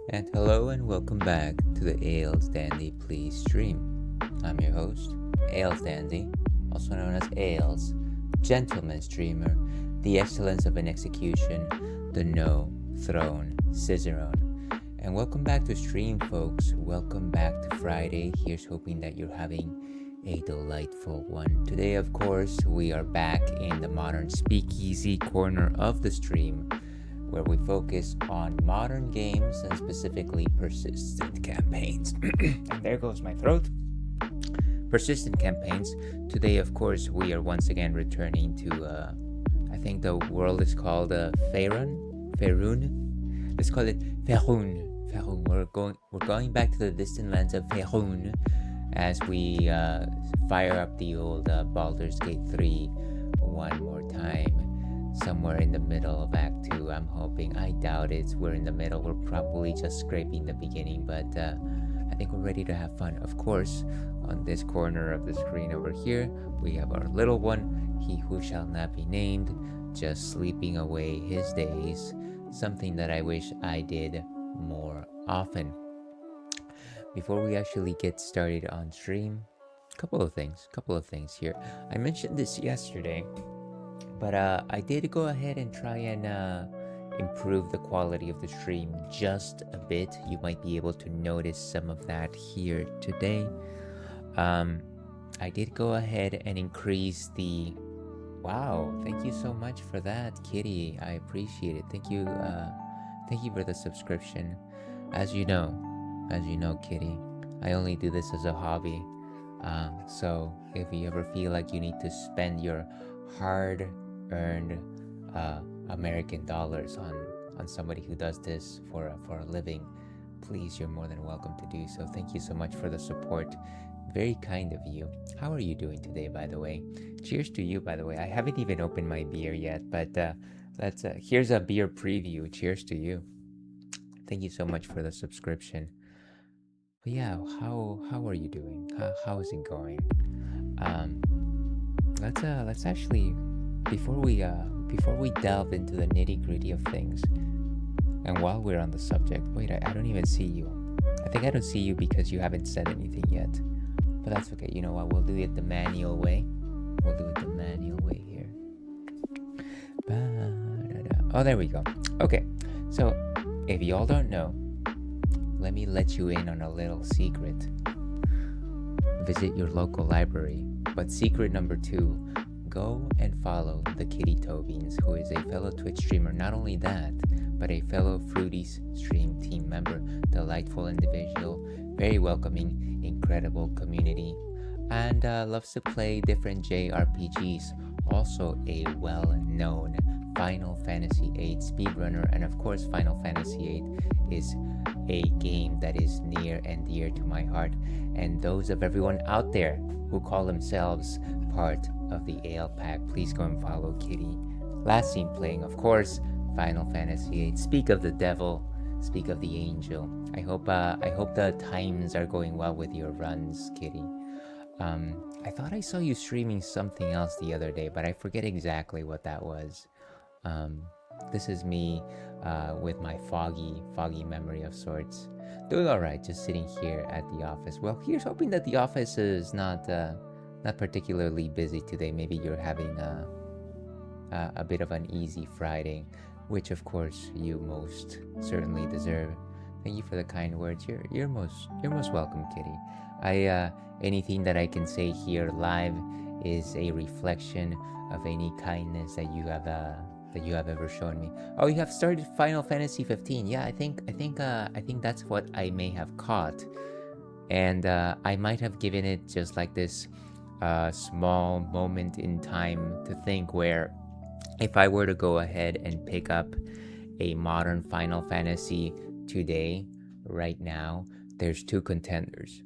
And hello and welcome back to the Ales Dandy Please stream. I'm your host, Ales Dandy, also known as Ales, gentleman streamer, the excellence of an execution, the no throne cicerone. And welcome back to stream, folks. Welcome back to Friday. Here's hoping that you're having a delightful one. Today, of course, we are back in the Modern Speakeasy corner of the stream, where we focus on modern games and specifically persistent campaigns. And there goes my throat. persistent campaigns. Today, of course, we are once again returning to, I think the world is called Faerun. Let's call it Faerun. We're going back to the distant lands of Faerun as we fire up the old Baldur's Gate 3 one more time, somewhere in the middle of Act 2. I'm hoping. I doubt it. We're in the middle. We're probably just scraping the beginning, but I think we're ready to have fun. Of course, on this corner of the screen over here, we have our little one, he who shall not be named, just sleeping away his days, something that I wish I did more often. Before we actually get started on stream, couple of things here. I mentioned this yesterday, but I did go ahead and try and improve the quality of the stream just a bit. You might be able to notice some of that here today. I did go ahead and increase the... Wow, thank you so much for that, Kitty. I appreciate it. Thank you for the subscription. As you know, Kitty, I only do this as a hobby. So if you ever feel like you need to spend your hard-earned American dollars on somebody who does this for a living, please, you're more than welcome to do so. Thank you so much for the support. Very kind of you. How are you doing today, by the way? Cheers to you, by the way. I haven't even opened my beer yet, but here's a beer preview. Cheers to you. Thank you so much for the subscription. But yeah, how are you doing? How is it going? Let's actually, before we delve into the nitty-gritty of things, and while we're on the subject, wait, I don't even see you. I think I don't see you because you haven't said anything yet. But that's okay. You know what? We'll do it the manual way. Here. Oh, there we go. Okay. So, if y'all don't know, let me let you in on a little secret. Visit your local library. But secret number 2, go and follow the Kitty Tobins, who is a fellow Twitch streamer. Not only that, but a fellow Fruities stream team member. Delightful individual, very welcoming, incredible community, and loves to play different JRPGs. Also a well-known Final Fantasy VIII speedrunner, and of course Final Fantasy VIII is a game that is near and dear to my heart, and those of everyone out there who call themselves part of the Ale Pack, please go and follow Kitty. Last seen playing, of course, Final Fantasy VIII. Speak of the devil, speak of the angel. I hope the times are going well with your runs, Kitty. I thought I saw you streaming something else the other day, but I forget exactly what that was. This is me with my foggy memory of sorts. Doing all right, just sitting here at the office. Well, here's hoping that the office is not particularly busy today. Maybe you're having a bit of an easy Friday, which of course you most certainly deserve. Thank you for the kind words. You're most welcome, Kitty. Anything that I can say here live is a reflection of any kindness that you have ever shown me. Oh, you have started Final Fantasy 15. Yeah, I think that's what I may have caught, and I might have given it just like this small moment in time to think where if I were to go ahead and pick up a modern Final Fantasy today, right now, there's 2 contenders.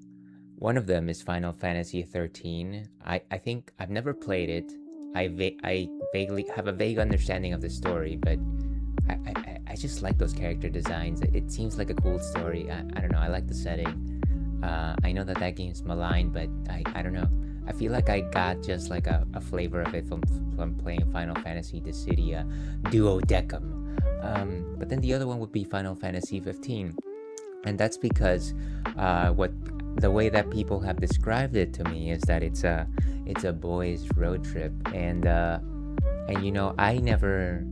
One of them is Final Fantasy 13. I think I've never played it. I vaguely have a vague understanding of the story, but I just like those character designs. It seems like a cool story. I don't know. I like the setting. I know that game's maligned, but I don't know. I feel like I got just like a flavor of it from playing Final Fantasy Dissidia Duodecim. But then the other one would be Final Fantasy 15. And that's because the way that people have described it to me is that it's a boys' road trip, and you know, I never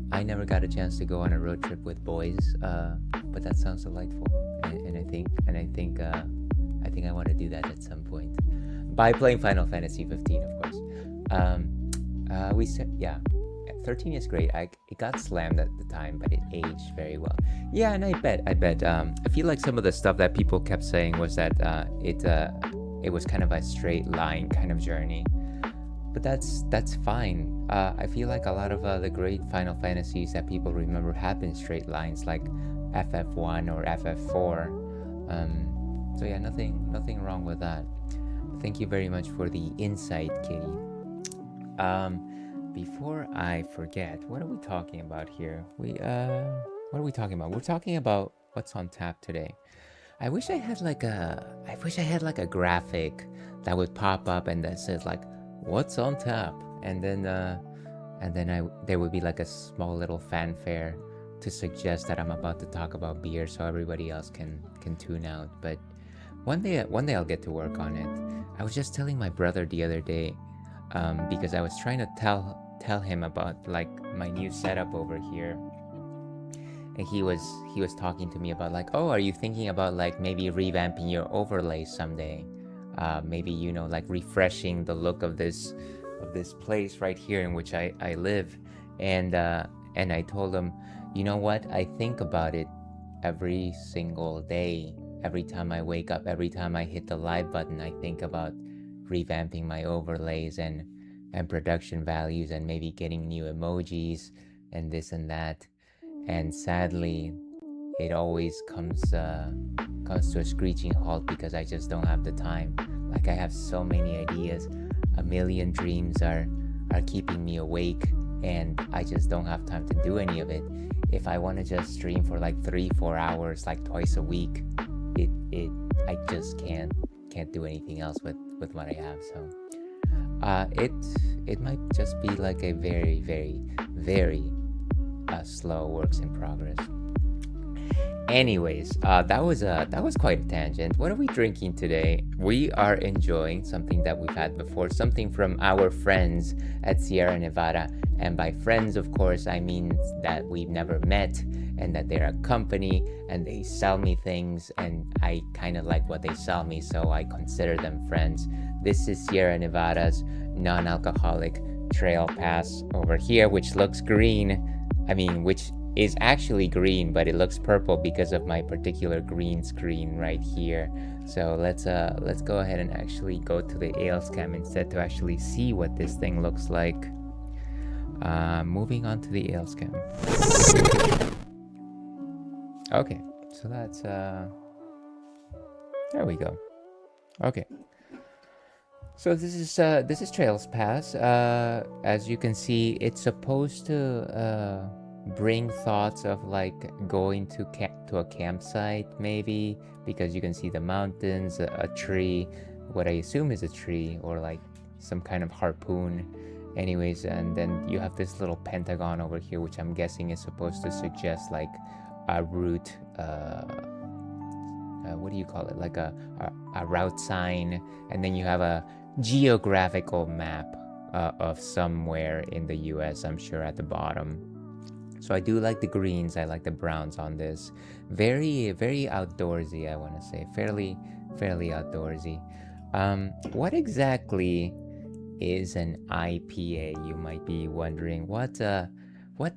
got a chance to go on a road trip with boys, but that sounds delightful, and I think I want to do that at some point by playing Final Fantasy 15, of course. We said, yeah, 13 is great. It got slammed at the time, but it aged very well. Yeah, and I bet. I feel like some of the stuff that people kept saying was that it it was kind of a straight line kind of journey. But that's fine. I feel like a lot of the great Final Fantasies that people remember have been straight lines, like FF1 or FF4. So yeah, nothing wrong with that. Thank you very much for the insight, Kitty. Before I forget, what are we talking about here? What are we talking about? We're talking about what's on tap today. I wish I had like a graphic that would pop up and that says like what's on tap, and then there would be like a small little fanfare to suggest that I'm about to talk about beer, so everybody else can tune out. But one day I'll get to work on it. I was just telling my brother the other day, because I was trying to tell him about like my new setup over here, and he was talking to me about like, oh, are you thinking about like maybe revamping your overlays someday? Maybe, you know, like refreshing the look of this place right here in which I live. And I told him, you know what, I think about it every single day. Every time I wake up, every time I hit the live button, I think about revamping my overlays and production values, and maybe getting new emojis and this and that. And sadly, it always comes to a screeching halt because I just don't have the time. Like, I have so many ideas, a million dreams are keeping me awake, and I just don't have time to do any of it. If I want to just stream for like 3-4 hours like twice a week, I just can't do anything else with what I have. So it might just be like a very, very, very slow works in progress. Anyways, that was quite a tangent. What are we drinking today? We are enjoying something that we've had before, something from our friends at Sierra Nevada. And by friends, of course, I mean that we've never met, and that they're a company and they sell me things, and I kind of like what they sell me, so I consider them friends. This is Sierra Nevada's non-alcoholic Trail Pass over here, which looks green. Which is actually green, but it looks purple because of my particular green screen right here. So let's go ahead and actually go to the ales cam instead to actually see what this thing looks like. Moving on to the ales cam. Okay, so that's there we go. Okay, so this is Trails Pass. As you can see, it's supposed to bring thoughts of like going to a campsite, maybe, because you can see the mountains, a tree, what I assume is a tree, or like some kind of harpoon. Anyways, and then you have this little pentagon over here, which I'm guessing is supposed to suggest like a route, what do you call it, like a route sign. And then you have a geographical map of somewhere in the US, I'm sure, at the bottom. So I do like the greens, I like the browns on this. Very, very outdoorsy, I want to say. Fairly outdoorsy. What exactly is an IPA, you might be wondering. What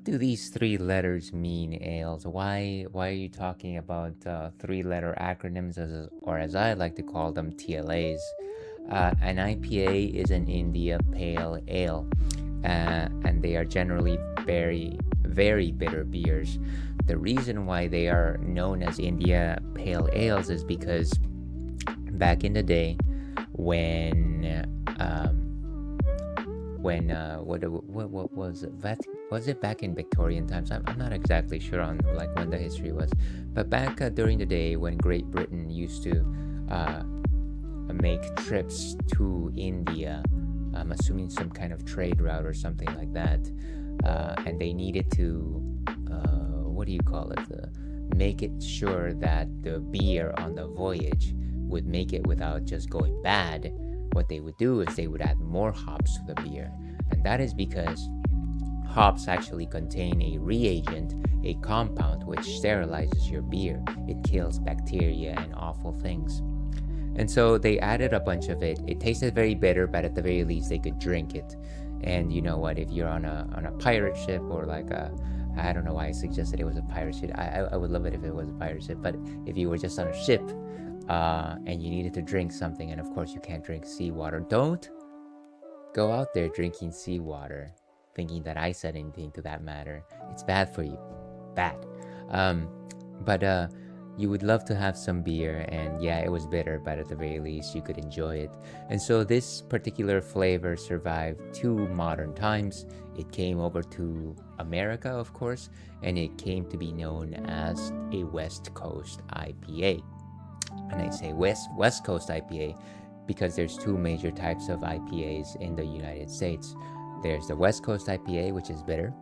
do these 3 letters mean, Ales? Why are you talking about 3-letter acronyms, or as I like to call them, TLAs? An IPA is an India Pale Ale, and they are generally very, very bitter beers. The reason why they are known as India Pale Ales is because back in the day, when what was it? Was it back in Victorian times? I'm not exactly sure on like when the history was, but back during the day when Great Britain used to make trips to India, I'm assuming some kind of trade route or something like that, and they needed to make it sure that the beer on the voyage would make it without just going bad. What they would do is they would add more hops to the beer, and that is because hops actually contain a reagent, a compound which sterilizes your beer. It kills bacteria and awful things. And so they added a bunch of it. It tasted very bitter, but at the very least they could drink it. And you know what, if you're on a pirate ship, or like I don't know why I suggested it was a pirate ship. I would love it if it was a pirate ship, but if you were just on a ship, and you needed to drink something, and of course you can't drink seawater. Don't go out there drinking seawater thinking that I said anything to that matter. It's bad for you. Bad. But you would love to have some beer, and yeah, it was bitter, but at the very least you could enjoy it. And so this particular flavor survived 2 modern times. It came over to America, of course, and it came to be known as a West Coast IPA. And I say West Coast IPA because there's 2 major types of IPAs in the United States. There's the West Coast IPA, which is bitter,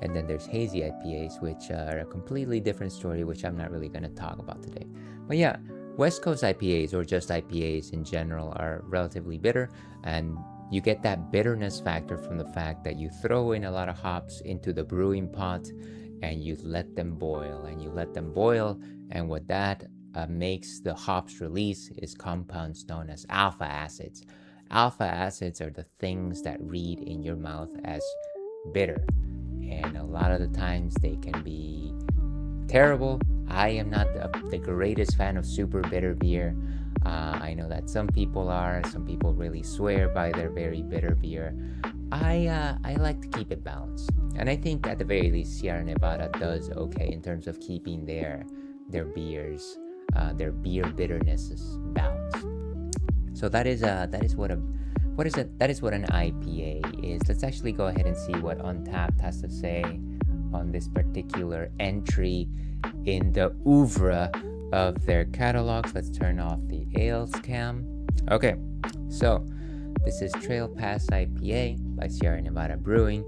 and then there's hazy IPAs, which are a completely different story, which I'm not really going to talk about today. But yeah, West Coast IPAs, or just IPAs in general, are relatively bitter, and you get that bitterness factor from the fact that you throw in a lot of hops into the brewing pot and you let them boil, and what that makes the hops release is compounds known as alpha acids. Alpha acids are the things that read in your mouth as bitter, and a lot of the times they can be terrible. I am not the greatest fan of super bitter beer. I know that some people are. Some people really swear by their very bitter beer. I like to keep it balanced, and I think at the very least Sierra Nevada does okay in terms of keeping their beers, their beer bitternesses balanced. So that is what an IPA is. Let's actually go ahead and see what Untappd has to say on this particular entry in the oeuvre of their catalogs. Let's turn off the ales cam. Okay, so this is Trail Pass IPA by Sierra Nevada Brewing.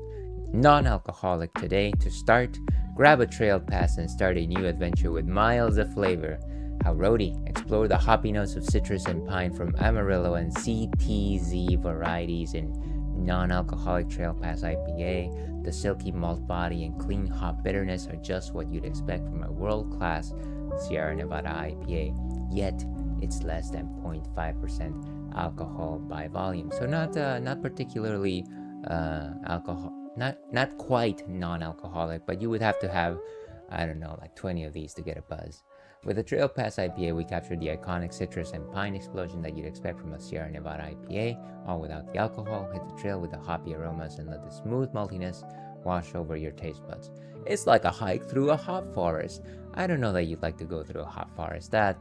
Non-alcoholic today. To start, grab a Trail Pass and start a new adventure with miles of flavor. How roady, explore the hoppy notes of citrus and pine from Amarillo and CTZ varieties in non-alcoholic Trail Pass IPA. The silky malt body and clean hop bitterness are just what you'd expect from a world-class Sierra Nevada IPA, yet it's less than 0.5% alcohol by volume. So not particularly alcohol, not quite non-alcoholic, but you would have to have, I don't know, like 20 of these to get a buzz. With the Trail Pass IPA, we captured the iconic citrus and pine explosion that you'd expect from a Sierra Nevada IPA, all without the alcohol. Hit the trail with the hoppy aromas and let the smooth maltiness wash over your taste buds. It's like a hike through a hop forest. I don't know that you'd like to go through a hop forest. That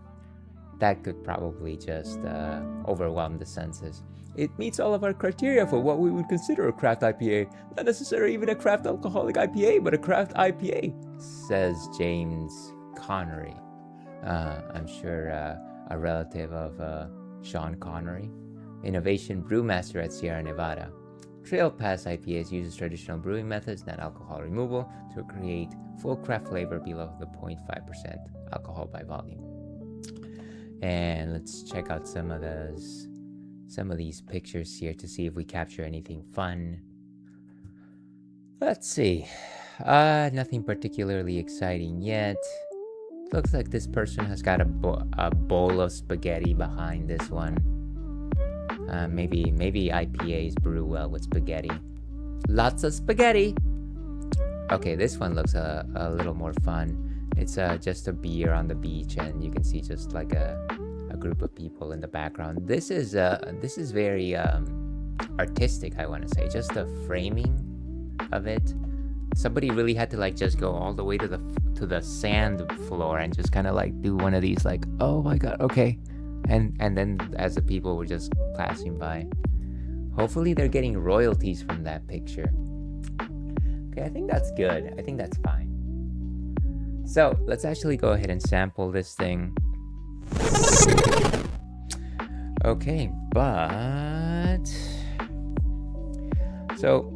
could probably just overwhelm the senses. It meets all of our criteria for what we would consider a craft IPA. Not necessarily even a craft alcoholic IPA, but a craft IPA, says James Connery. I'm sure a relative of Sean Connery, innovation brewmaster at Sierra Nevada. Trail Pass IPAs uses traditional brewing methods, not alcohol removal, to create full craft flavor below the 0.5% alcohol by volume. And let's check out some of these pictures here to see if we capture anything fun. Let's see. Nothing particularly exciting yet. Looks like this person has got a bowl of spaghetti behind this one. Maybe IPAs brew well with spaghetti. Lots of spaghetti! Okay, this one looks a little more fun. It's just a beer on the beach, and you can see just like a group of people in the background. This is very artistic, I want to say. Just the framing of it. Somebody really had to like just go all the way to the sand floor and just kind of like do one of these like, oh my god, okay, and then as the people were just passing by, hopefully they're getting royalties from that picture. Okay, I think that's good. I think that's fine. So let's actually go ahead and sample this thing. Okay, but so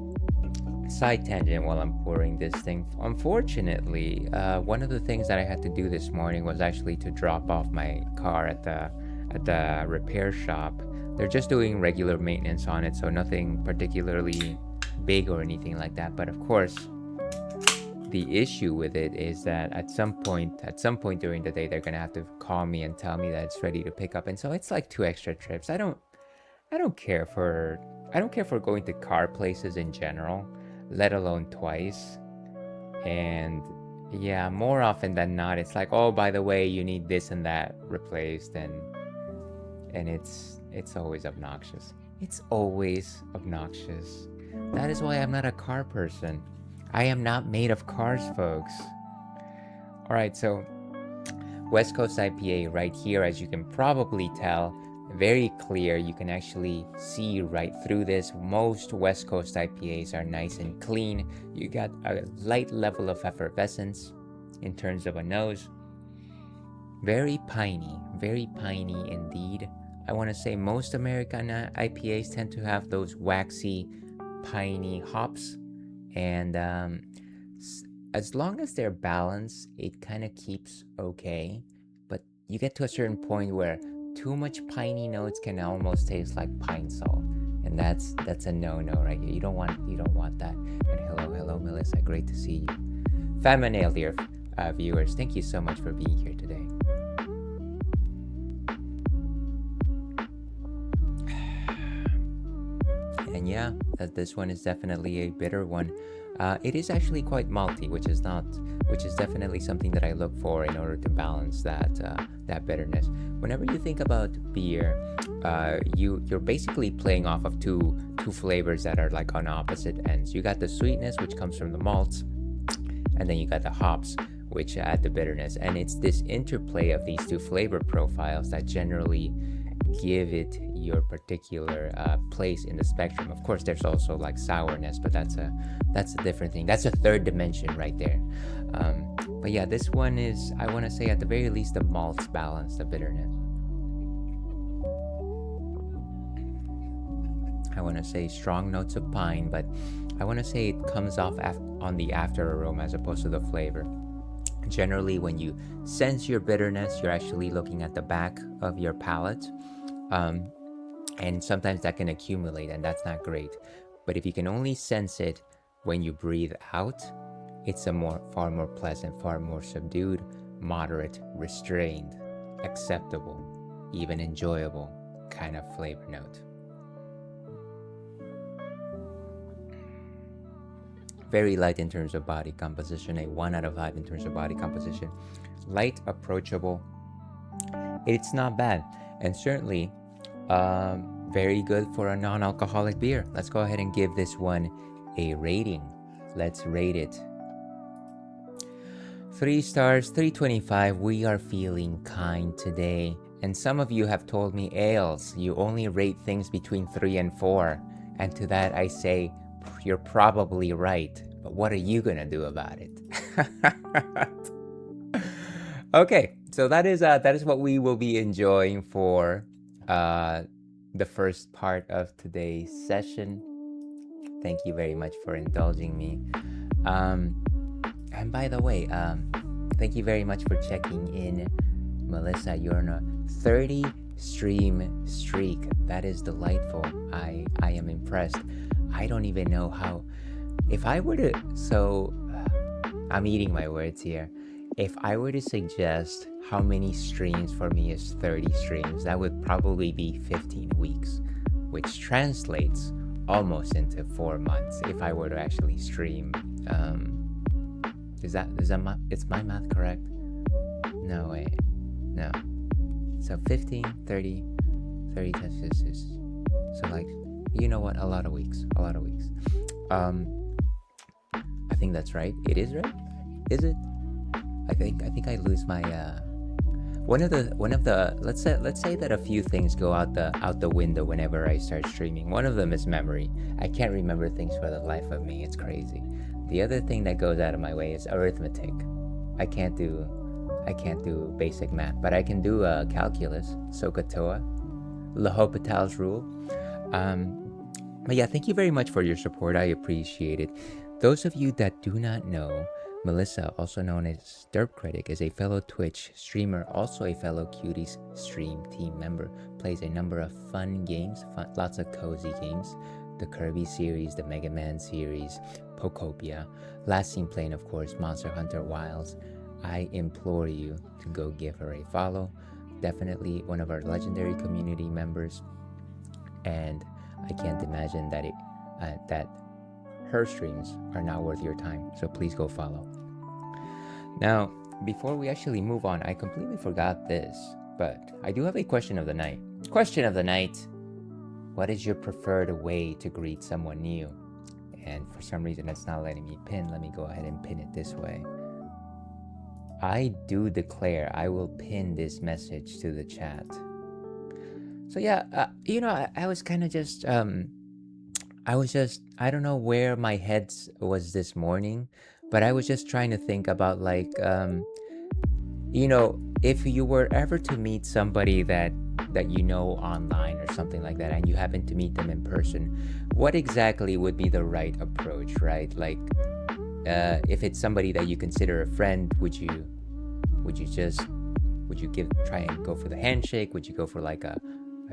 side tangent while I'm pouring this thing. Unfortunately, one of the things that I had to do this morning was actually to drop off my car at the repair shop. They're just doing regular maintenance on it, so nothing particularly big or anything like that. But of course, the issue with it is that at some point during the day, they're gonna have to call me and tell me that it's ready to pick up. And so it's like 2 extra trips. I don't care for going to car places in general, let alone twice. And Yeah, more often than not, it's like, oh, by the way, you need this and that replaced, and it's always obnoxious. It's always obnoxious. That is why I'm not a car person. I am not made of cars, folks. All right, so West Coast IPA right here, as you can probably tell, very clear. You can actually see right through this. Most West Coast IPAs are nice and clean. You got a light level of effervescence in terms of a nose. Very piney indeed. I want to say most American IPAs tend to have those waxy, piney hops, and as long as they're balanced, it kind of keeps okay. But you get to a certain point where too much piney notes can almost taste like pine salt, and that's a no-no right here. You don't want that. And hello, Melissa. Great to see you. Famine Ale, dear viewers. Thank you so much for being here today. And yeah, this one is definitely a bitter one. It is actually quite malty, which is definitely something that I look for in order to balance that bitterness. Whenever you think about beer, you're basically playing off of two flavors that are like on opposite ends. You got the sweetness, which comes from the malts, and then you got the hops, which add the bitterness. And it's this interplay of these two flavor profiles that generally give it your particular place in the spectrum. Of course, there's also like sourness, but that's a different thing. That's a third dimension right there. But yeah, this one is, I want to say, at the very least, the malts balance the bitterness. I want to say strong notes of pine, but I want to say it comes off on the after aroma as opposed to the flavor. Generally, when you sense your bitterness, you're actually looking at the back of your palate. And sometimes that can accumulate, and that's not great. But if you can only sense it when you breathe out, it's a far more pleasant, far more subdued, moderate, restrained, acceptable, even enjoyable kind of flavor note. Very light in terms of body composition, a 1 out of 5 in terms of body composition. Light, approachable. It's not bad, and certainly very good for a non-alcoholic beer. Let's go ahead and give this one a rating. Let's rate it. 3 stars, 3.25. We are feeling kind today. And some of you have told me, Ales, you only rate things between 3 and 4. And to that I say, you're probably right. But what are you gonna do about it? Okay, so that is what we will be enjoying for the first part of today's session. Thank you very much for indulging me. And by the way, thank you very much for checking in, Melissa. You're on a 30 stream streak. That is delightful. I am impressed. I don't even know how. If I were to, I'm eating my words here. If I were to suggest how many streams for me is 30 streams, that would probably be 15 weeks, which translates almost into 4 months if I were to actually stream. Is my math correct? No way. No. So 15, 30 times this is, so like, you know what, a lot of weeks. I think that's right. It is right? Is it? I think I lose my one of the let's say that a few things go out the window whenever I start streaming. One of them is memory. I can't remember things for the life of me. It's crazy. The other thing that goes out of my way is arithmetic. I can't do basic math, but I can do calculus, SOHCAHTOA, L'Hopital's rule. But yeah, thank you very much for your support. I appreciate it. Those of you that do not know, Melissa, also known as Derp Critic, is a fellow Twitch streamer, also a fellow Cuties stream team member, plays a number of fun games, lots of cozy games, the Kirby series, the Mega Man series, Pokopia, last seen playing, of course, Monster Hunter Wilds. I implore you to go give her a follow. Definitely one of our legendary community members, and I can't imagine that that her streams are not worth your time, so please go follow. Now, before we actually move on, I completely forgot this, but I do have a question of the night. Question of the night: what is your preferred way to greet someone new? And for some reason, it's not letting me pin. Let me go ahead and pin it this way. I do declare I will pin this message to the chat. So yeah, I was kind of just, I don't know where my head was this morning, but I was just trying to think about like, if you were ever to meet somebody that you know online or something like that, and you happen to meet them in person, what exactly would be the right approach, right? Like, if it's somebody that you consider a friend, would you try and go for the handshake? Would you go for like a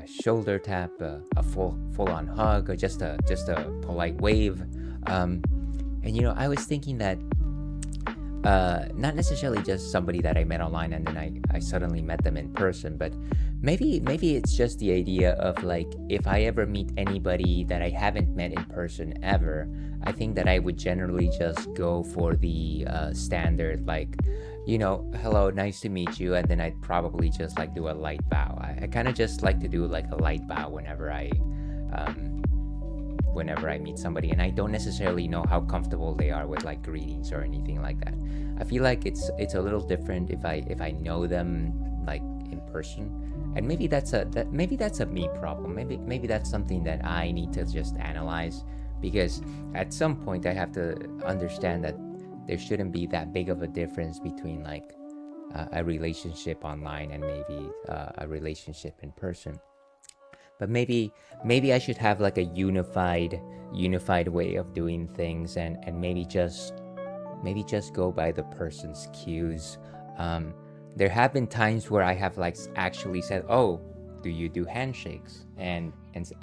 shoulder tap, a full on hug, or just a polite wave? And I was thinking that not necessarily just somebody that I met online and then I suddenly met them in person, but maybe it's just the idea of like, if I ever meet anybody that I haven't met in person ever, I think that I would generally just go for the standard, like, hello, nice to meet you, and then I'd probably just like do a light bow. I kind of just like to do like a light bow whenever I meet somebody, and I don't necessarily know how comfortable they are with like greetings or anything like that. I feel like it's a little different if I know them like in person, and maybe that's a me problem. Maybe that's something that I need to just analyze, because at some point I have to understand that there shouldn't be that big of a difference between like a relationship online and maybe a relationship in person. But maybe I should have like a unified way of doing things, and maybe just go by the person's cues. There have been times where I have like actually said, "Oh, do you do handshakes?" And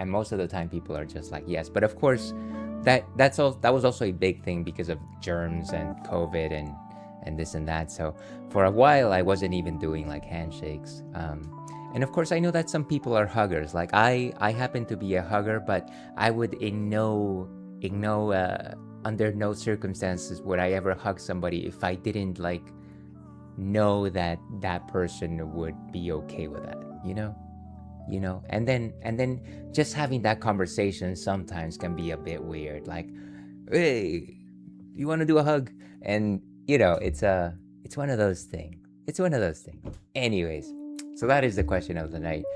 most of the time people are just like, "Yes." But of course, that was also a big thing because of germs and COVID and this and that. So for a while I wasn't even doing like handshakes. And of course, I know that some people are huggers. Like I happen to be a hugger, but I would under no circumstances would I ever hug somebody if I didn't like know that person would be okay with that. And then just having that conversation sometimes can be a bit weird. Like, hey, you want to do a hug? And it's one of those things. Anyways. So that is the question of the night.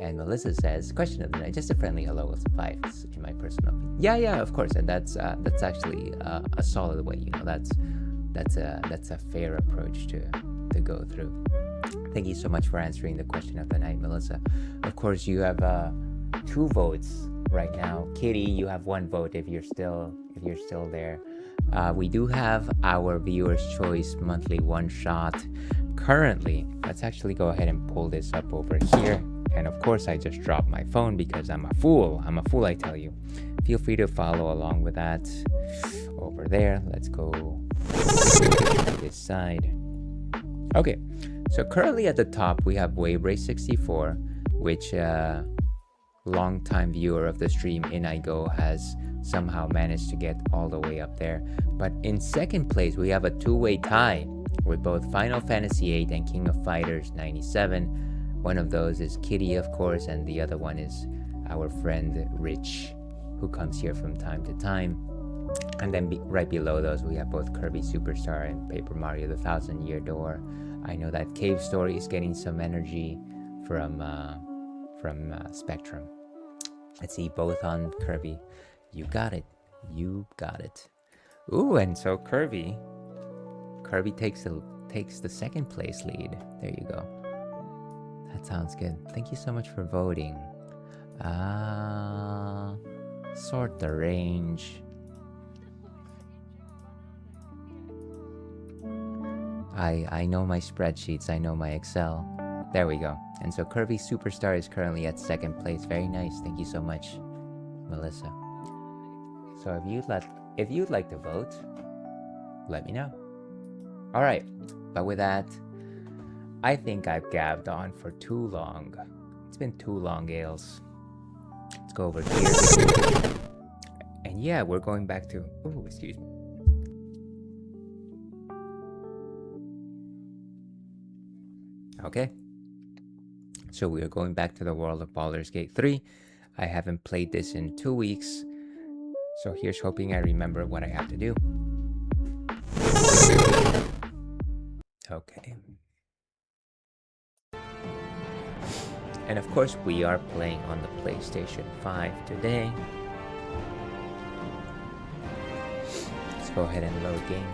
And Melissa says, question of the night, just a friendly hello will suffice, in my personal opinion. Yeah, of course. And that's actually a solid way. That's a fair approach to go through. Thank you so much for answering the question of the night, Melissa. Of course, you have 2 votes right now. Kitty, you have 1 vote if you're still there. We do have our Viewer's Choice monthly one shot. Currently, let's actually go ahead and pull this up over here. And of course, I just dropped my phone because I'm a fool, I tell you. Feel free to follow along with that over there. Let's go this side. Okay, so currently at the top, we have WaveRay64, which longtime viewer of the stream, Inigo, has somehow managed to get all the way up there. But in second place, we have a 2-way tie with both Final Fantasy VIII and King of Fighters 97. One of those is Kitty, of course, and the other one is our friend Rich, who comes here from time to time. And then right below those, we have both Kirby Superstar and Paper Mario: The Thousand Year Door. I know that Cave Story is getting some energy from Spectrum. Let's see, both on Kirby. You got it. Ooh, and so Kirby takes the second place lead. There you go. That sounds good. Thank you so much for voting. Sort the range. I know my spreadsheets. I know my Excel. There we go. And so Kirby Superstar is currently at second place. Very nice. Thank you so much, Melissa. So if you'd like to vote, let me know. All right, but with that, I think I've gabbed on for too long. It's been too long, Ales. Let's go over here. And yeah, we're going back to... Oh, excuse me. Okay. So we are going back to the world of Baldur's Gate 3. I haven't played this in 2 weeks. So here's hoping I remember what I have to do. Okay. And of course, we are playing on the PlayStation 5 today. Let's go ahead and load game.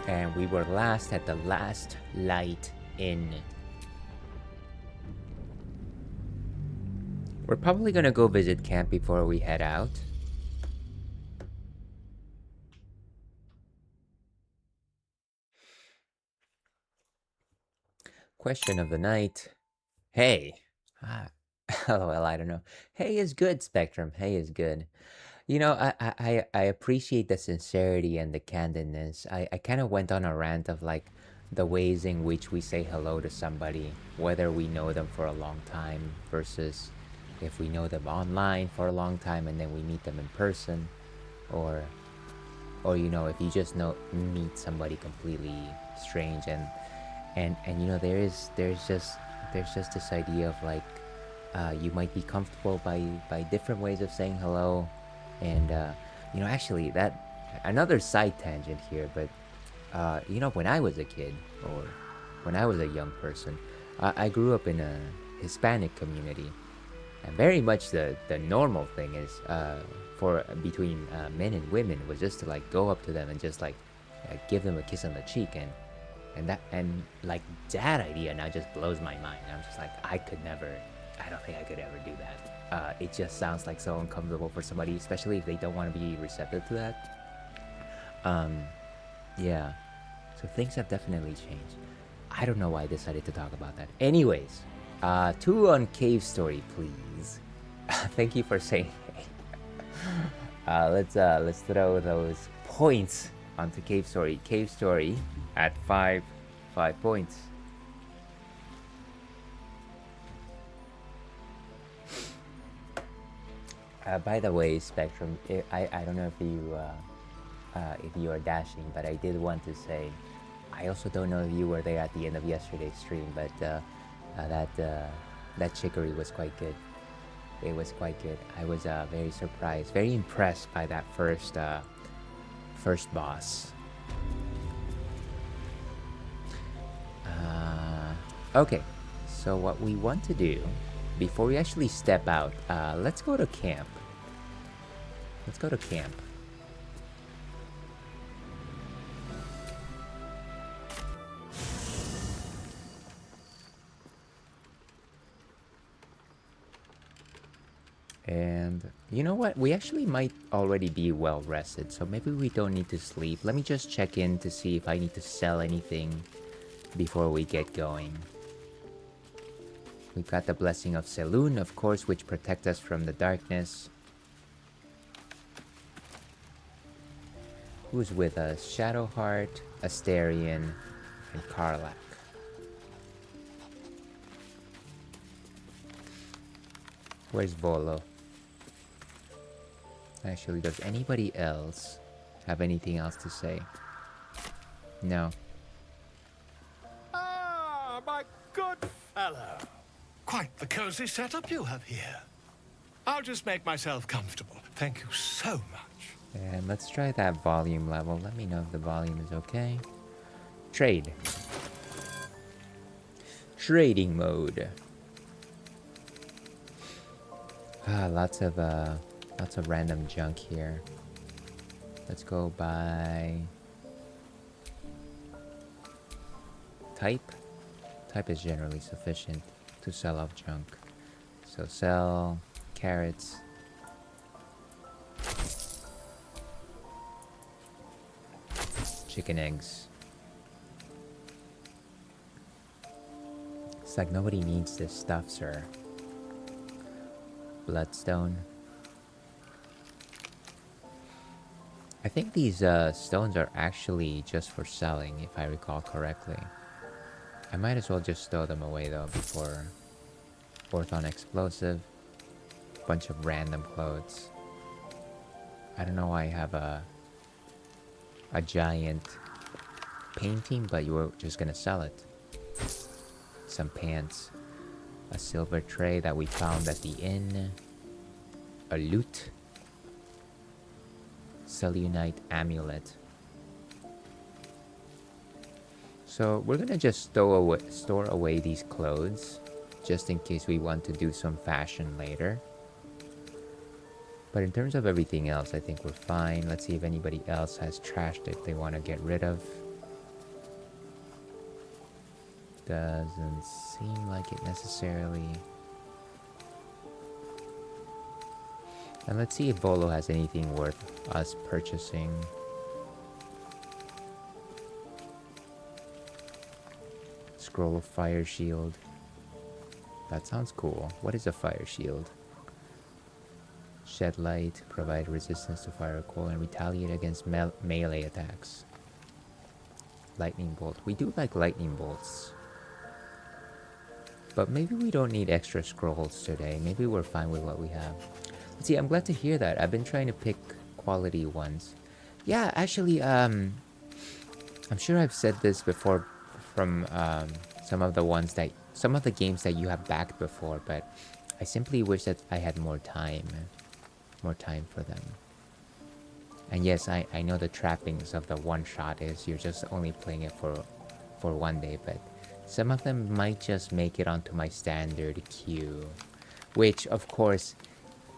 And we were last at the Last Light Inn. We're probably gonna go visit camp before we head out. Question of the night. Hey. Well, I don't know. Hey is good, Spectrum. Hey is good. You know, I appreciate the sincerity and the candidness. I kind of went on a rant of like the ways in which we say hello to somebody, whether we know them for a long time versus if we know them online for a long time and then we meet them in person, or you know, if you just meet somebody completely strange and you know, there's just this idea of like you might be comfortable by different ways of saying hello. And you know, actually, that another side tangent here, but you know, when I was a kid or when I was a young person, I grew up in a Hispanic community, and very much the normal thing is for between men and women was just to like go up to them and just like give them a kiss on the cheek, and like that idea now just blows my mind. I'm just like, I don't think I could ever do that. It just sounds like so uncomfortable for somebody, especially if they don't want to be receptive to that. Yeah. So things have definitely changed. I don't know why I decided to talk about that. Anyways, 2 on Cave Story, please. Thank you for saying hey. Let's throw those points onto Cave Story. Cave Story at 5 points. By the way, Spectrum, I don't know if you are dashing, but I did want to say, I also don't know if you were there at the end of yesterday's stream, but that chicory was quite good. It was quite good. I was very surprised, very impressed by that first boss. Okay, so what we want to do before we actually step out, let's go to camp. Let's go to camp. And you know what? We actually might already be well rested, so maybe we don't need to sleep. Let me just check in to see if I need to sell anything before we get going. We've got the Blessing of Selûne, of course, which protects us from the darkness. Who's with us? Shadowheart, Asterion, and Karlach. Where's Volo? Actually, does anybody else have anything else to say? No. Ah, my good fellow. Quite the cozy setup you have here. I'll just make myself comfortable. Thank you so much. And let's try that volume level. Let me know if the volume is okay. Trade. Trading mode. Lots of random junk here. Let's go by type. Type is generally sufficient to sell off junk. So sell carrots. Chicken eggs. It's like nobody needs this stuff, sir. Bloodstone. I think these stones are actually just for selling, if I recall correctly. I might as well just stow them away though before Orthon explosive. Bunch of random clothes. I don't know why I have a giant painting, but you were just gonna sell it. Some pants. A silver tray that we found at the inn. A lute. Cellunite amulet. So we're gonna just store away these clothes, just in case we want to do some fashion later. But in terms of everything else, I think we're fine. Let's see if anybody else has trash that they want to get rid of. Doesn't seem like it necessarily. And let's see if Volo has anything worth us purchasing. Scroll of Fire Shield. That sounds cool. What is a Fire Shield? Shed light, provide resistance to fire or cold, and retaliate against melee attacks. Lightning bolt. We do like lightning bolts. But maybe we don't need extra scrolls today. Maybe we're fine with what we have. See, I'm glad to hear that. I've been trying to pick quality ones. Yeah, actually, I'm sure I've said this before from some of the games that you have backed before, but I simply wish that I had more time for them. And yes, I know the trappings of the one shot is you're just only playing it for one day, but some of them might just make it onto my standard queue, which of course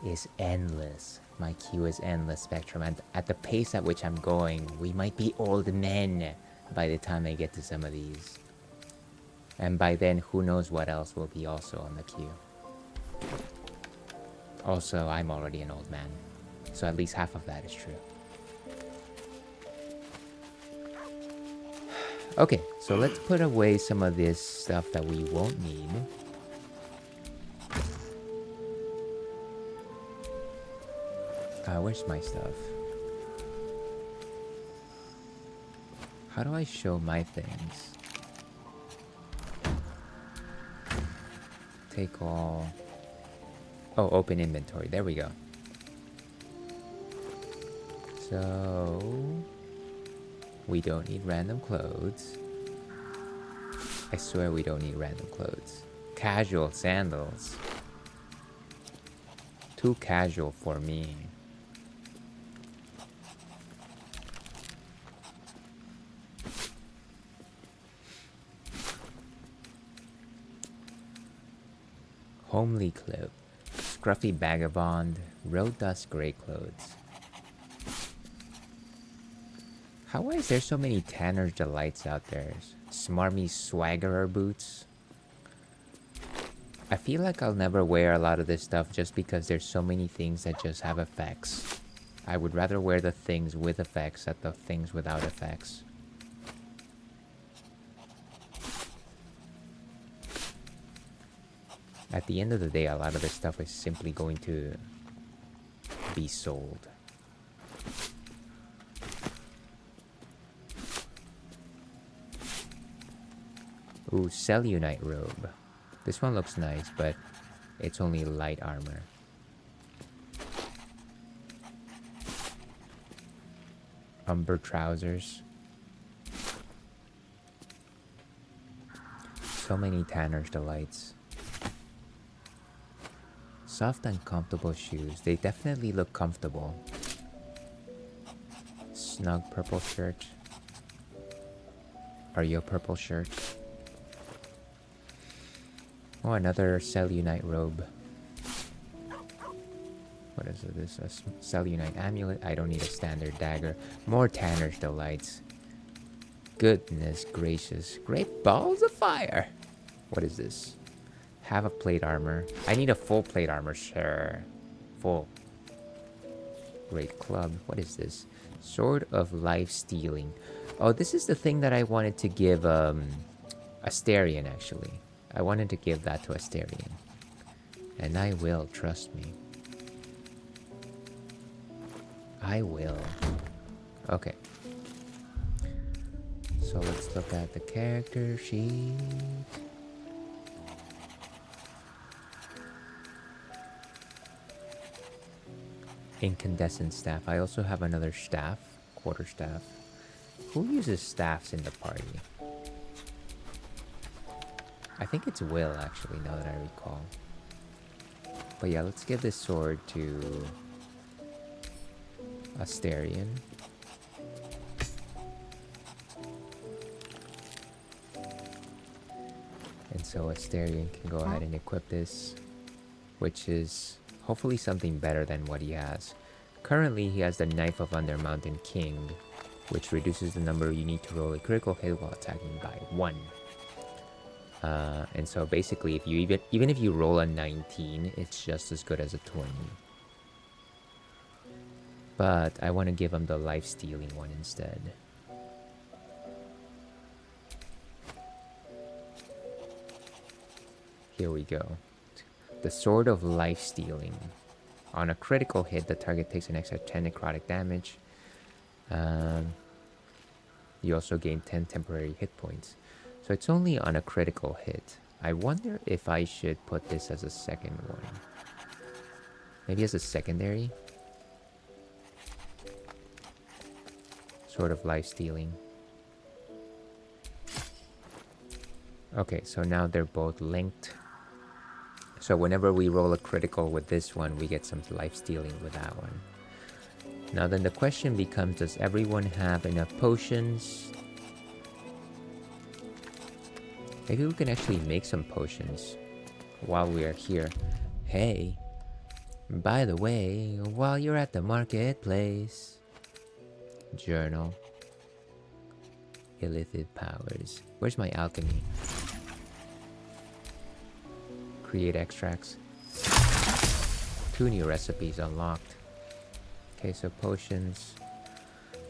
is endless. My queue is endless, Spectrum, and at the pace at which I'm going, we might be old men by the time I get to some of these. And by then, who knows what else will be also on the queue. Also, I'm already an old man, so at least half of that is true. Okay, so let's put away some of this stuff that we won't need. Where's my stuff? How do I show my things? Take all. Oh, open inventory. There we go. So we don't need random clothes. I swear we don't need random clothes. Casual sandals. Too casual for me. Homely cloak. Scruffy vagabond. Road dust gray clothes. How is there so many Tanner's Delights out there? Smarmy swaggerer boots. I feel like I'll never wear a lot of this stuff just because there's so many things that just have effects. I would rather wear the things with effects than the things without effects. At the end of the day, a lot of this stuff is simply going to be sold. Ooh, Cellunite robe. This one looks nice, but it's only light armor. Umber trousers. So many Tanner's Delights. Soft and comfortable shoes. They definitely look comfortable. Snug purple shirt. Are you a purple shirt? Oh, another Cellunite robe. What is this? A Cellunite amulet. I don't need a standard dagger. More Tanner's Delights. Goodness gracious. Great balls of fire. What is this? Have a plate armor. I need a full plate armor, sure. Full. Great club. What is this? Sword of life stealing. Oh, this is the thing that I wanted to give Asterion, actually. I wanted to give that to Asterion. And I will, trust me. I will. Okay. So let's look at the character sheet. Incandescent staff. I also have another staff, quarterstaff. Who uses staffs in the party? I think it's Will, actually, now that I recall. But yeah, let's give this sword to Asterion. And so Asterion can go ahead and equip this, which is hopefully something better than what he has. Currently, he has the Knife of Undermountain King, which reduces the number you need to roll a critical hit while attacking by 1. And so basically, if you even if you roll a 19, it's just as good as a 20. But I want to give him the life-stealing one instead. Here we go. The Sword of Life-Stealing. On a critical hit, the target takes an extra 10 necrotic damage. You also gain 10 temporary hit points. So it's only on a critical hit. I wonder if I should put this as a second one. Maybe as a secondary? Sword of Life-Stealing. Okay, so now they're both linked. So whenever we roll a critical with this one, we get some life-stealing with that one. Now then the question becomes, does everyone have enough potions? Maybe we can actually make some potions while we are here. Hey, by the way, while you're at the marketplace... Journal. Illicit powers. Where's my alchemy? Create extracts. 2 new recipes unlocked. Okay, so potions.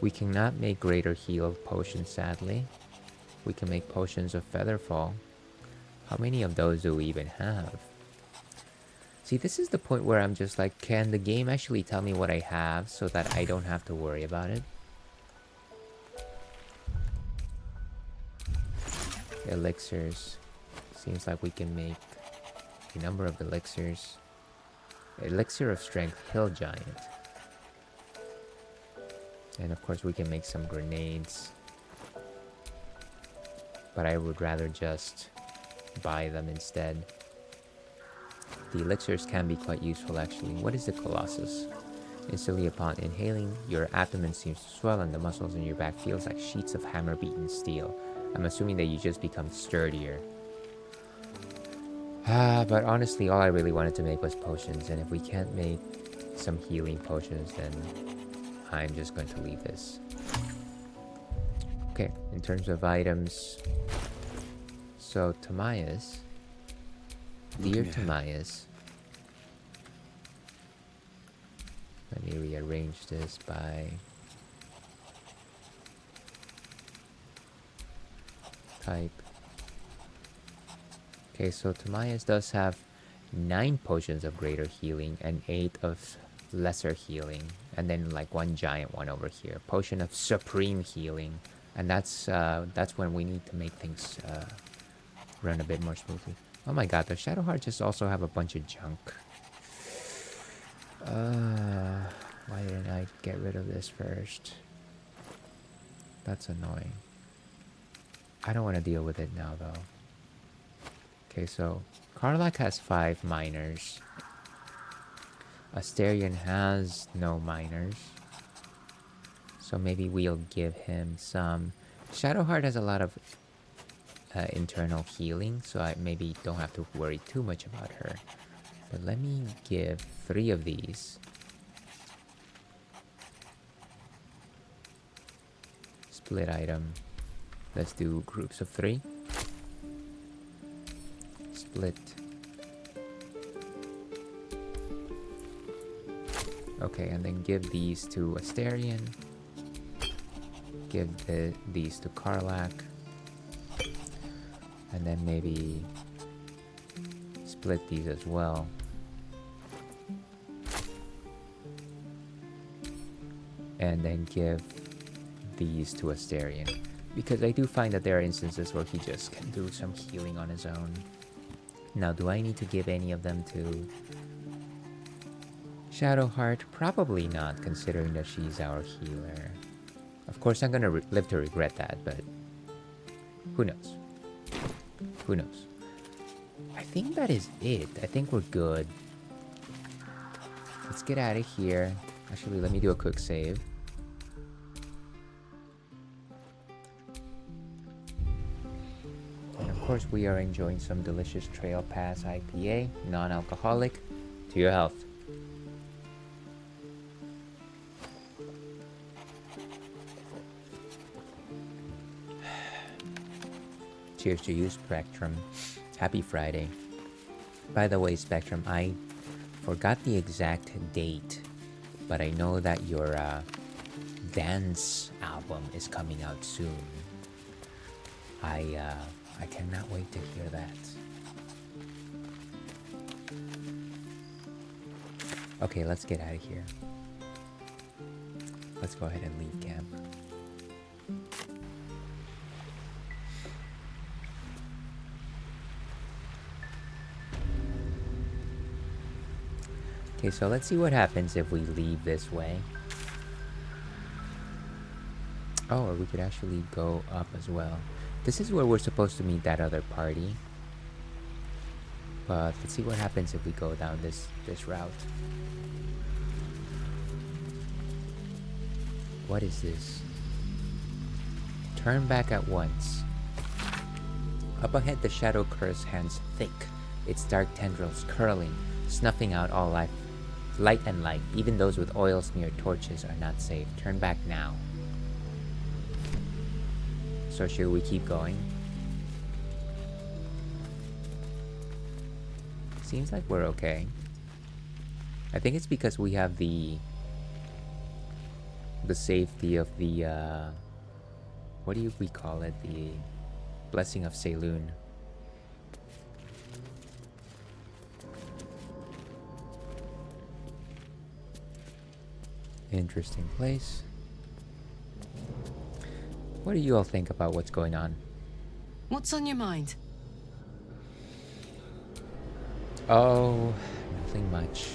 We cannot make greater heal potions, sadly. We can make potions of Featherfall. How many of those do we even have? See, this is the point where I'm just like, can the game actually tell me what I have so that I don't have to worry about it? Elixirs. Seems like we can make a number of elixirs. Elixir of Strength, Hill Giant. And of course we can make some grenades. But I would rather just buy them instead. The elixirs can be quite useful actually. What is the Colossus? Instantly upon inhaling, your abdomen seems to swell and the muscles in your back feels like sheets of hammer-beaten steel. I'm assuming that you just become sturdier. But honestly, all I really wanted to make was potions, and if we can't make some healing potions, then I'm just going to leave this. Okay, in terms of items, so Timaeus, dear Timaeus, let me rearrange this by type. Okay, so Timaeus does have 9 potions of greater healing and 8 of lesser healing, and then like 1 giant one over here, potion of supreme healing, and that's when we need to make things run a bit more smoothly. Oh my god, the Shadowheart just also have a bunch of junk. Why didn't I get rid of this first? That's annoying. I don't want to deal with it now though. Okay, so Karlak has 5 miners. Asterion has no miners. So maybe we'll give him some. Shadowheart has a lot of internal healing, so I maybe don't have to worry too much about her. But let me give 3 of these. Split item. Let's do groups of 3. Split. Okay, and then give these to Asterion. Give these to Karlak. And then maybe split these as well. And then give these to Asterion. Because I do find that there are instances where he just can do some healing on his own. Now, do I need to give any of them to Shadowheart? Probably not, considering that she's our healer. Of course, I'm gonna live to regret that, but who knows? Who knows? I think that is it. I think we're good. Let's get out of here. Actually, let me do a quick save. And of course, we are enjoying some delicious Trail Pass IPA, non-alcoholic. To your health. Cheers to you, Spectrum. Happy Friday. By the way, Spectrum, I forgot the exact date, but I know that your dance album is coming out soon. I cannot wait to hear that. Okay, let's get out of here. Let's go ahead and leave camp. Okay, so let's see what happens if we leave this way. Oh, or we could actually go up as well. This is where we're supposed to meet that other party. But let's see what happens if we go down this route. What is this? Turn back at once. Up ahead, the shadow curse hands thick, its dark tendrils curling, snuffing out all light and light. Even those with oil-smeared torches are not safe. Turn back now. So should we keep going? Seems like we're okay. I think it's because we have the safety of the what do we call it? The blessing of Saloon. Interesting place. What do you all think about what's going on? What's on your mind? Oh, nothing much.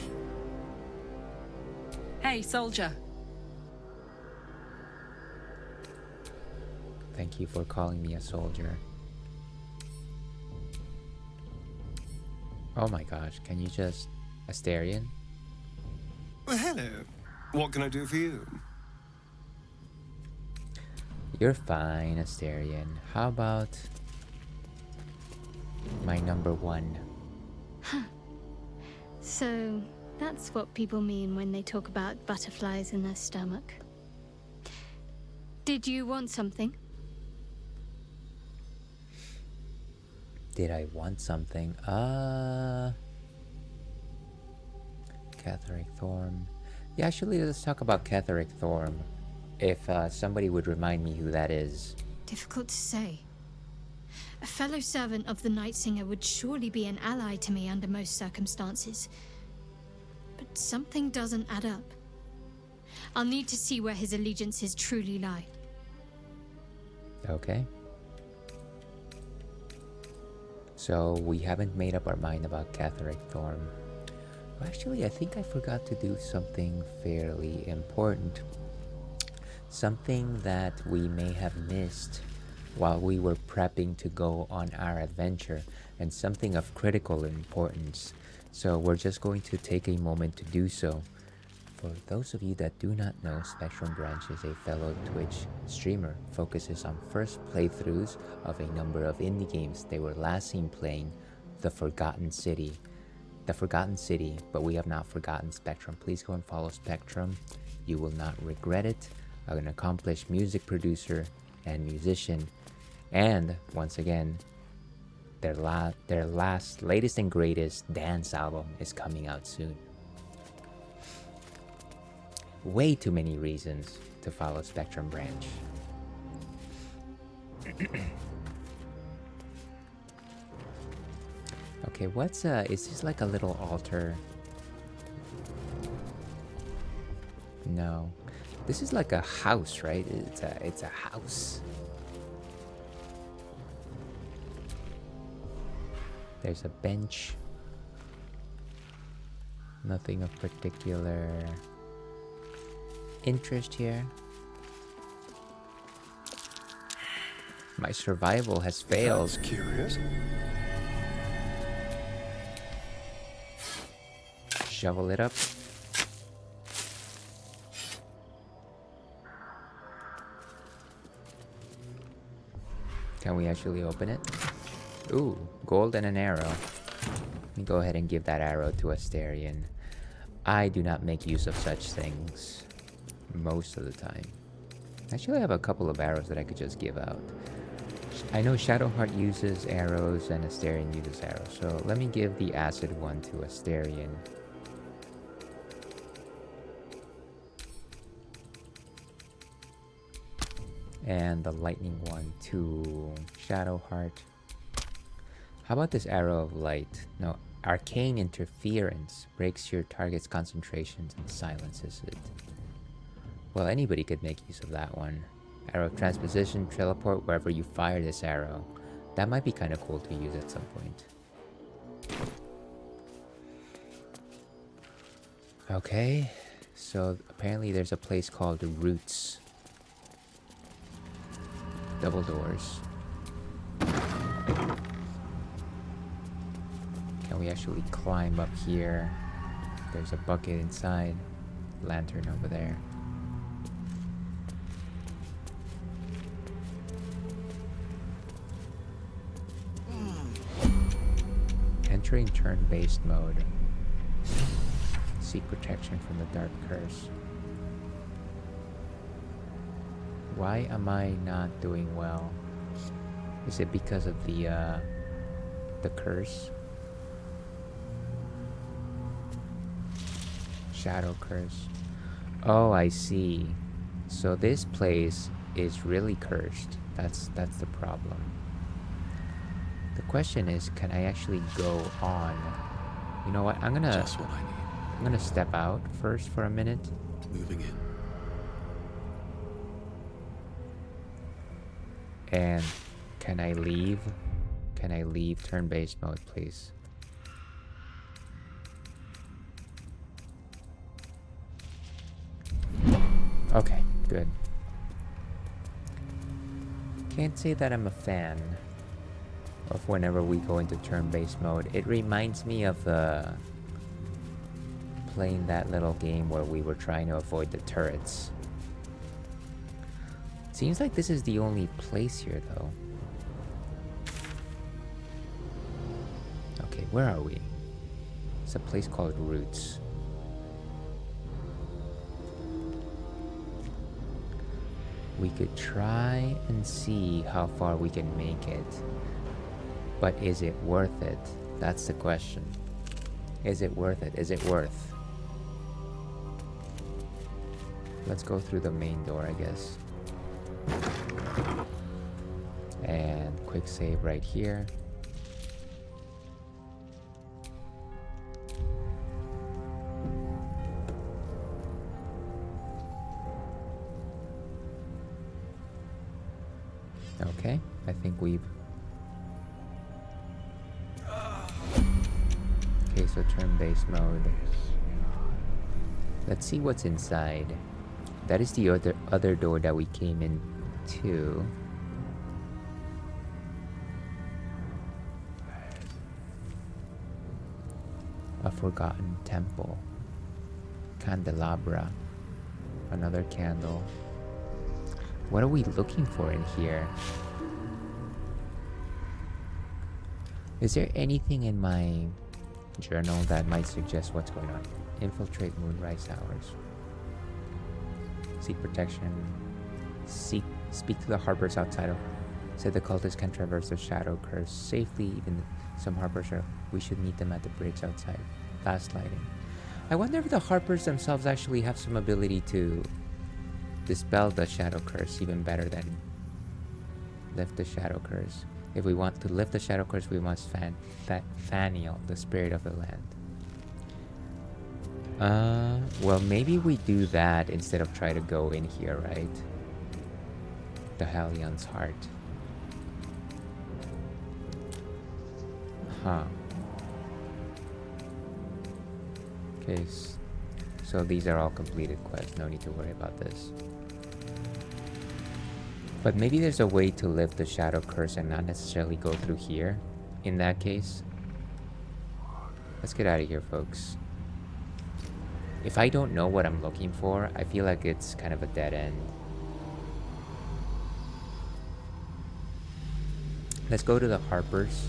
Hey, soldier. Thank you for calling me a soldier. Oh my gosh, can you just... Astarion? Well, hello. What can I do for you? You're fine, Astarion. How about... my number one? So, that's what people mean when they talk about butterflies in their stomach. Did you want something? Did I want something? Catherick Thorm. Yeah, actually, let's talk about Catherick Thorm. If somebody would remind me who that is. Difficult to say. A fellow servant of the Night Singer would surely be an ally to me under most circumstances. But something doesn't add up. I'll need to see where his allegiances truly lie. Okay. So, we haven't made up our mind about Catherick Thorm. Actually, I think I forgot to do something fairly important. Something that we may have missed while we were prepping to go on our adventure, and something of critical importance. So we're just going to take a moment to do so. For those of you that do not know, Spectrum Branch is a fellow Twitch streamer, focuses on first playthroughs of a number of indie games. They were last seen playing The Forgotten City, but we have not forgotten Spectrum. Please go and follow Spectrum. You will not regret it. An accomplished music producer and musician. And once again, their latest and greatest dance album is coming out soon. Way too many reasons to follow Spectrum Branch. Okay, what's is this like a little altar? No. This is like a house, right? It's a house. There's a bench. Nothing of particular interest here. My survival has failed. That's curious. Shovel it up. Can we actually open it? Ooh, gold and an arrow. Let me go ahead and give that arrow to Asterion. I do not make use of such things most of the time. Actually, I have a couple of arrows that I could just give out. I know Shadowheart uses arrows and Asterion uses arrows, so let me give the acid one to Asterion. And the lightning one to Shadowheart. How about this arrow of light? No, arcane interference breaks your target's concentrations and silences it. Well, anybody could make use of that one. Arrow of transposition, teleport wherever you fire this arrow. That might be kind of cool to use at some point. Okay, so apparently there's a place called the Roots. Double doors. Can we actually climb up here? There's a bucket inside. Lantern over there. Entering turn-based mode. Seek protection from the dark curse. Why am I not doing well? Is it because of the curse? Shadow curse. Oh, I see. So this place is really cursed. That's the problem. The question is, can I actually go on? You know what? I'm Just what I need. gonna step out first for a minute. Moving in. And can I leave? Can I leave turn-based mode, please? Okay, good. Can't say that I'm a fan of whenever we go into turn-based mode. It reminds me of playing that little game where we were trying to avoid the turrets. Seems like this is the only place here, though. Okay, where are we? It's a place called Roots. We could try and see how far we can make it. But is it worth it? That's the question. Is it worth it? Is it worth? Let's go through the main door, I guess. And quick save right here. Okay, I think we've... Okay, so turn-based mode. Let's see what's inside. That is the other door that we came in to. A forgotten temple. Candelabra. Another candle. What are we looking for in here? Is there anything in my journal that might suggest what's going on? Infiltrate Moonrise Hours. Seek protection. Speak to the harbors outside of... Said the cultists can traverse the shadow curse safely. Even some harbors are... We should meet them at the bridge outside. Fast lighting. I wonder if the harpers themselves actually have some ability to dispel the shadow curse even better than lift the shadow curse. If we want to lift the shadow curse, we must Faniel, the spirit of the land. Well, maybe we do that instead of try to go in here, right? The Helion's heart. Huh. Okay, so these are all completed quests. No need to worry about this. But maybe there's a way to lift the shadow curse and not necessarily go through here. In that case, let's get out of here, folks. If I don't know what I'm looking for, I feel like it's kind of a dead end. Let's go to the Harpers.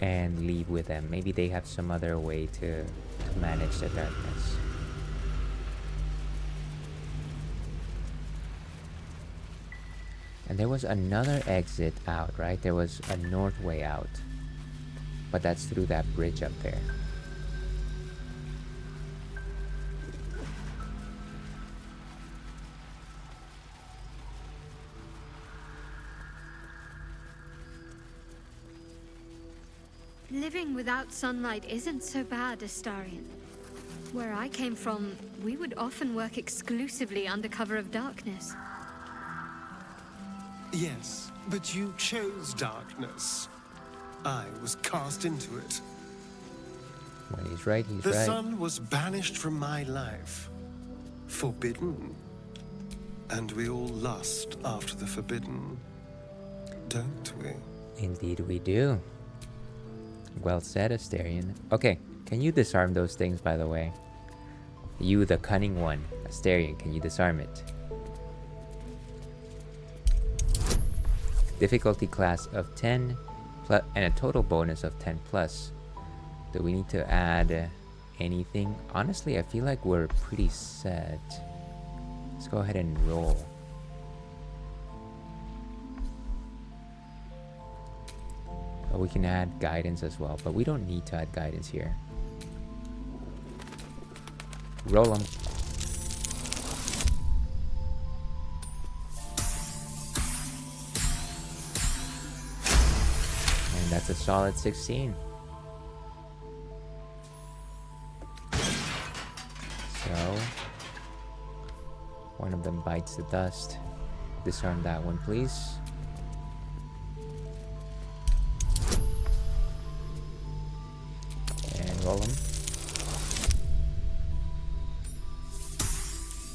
And leave with them. Maybe they have some other way to manage the darkness. And there was another exit out, right? There was a north way out. But that's through that bridge up there. Living without sunlight isn't so bad, Astarion. Where I came from, we would often work exclusively under cover of darkness. Yes, but you chose darkness. I was cast into it. When he's right, he's The right. sun was banished from my life. Forbidden. And we all lust after the forbidden, don't we? Indeed we do. Well said, Astarion. Okay, can you disarm those things, by the way? You, the cunning one. Astarion, can you disarm it? Difficulty class of 10 plus, and a total bonus of 10 plus. Do we need to add anything? Honestly, I feel like we're pretty set. Let's go ahead and roll. But we can add guidance as well, but we don't need to add guidance here. Roll them. And that's a solid 16. So, one of them bites the dust. Disarm that one, please. And roll them.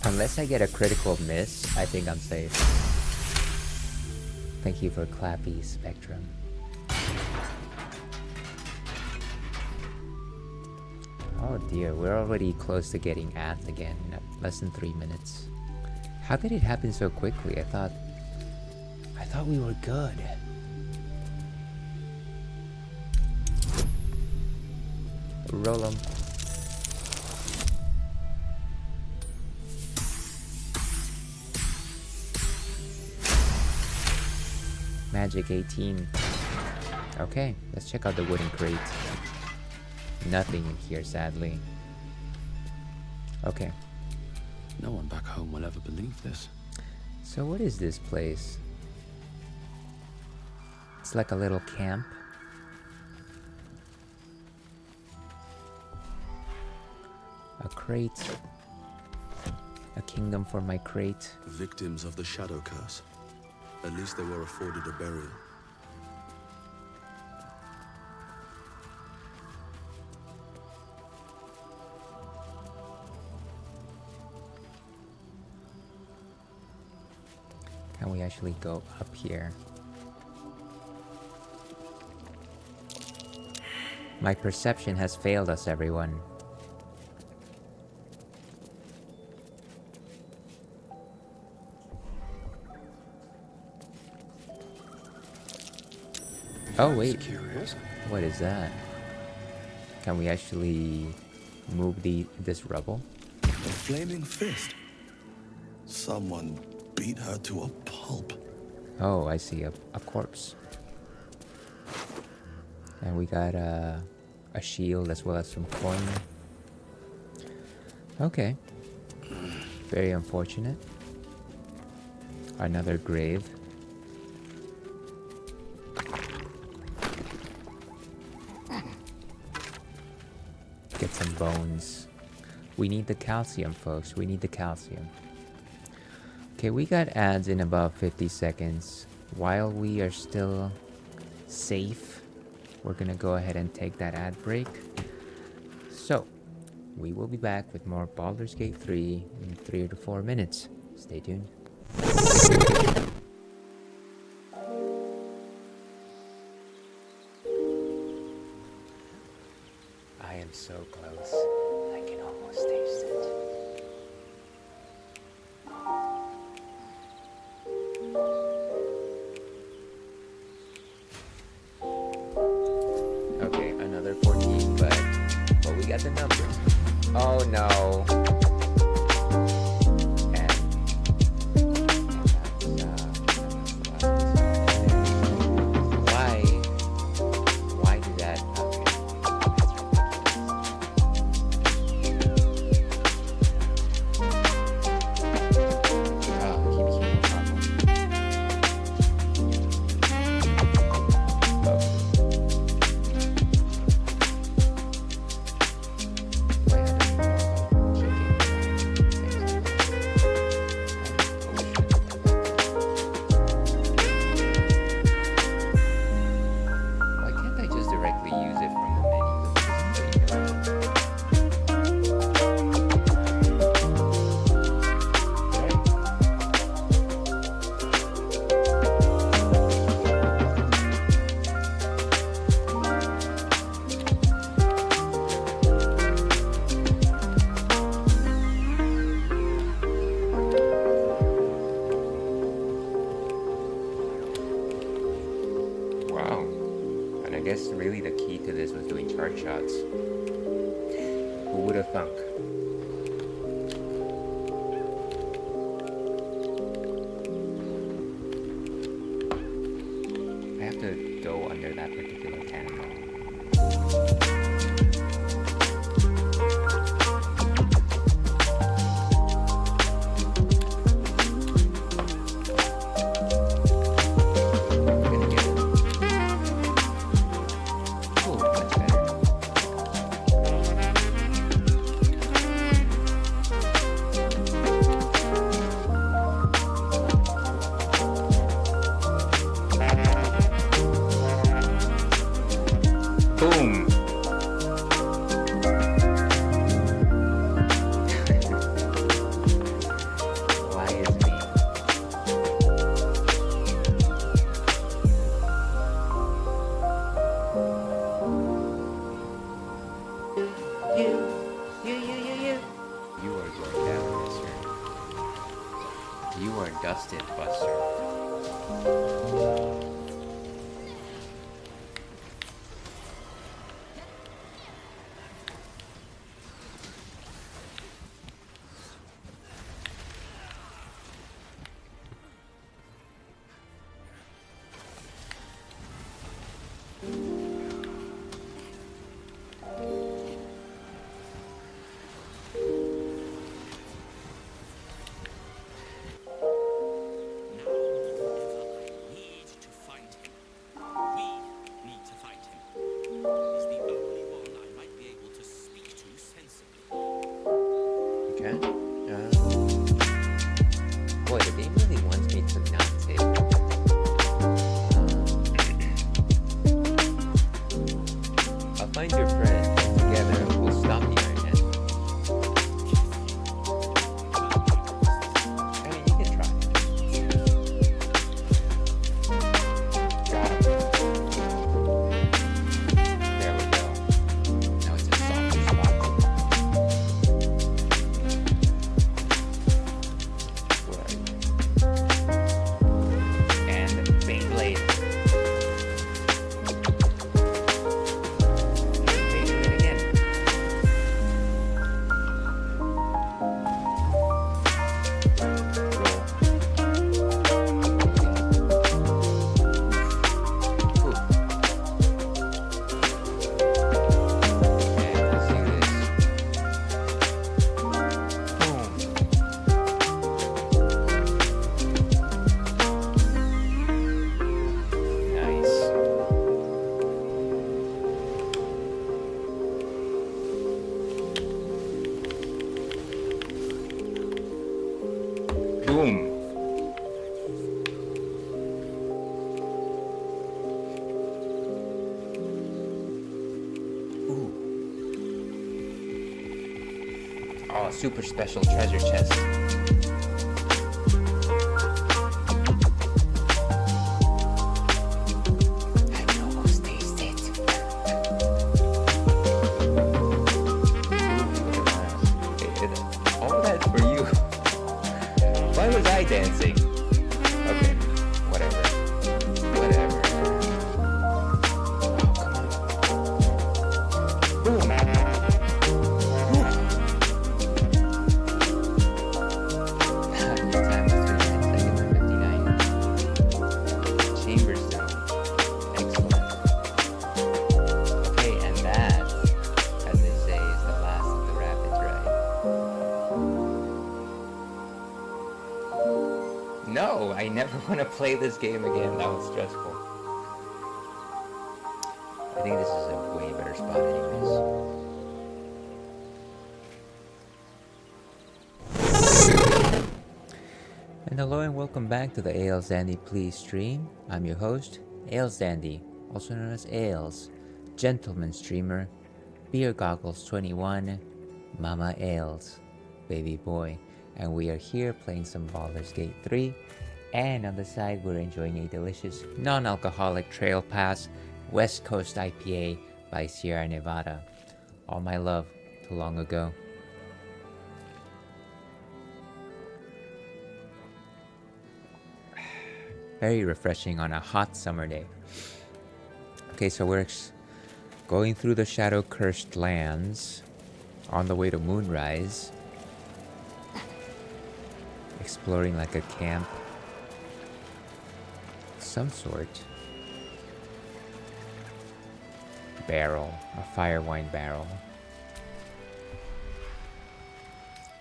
Unless I get a critical miss, I think I'm safe. Thank you for Clappy Spectrum. Oh dear, we're already close to getting ads again in less than 3 minutes. How did it happen so quickly? I thought we were good. Roll 'em. Magic 18. Okay, let's check out the wooden crate. Nothing in here, sadly. Okay. No one back home will ever believe this. So what is this place? It's like a little camp. A crate. A kingdom for my crate. Victims of the shadow curse. At least they were afforded a burial. Can we actually go up here? My perception has failed us, everyone. Oh wait, Curious. what is that? Can we actually move this rubble? A flaming fist. Someone beat her to a pulp. Oh, I see, a corpse. And we got a shield as well as some coin. Okay. Very unfortunate. Another grave. Get some bones. We need the calcium, folks. We need the calcium. Okay, we got ads in about 50 seconds. While we are still safe, we're gonna go ahead and take that ad break. So, we will be back with more Baldur's Gate 3 in 3 to 4 minutes. Stay tuned. I am so close. I can almost taste it. Okay, another 14, but we got the numbers. Oh no. Why did that? Why can't I just directly use it from the menu? Wow. And I guess really the key to this was doing chart shots. Who would have thunk? I have to go under that particular cannonball. Boom! Why is me? You are going down, mister. You are dusted, Buster. Okay. Boy, the game really wants me to not take. I'll find your friend. Together, we'll stop the Iron Man. I mean, you can try. Got him. There we go. Now it's a softer spot. Beyblade. Oh, super special treasure chest. I can almost taste it. All that for you. Why was I dancing? Okay, whatever. Whatever. Oh, come on. Boom. No, I never want to play this game again. That was stressful. I think this is a way better spot anyways. And hello and welcome back to the Ales Dandy Please stream. I'm your host, Ales Dandy, also known as Ales, gentleman streamer, Beer Goggles 21, Mama Ales, baby boy. And we are here playing some Baldur's Gate 3, and on the side we're enjoying a delicious non-alcoholic Trail Pass West Coast IPA by Sierra Nevada. All my love to long ago. Very refreshing on a hot summer day. Okay, so we're going through the shadow-cursed lands on the way to Moonrise. Exploring like a camp of some sort. Barrel, a fire wine barrel.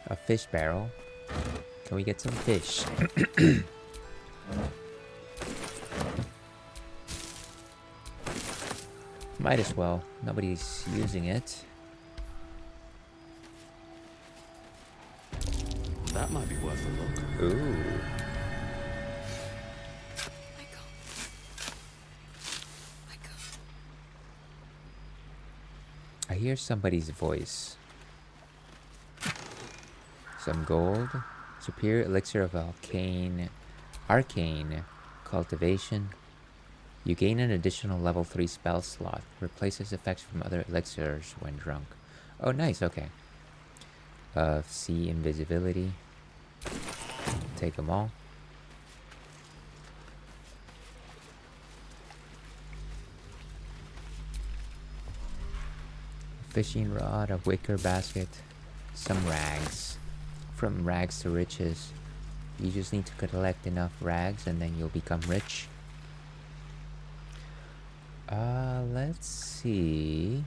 A fish barrel. Can we get some fish? Might as well. Nobody's using it. That might be worth a look. Ooh. I hear somebody's voice. Some gold. Superior elixir of arcane cultivation. You gain an additional level 3 spell slot. Replaces effects from other elixirs when drunk. Oh, nice. Okay. See invisibility. Take them all. Fishing rod, a wicker basket, some rags. From rags to riches. You just need to collect enough rags and then you'll become rich. Let's see.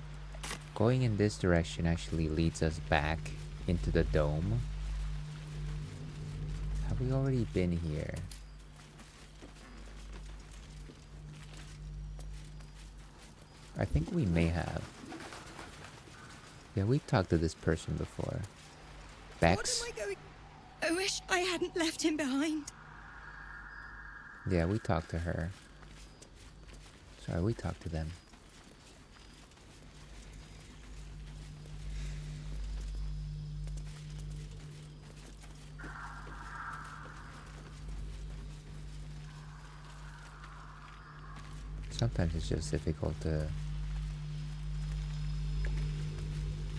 Going in this direction actually leads us back into the dome. Have we already been here? I think we may have. Yeah, we talked to this person before. Bex? What am I going? I wish I hadn't left him behind. Yeah, we talked to her. Sorry, we talked to them. Sometimes it's just difficult to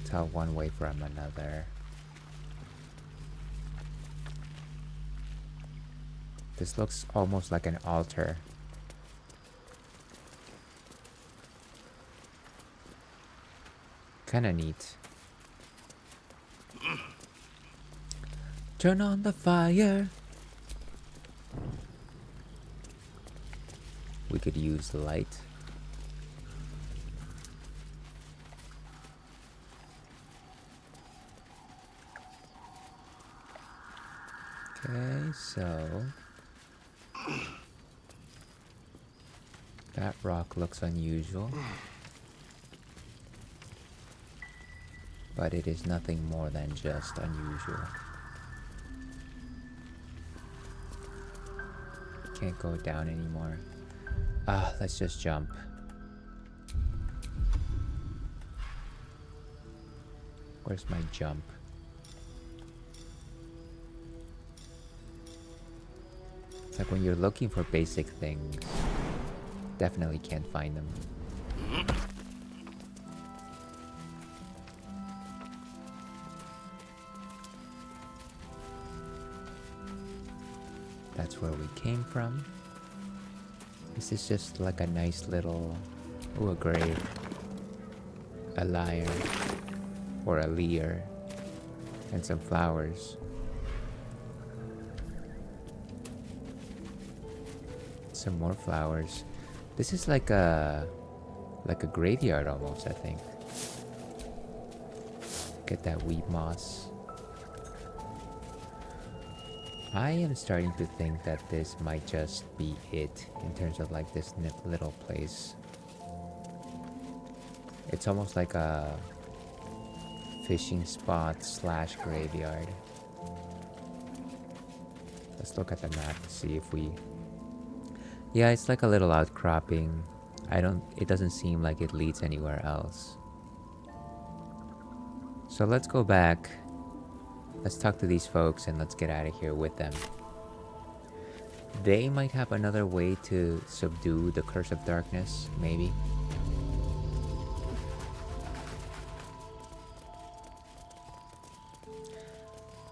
tell one way from another. This looks almost like an altar. Kinda neat. Turn on the fire. We could use the light. Okay, so that rock looks unusual, but it is nothing more than just unusual. Can't go down anymore. Let's just jump. Where's my jump? like when you're looking for basic things, definitely can't find them. That's where we came from. This is just like a nice little... Ooh, a grave. A lyre. Or a lyre. And some flowers. Some more flowers. This is like a graveyard almost, I think. Get that wheat moss. I am starting to think that this might just be it in terms of like this little place. It's almost like a fishing spot slash graveyard. Let's look at the map to see if we... Yeah, it's like a little outcropping. It doesn't seem like it leads anywhere else. So let's go back. Let's talk to these folks and let's get out of here with them. They might have another way to subdue the Curse of Darkness, maybe.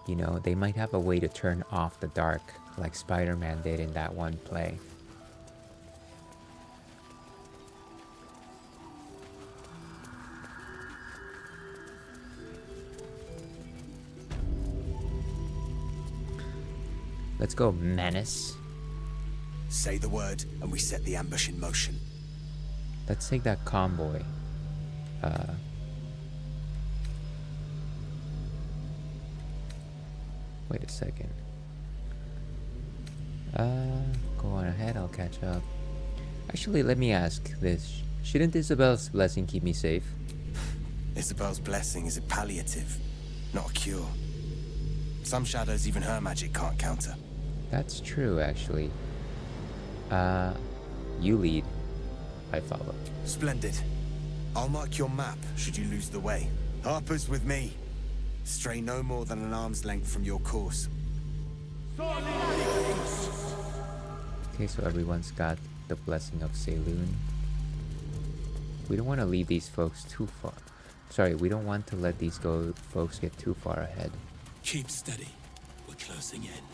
You know, they might have a way to turn off the dark, like Spider-Man did in that one play. Let's go, Menace. Say the word, and we set the ambush in motion. Let's take that convoy. Wait a second. Go on ahead, I'll catch up. Actually, let me ask this. Shouldn't Isabel's blessing keep me safe? Isabel's blessing is a palliative, not a cure. Some shadows even her magic can't counter. That's true, actually. You lead. I follow. Splendid. I'll mark your map should you lose the way. Harper's with me. Stray no more than an arm's length from your course. Okay, so everyone's got the blessing of Saloon. We don't want to leave these folks too far. Sorry, we don't want to let these folks get too far ahead. Keep steady. We're closing in.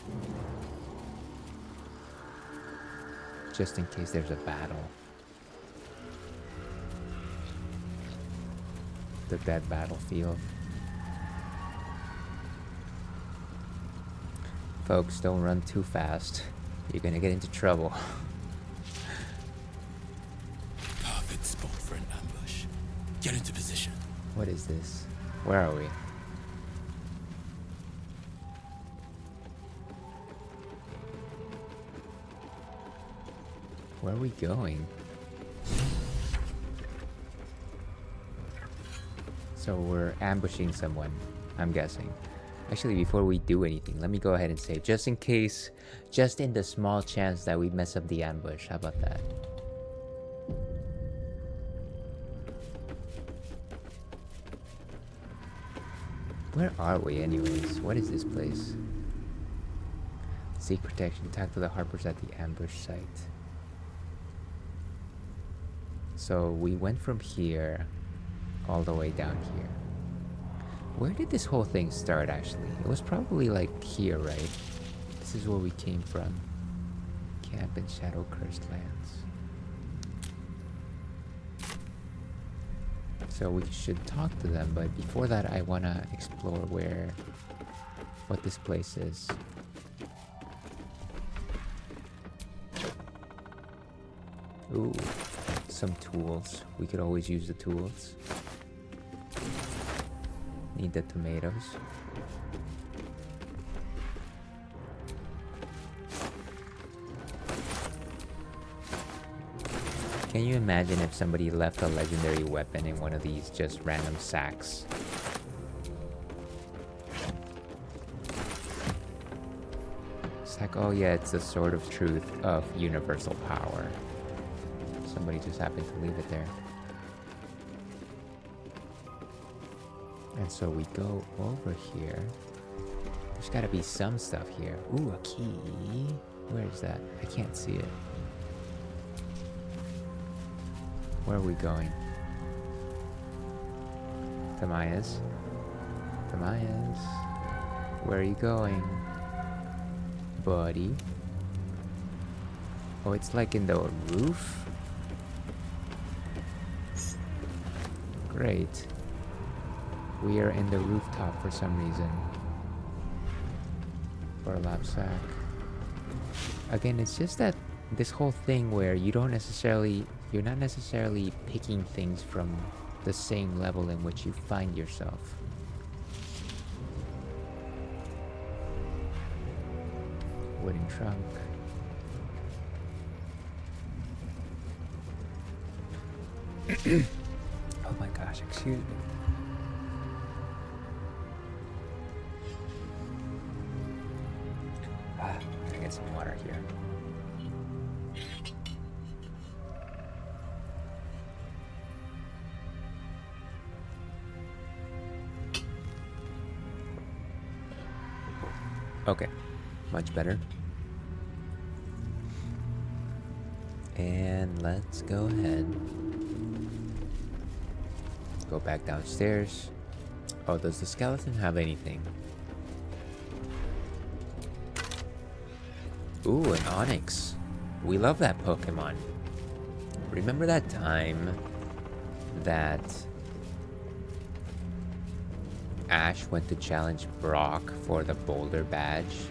Just in case there's a battle. The dead battlefield. Folks, don't run too fast. You're gonna get into trouble. Perfect spot for an ambush. Get into position. What is this? Where are we? Where are we going? So we're ambushing someone, I'm guessing. Actually, before we do anything, let me go ahead and say, just in case, just in the small chance that we mess up the ambush, how about that? Where are we anyways? What is this place? Seek protection, talk to the Harpers at the ambush site. So we went from here all the way down here. Where did this whole thing start actually? It was probably like here, right? This is where we came from. Camp in Shadow Cursed Lands. So we should talk to them, but before that I wanna explore what this place is. Ooh, some tools. We could always use the tools. Need the tomatoes. Can you imagine if somebody left a legendary weapon in one of these just random sacks? It's like, oh yeah, it's the sword of truth of universal power. Somebody just happened to leave it there. And so we go over here. There's gotta be some stuff here. Ooh, a key. Where is that? I can't see it. Where are we going? Tamayas? Tamayas? Where are you going? Buddy? Oh, it's like in the roof? Great. We are in the rooftop for some reason. For a lapsack. Again, it's just that this whole thing where you're not necessarily picking things from the same level in which you find yourself. Wooden trunk. Oh my gosh, excuse me. I'm gonna get some water here. Okay, much better. And let's go ahead. Go back downstairs. Oh, does the skeleton have anything? Ooh, an onyx. We love that Pokemon. Remember that time that Ash went to challenge Brock for the Boulder badge,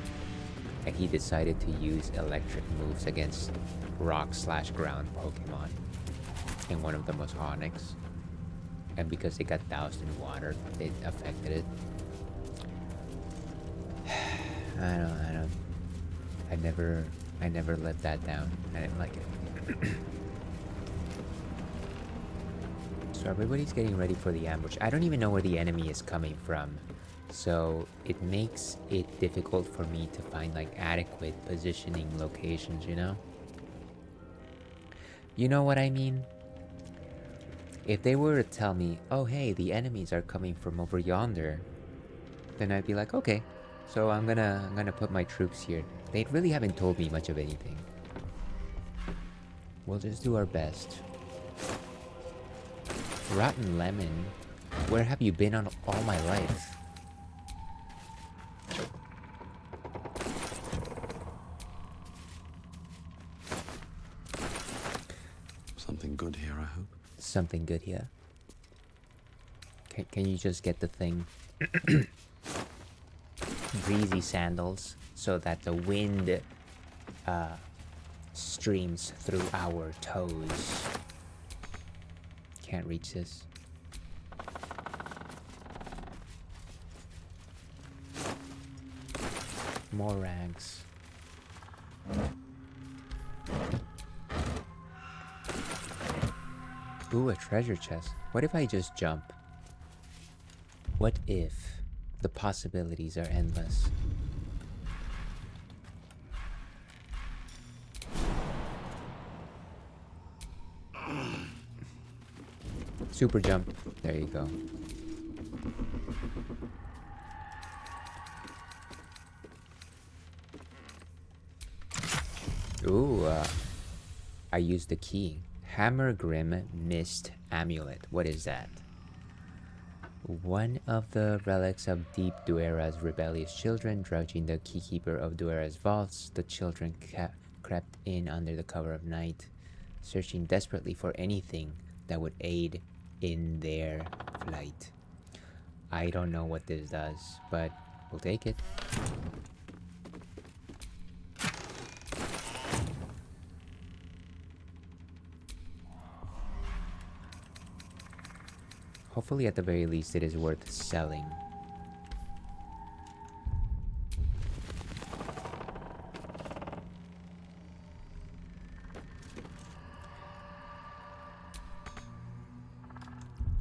and he decided to use electric moves against rock/ground Pokemon, and one of them was Onyx, and because it got doused in water, it affected it. I never let that down. I didn't like it. So everybody's getting ready for the ambush. I don't even know where the enemy is coming from, so it makes it difficult for me to find like adequate positioning locations, you know? You know what I mean? If they were to tell me, oh hey, the enemies are coming from over yonder, then I'd be like, okay, so I'm gonna put my troops here. They really haven't told me much of anything. We'll just do our best. Rotten lemon, where have you been on all my life? Something good here, I hope. Something good here. Can you just get the thing? Breezy sandals, so that the wind streams through our toes. Can't reach this. More rags. Ooh, a treasure chest. What if I just jump? What if the possibilities are endless? Super jump. There you go. Ooh, I used the key. Hammer Grim Mist Amulet. What is that? One of the relics of Deep Duera's rebellious children, drudging the keykeeper of Duera's vaults, the children crept in under the cover of night, searching desperately for anything that would aid in their flight. I don't know what this does, but we'll take it. Hopefully, at the very least, it is worth selling.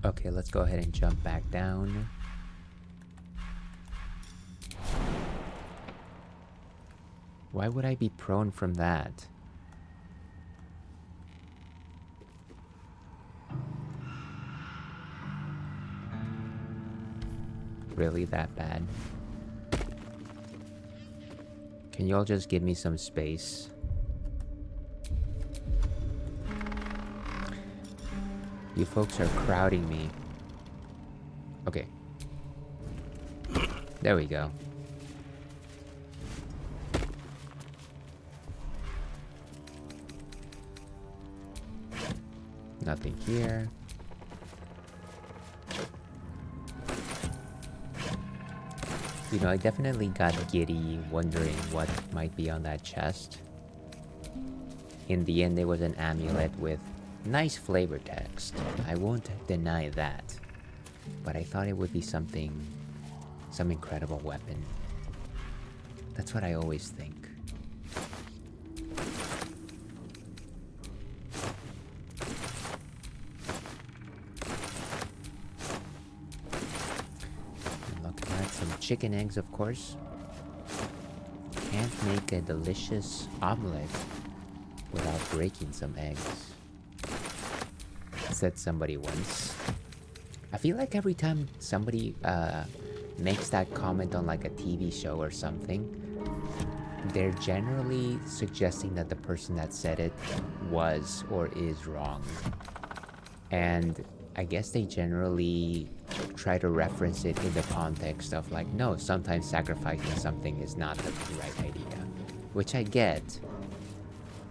Okay, let's go ahead and jump back down. Why would I be prone from that? Really that bad? Can you all just give me some space? You folks are crowding me. Okay. There we go. Nothing here. You know, I definitely got giddy wondering what might be on that chest. In the end, there was an amulet with nice flavor text. I won't deny that. But I thought it would be something, some incredible weapon. That's what I always think. Chicken eggs, of course. Can't make a delicious omelet without breaking some eggs, said somebody once. I feel like every time somebody makes that comment on like a TV show or something, they're generally suggesting that the person that said it was or is wrong. And I guess they generally try to reference it in the context of like, no, sometimes sacrificing something is not the right idea. Which I get.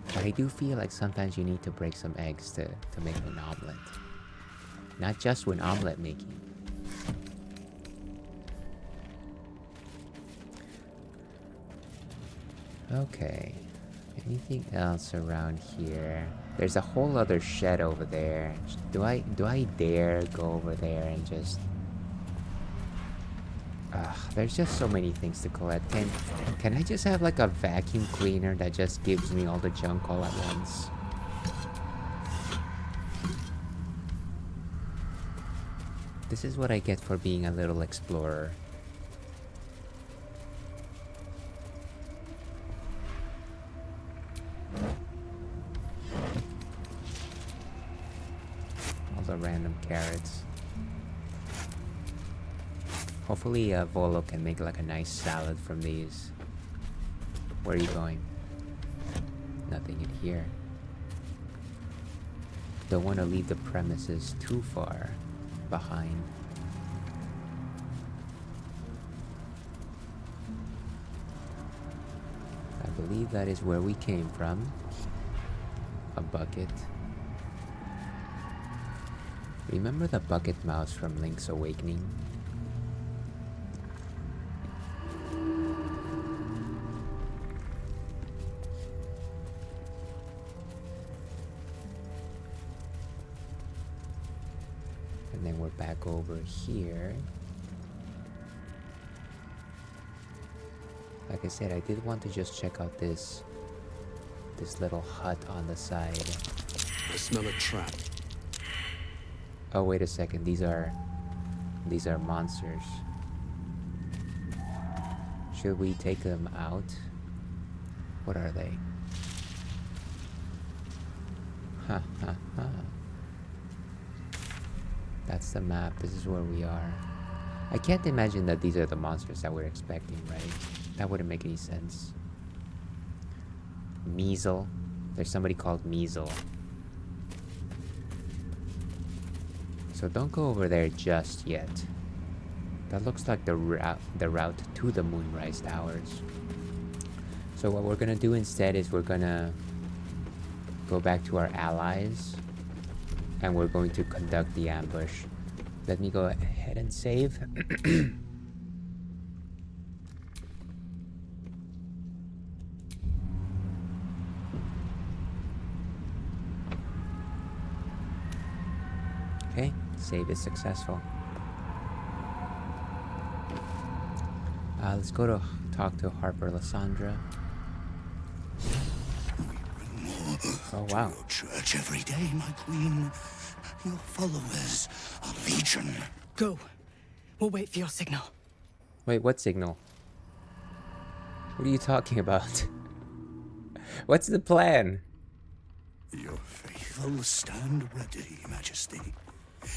But I do feel like sometimes you need to break some eggs to make an omelet. Not just when omelet making. Okay. Anything else around here? There's a whole other shed over there. Do I dare go over there and just... there's just so many things to collect. Can I just have like a vacuum cleaner that just gives me all the junk all at once? This is what I get for being a little explorer. Random carrots. Hopefully Volo can make like a nice salad from these. Where are you going? Nothing in here. Don't want to leave the premises too far behind. I believe that is where we came from. A bucket. Remember the bucket mouse from Link's Awakening? And then we're back over here. Like I said, I did want to just check out this little hut on the side. I smell a trap. Oh, wait a second. These are monsters. Should we take them out? What are they? Ha ha ha. That's the map. This is where we are. I can't imagine that these are the monsters that we're expecting, right? That wouldn't make any sense. Measle. There's somebody called Measle. So don't go over there just yet. That looks like the route to the Moonrise Towers. So what we're gonna do instead is we're gonna go back to our allies and we're going to conduct the ambush. Let me go ahead and save. Okay, save is successful. Let's go to talk to Harper Lysandra. Oh wow. Your church every day, my queen. Your followers are legion. Go. We'll wait for your signal. Wait, what signal? What are you talking about? What's the plan? Your faithful stand ready, Majesty.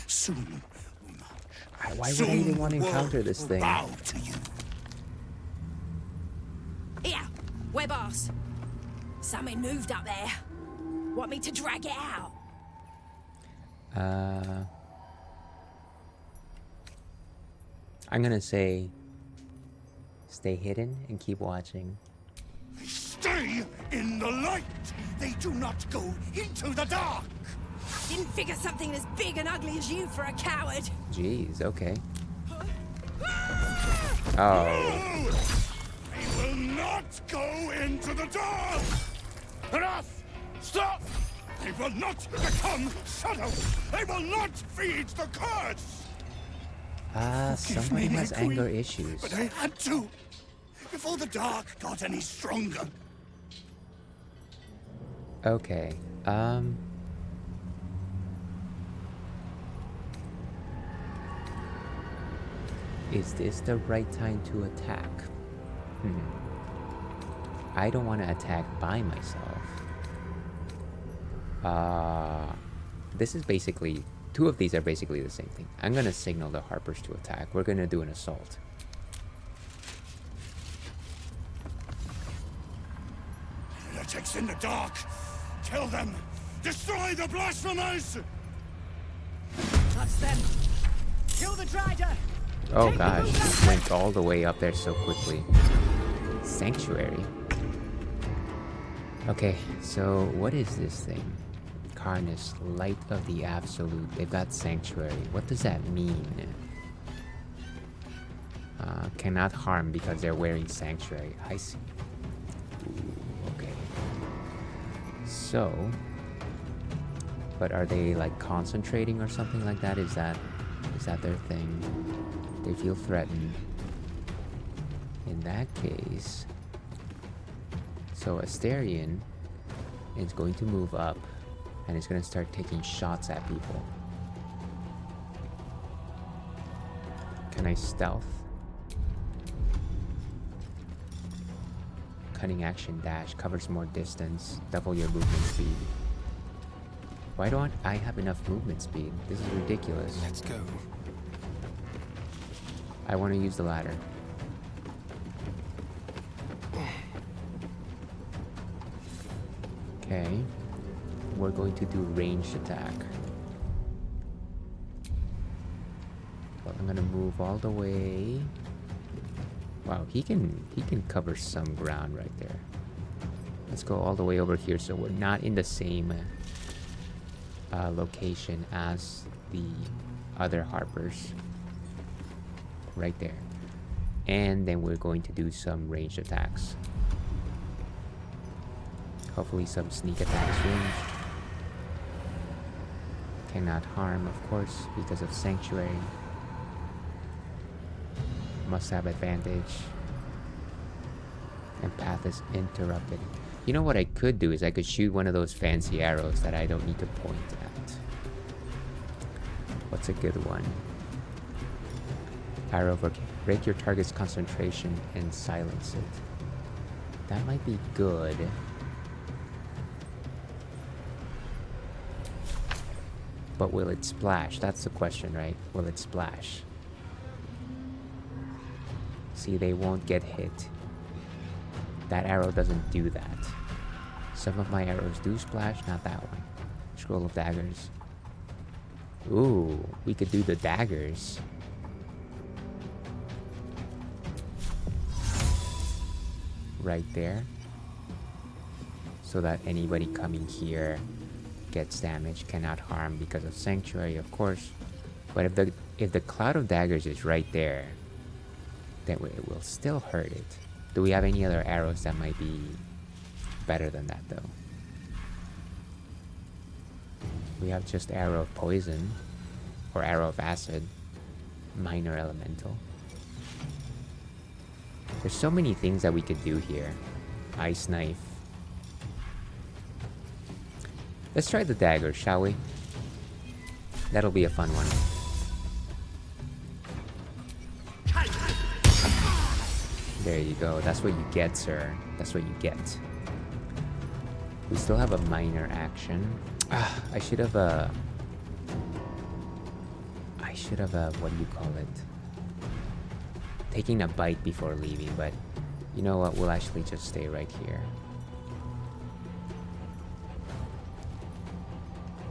Soon we march. Why would I even want to encounter this thing? Bow to you. Yeah. Something moved up there. Want me to drag it out? I'm gonna say stay hidden and keep watching. Stay in the light! They do not go into the dark! Didn't figure something as big and ugly as you for a coward. Jeez, okay. Oh. No! They will not go into the dark! Enough! Stop! They will not become shadows! They will not feed the curse! Somebody has anger issues. But I had to, before the dark got any stronger. Okay, is this the right time to attack? I don't want to attack by myself. This is basically... Two of these are basically the same thing. I'm gonna signal the Harpers to attack. We're gonna do an assault. Lunatics in the dark! Kill them! Destroy the blasphemers! That's them. Kill the drider. Oh gosh, he went all the way up there so quickly. Sanctuary. Okay, so what is this thing? Carnus, Light of the Absolute. They've got Sanctuary. What does that mean? Cannot harm because they're wearing Sanctuary. I see. Ooh, okay. So, but are they like concentrating or something like that? Is that their thing? They feel threatened. In that case, so Asterion is going to move up and is going to start taking shots at people. Can I stealth? Cunning action dash covers more distance, double your movement speed. Why don't I have enough movement speed? This is ridiculous. Let's go. I want to use the ladder. Okay. We're going to do ranged attack. Well, I'm gonna move all the way. Wow, he can cover some ground right there. Let's go all the way over here so we're not in the same location as the other Harpers. Right there. And then we're going to do some ranged attacks. Hopefully some sneak attacks ranged. Cannot harm, of course, because of Sanctuary. Must have advantage. And path is interrupted. You know what I could do is I could shoot one of those fancy arrows that I don't need to point at. What's a good one? Arrow break your target's concentration and silence it. That might be good. But will it splash? That's the question, right? Will it splash? See, they won't get hit. That arrow doesn't do that. Some of my arrows do splash, not that one. Scroll of daggers. Ooh, we could do the daggers. Right there. So that anybody coming here gets damage, cannot harm because of Sanctuary, of course. But if the cloud of daggers is right there, then it will still hurt it. Do we have any other arrows that might be better than that though? We have just arrow of poison or arrow of acid, minor elemental. There's so many things that we could do here. Ice knife. Let's try the dagger, shall we? That'll be a fun one. There you go. That's what you get, sir. That's what you get. We still have a minor action. I should have what do you call it? Taking a bite before leaving, but you know what? We'll actually just stay right here.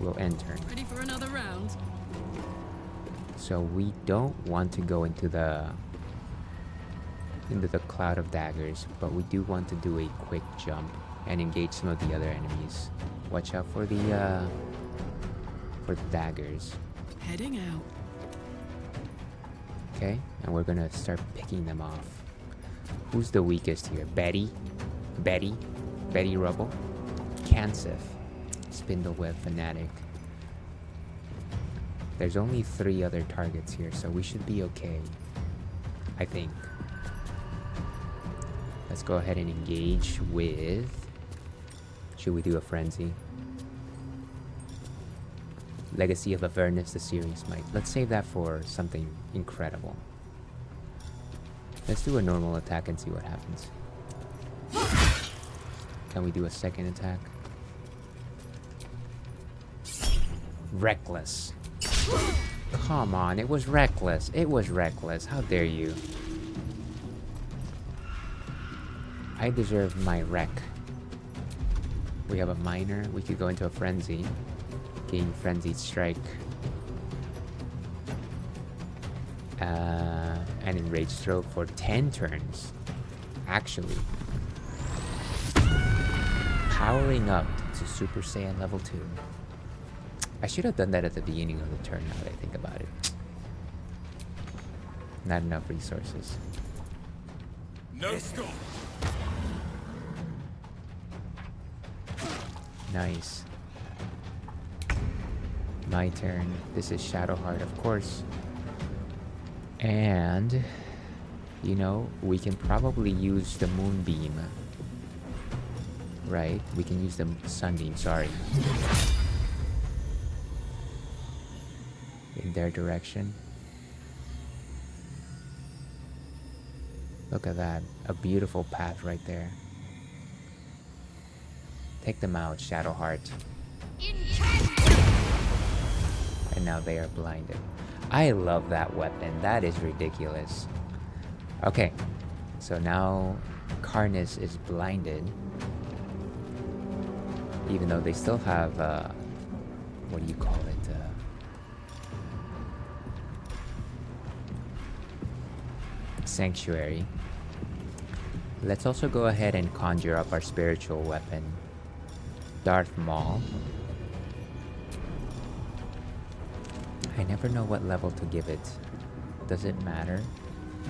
will end turn. Ready for another round? So we don't want to go into the cloud of daggers, but we do want to do a quick jump and engage some of the other enemies. Watch out for the daggers. Heading out. Okay, and we're gonna start picking them off. Who's the weakest here? Betty Rubble, Kansif, Spindleweb Fanatic. There's only 3 other targets here, so we should be okay, I think. Let's go ahead and engage with... Should we do a frenzy? Legacy of Avernus, the Searing Smite. Let's save that for something incredible. Let's do a normal attack and see what happens. Can we do a second attack? Reckless. Come on, it was reckless. It was reckless. How dare you? I deserve my wreck. We have a minor. We could go into a frenzy. Gain frenzied strike. And enraged throw for 10 turns. Actually. Powering up to Super Saiyan level 2. I should have done that at the beginning of the turn now that I think about it. Not enough resources. No score. Nice. My turn. This is Shadowheart, of course. And, you know, we can probably use the Moonbeam. Right? We can use the Sunbeam, sorry. In their direction. Look at that. A beautiful path right there. Take them out, Shadowheart. And now they are blinded. I love that weapon. That is ridiculous. Okay. So now Karnus is blinded. Even though they still have, what do you call it? Sanctuary. Let's also go ahead and conjure up our spiritual weapon, Darth Maul. I never know what level to give it. Does it matter?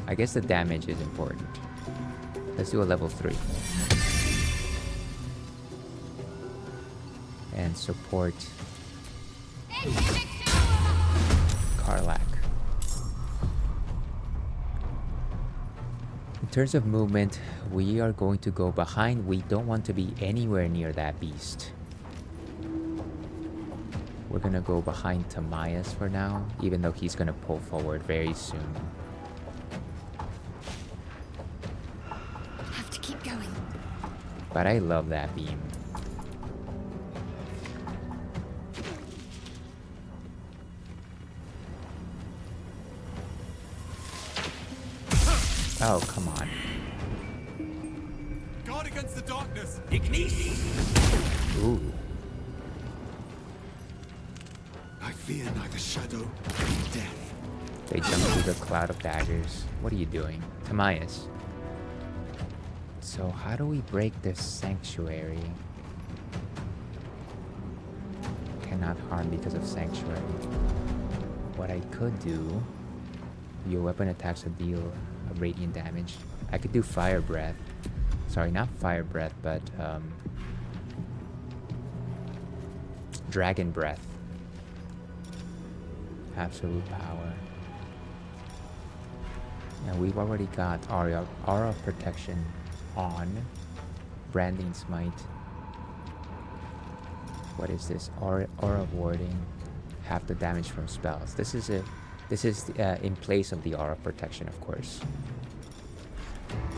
I guess the damage is important. Let's do a level 3. And support Karlak. In terms of movement, we are going to go behind. We don't want to be anywhere near that beast. We're gonna go behind Timaeus for now, even though he's gonna pull forward very soon. Have to keep going. But I love that beam. Oh, come on. Guard against the darkness. Ooh. I fear neither shadow nor death. They jump through the cloud of daggers. What are you doing? Timaeus. So how do we break this sanctuary? Cannot harm because of sanctuary. What I could do... Your weapon attacks a deal of radiant damage. I could do fire breath. Sorry, not fire breath, but dragon breath. Absolute power. And we've already got aura of protection on. Branding smite. What is this? Aura of warding. Half the damage from spells. This is in place of the aura of protection, of course.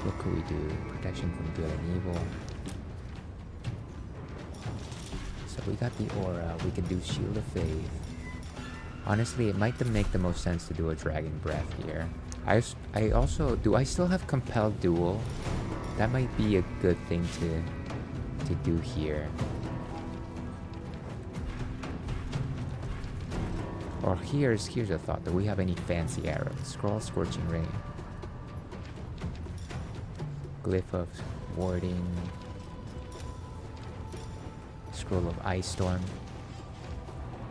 What could we do? Protection from good and evil. So we got the aura. We can do Shield of Faith. Honestly, it might make the most sense to do a Dragon Breath here. I also... Do I still have Compelled Duel? That might be a good thing to do here. Or here's a thought. Do we have any fancy arrows? Scroll Scorching Ray. Glyph of Warding. Scroll of Ice Storm.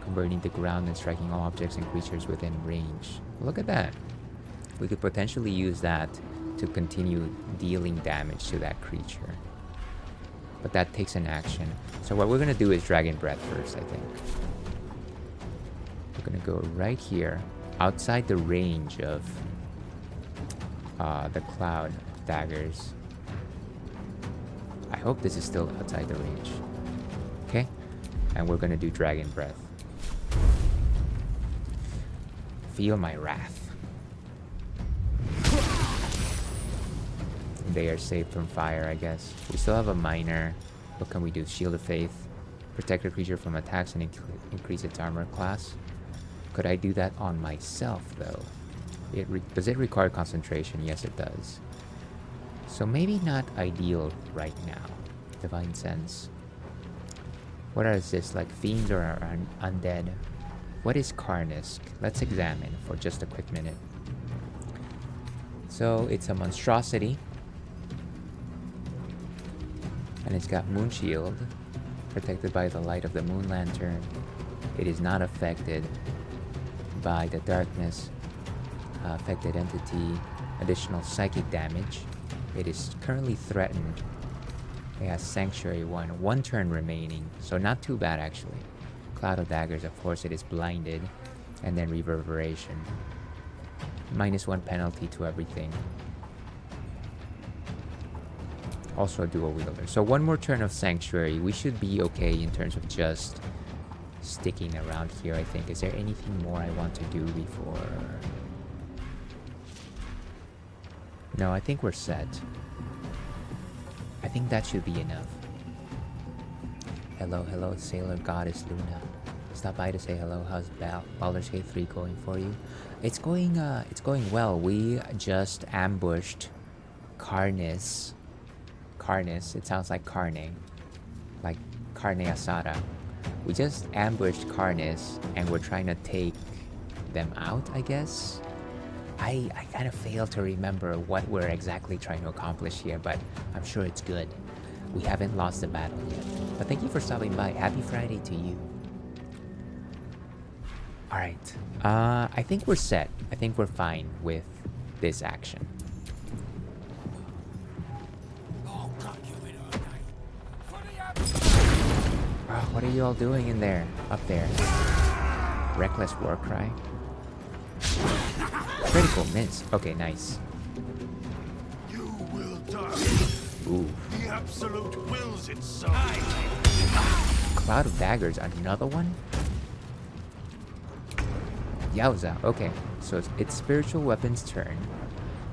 Converting the ground and striking all objects and creatures within range. Look at that. We could potentially use that to continue dealing damage to that creature. But that takes an action. So what we're gonna do is Dragon Breath first, I think. We're gonna go right here, outside the range of the cloud daggers. I hope this is still outside the range. Okay? And we're gonna do Dragon Breath. Feel my wrath. They are safe from fire, I guess. We still have a minor. What can we do? Shield of Faith. Protect a creature from attacks and increase its armor class. Could I do that on myself, though? Does it require concentration? Yes, it does. So maybe not ideal right now. Divine Sense. What is this? Like fiends or undead? What is Karnisk? Let's examine for just a quick minute. So it's a monstrosity. And it's got Moon Shield, protected by the light of the Moonlantern. It is not affected by the darkness, affected entity, additional psychic damage. It is currently threatened. It has Sanctuary 1 turn remaining, so not too bad actually. Cloud of Daggers, of course, it is blinded, and then Reverberation. -1 penalty to everything. Also a dual wielder. So one more turn of Sanctuary. We should be okay in terms of just sticking around here, I think. Is there anything more I want to do before? No, I think we're set. I think that should be enough. Hello, Sailor Goddess Luna. Stop by to say hello. How's Baldur's Gate 3 going for you? It's going well. We just ambushed Karnis. It sounds like carne. Like carne asada. We just ambushed Karnis and we're trying to take them out, I guess. I kind of failed to remember what we're exactly trying to accomplish here, but I'm sure it's good. We haven't lost the battle yet. But thank you for stopping by. Happy Friday to you. Alright. I think we're set. I think we're fine with this action. Oh, what are you all doing in there? Up there. Reckless Warcry. Critical miss. Okay, nice. You will die. Ooh. The Absolute wills it so. Cloud of Daggers, another one? Yowza. Okay, so it's Spiritual Weapon's turn.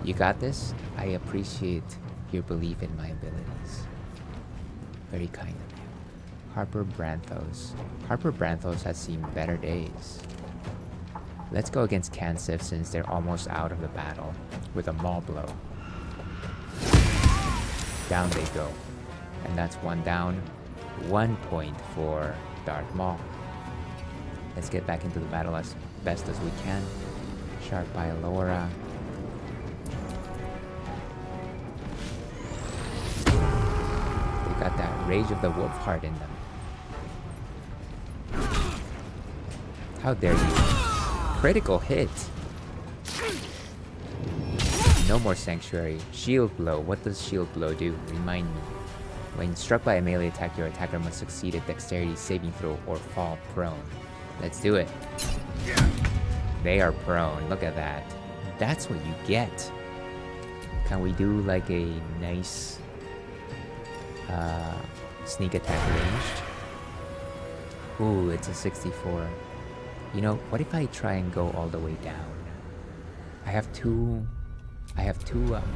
You got this? I appreciate your belief in my abilities. Very kind of you. Harper Branthos. Harper Branthos has seen better days. Let's go against Kansif since they're almost out of the battle with a Maul Blow. Down they go. And that's one down. 1 point for Darth Maul. Let's get back into the battle as best as we can. Sharp by Laura. They got that Rage of the Wolf Heart in them. How dare you? Critical hit. No more Sanctuary. Shield Blow. What does Shield Blow do? Remind me. When struck by a melee attack, your attacker must succeed a dexterity saving throw or fall prone. Let's do it. They are prone. Look at that. That's what you get. Can we do like a nice sneak attack ranged? Ooh, it's a 64. You know, what if I try and go all the way down? I have two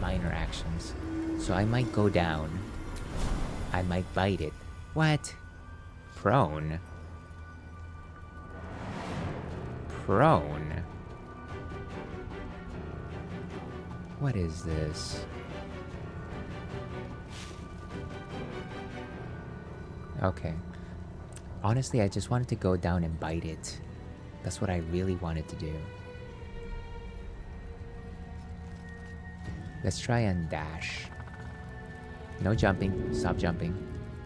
minor actions. So I might go down. I might bite it. What? Prone? Prone? What is this? Okay. Honestly, I just wanted to go down and bite it. That's what I really wanted to do. Let's try and dash. No jumping. Stop jumping.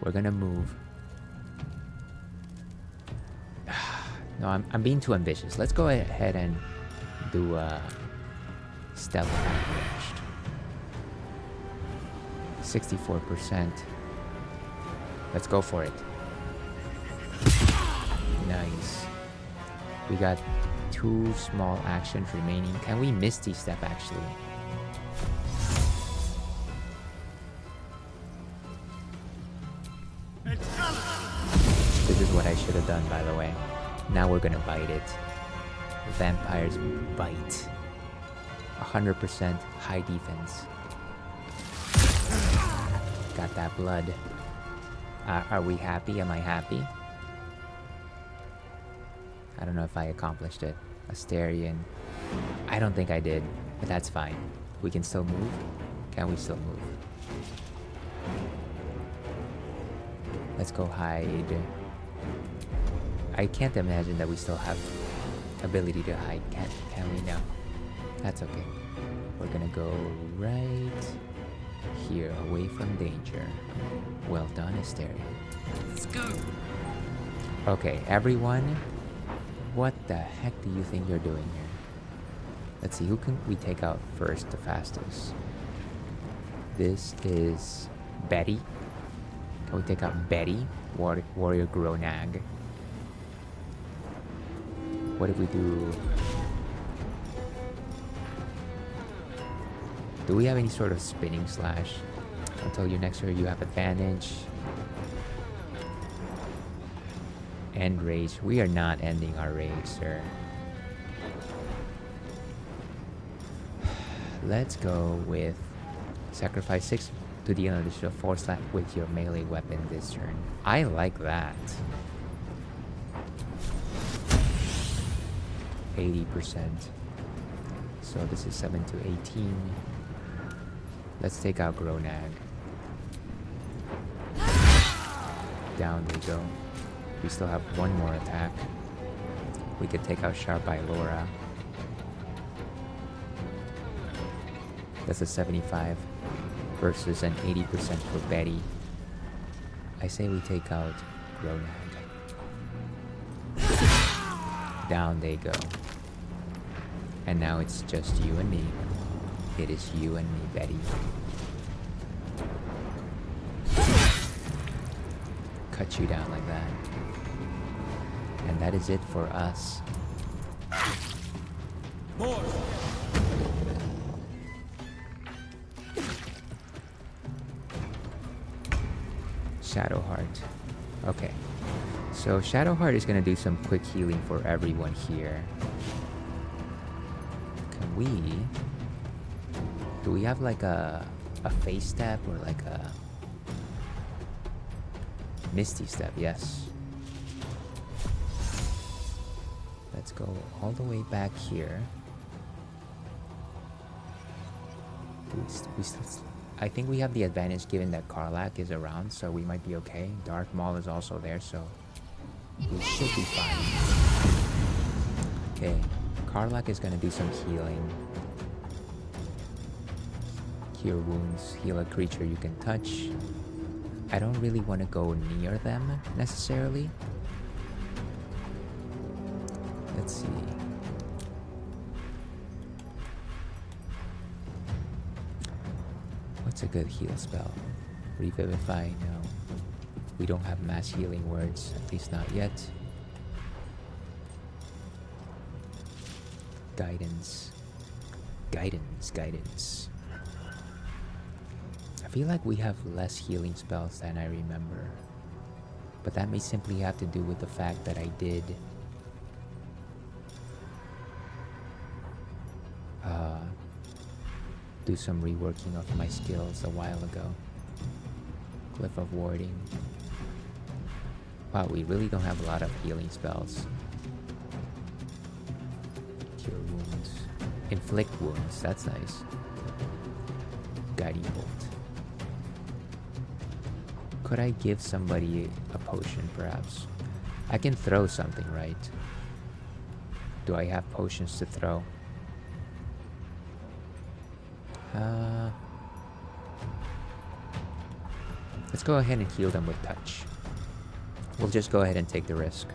We're gonna move. No, I'm being too ambitious. Let's go ahead and do stealth at ranged. 64%. Let's go for it. Nice. We got 2 small actions remaining. Can we Misty Step actually? This is what I should have done, by the way. Now we're gonna bite it. Vampires bite. 100% high defense. Got that blood. Are we happy? Am I happy? I don't know if I accomplished it. Asterian. I don't think I did, but that's fine. We can still move? Can we still move? Let's go hide. I can't imagine that we still have ability to hide. Can we? No. That's okay. We're gonna go right here, away from danger. Well done, Asterian. Let's go. Okay, everyone. What the heck do you think you're doing here? Let's see, who can we take out first, the fastest? This is Betty. Can we take out Betty? Warrior Gronag. What if we do... Do we have any sort of spinning slash? Until your next turn you have advantage. End rage. We are not ending our rage, sir. Let's go with sacrifice 6 to deal an additional 4 slap with your melee weapon this turn. I like that. 80%. So this is 7 to 18. Let's take out Gronag. Down we go. We still have one more attack. We could take out Sharp Eye Laura. That's a 75 versus an 80% for Betty. I say we take out Gronag. Down they go. And now it's just you and me. It is you and me, Betty. Cut you down like that. And that is it for us. More. Shadowheart. Okay. So Shadowheart is gonna do some quick healing for everyone here. Can we... Do we have like a face step or like a... Misty Step? Yes. Let's go all the way back here. We still, I think we have the advantage given that Karlach is around, so we might be okay. Dark Maul is also there, so we should be fine. Okay, Karlach is gonna do some healing. Cure wounds, heal a creature you can touch. I don't really want to go near them necessarily. Let's see. What's a good heal spell? Revivify? No. We don't have mass healing words, at least not yet. Guidance. Guidance. I feel like we have less healing spells than I remember. But that may simply have to do with the fact that I did do some reworking of my skills a while ago. Cliff of Warding. Wow, we really don't have a lot of healing spells. Cure wounds. Inflict wounds, that's nice. Guiding bolt. Could I give somebody a potion, perhaps? I can throw something, right? Do I have potions to throw? Let's go ahead and heal them with touch. We'll just go ahead and take the risk.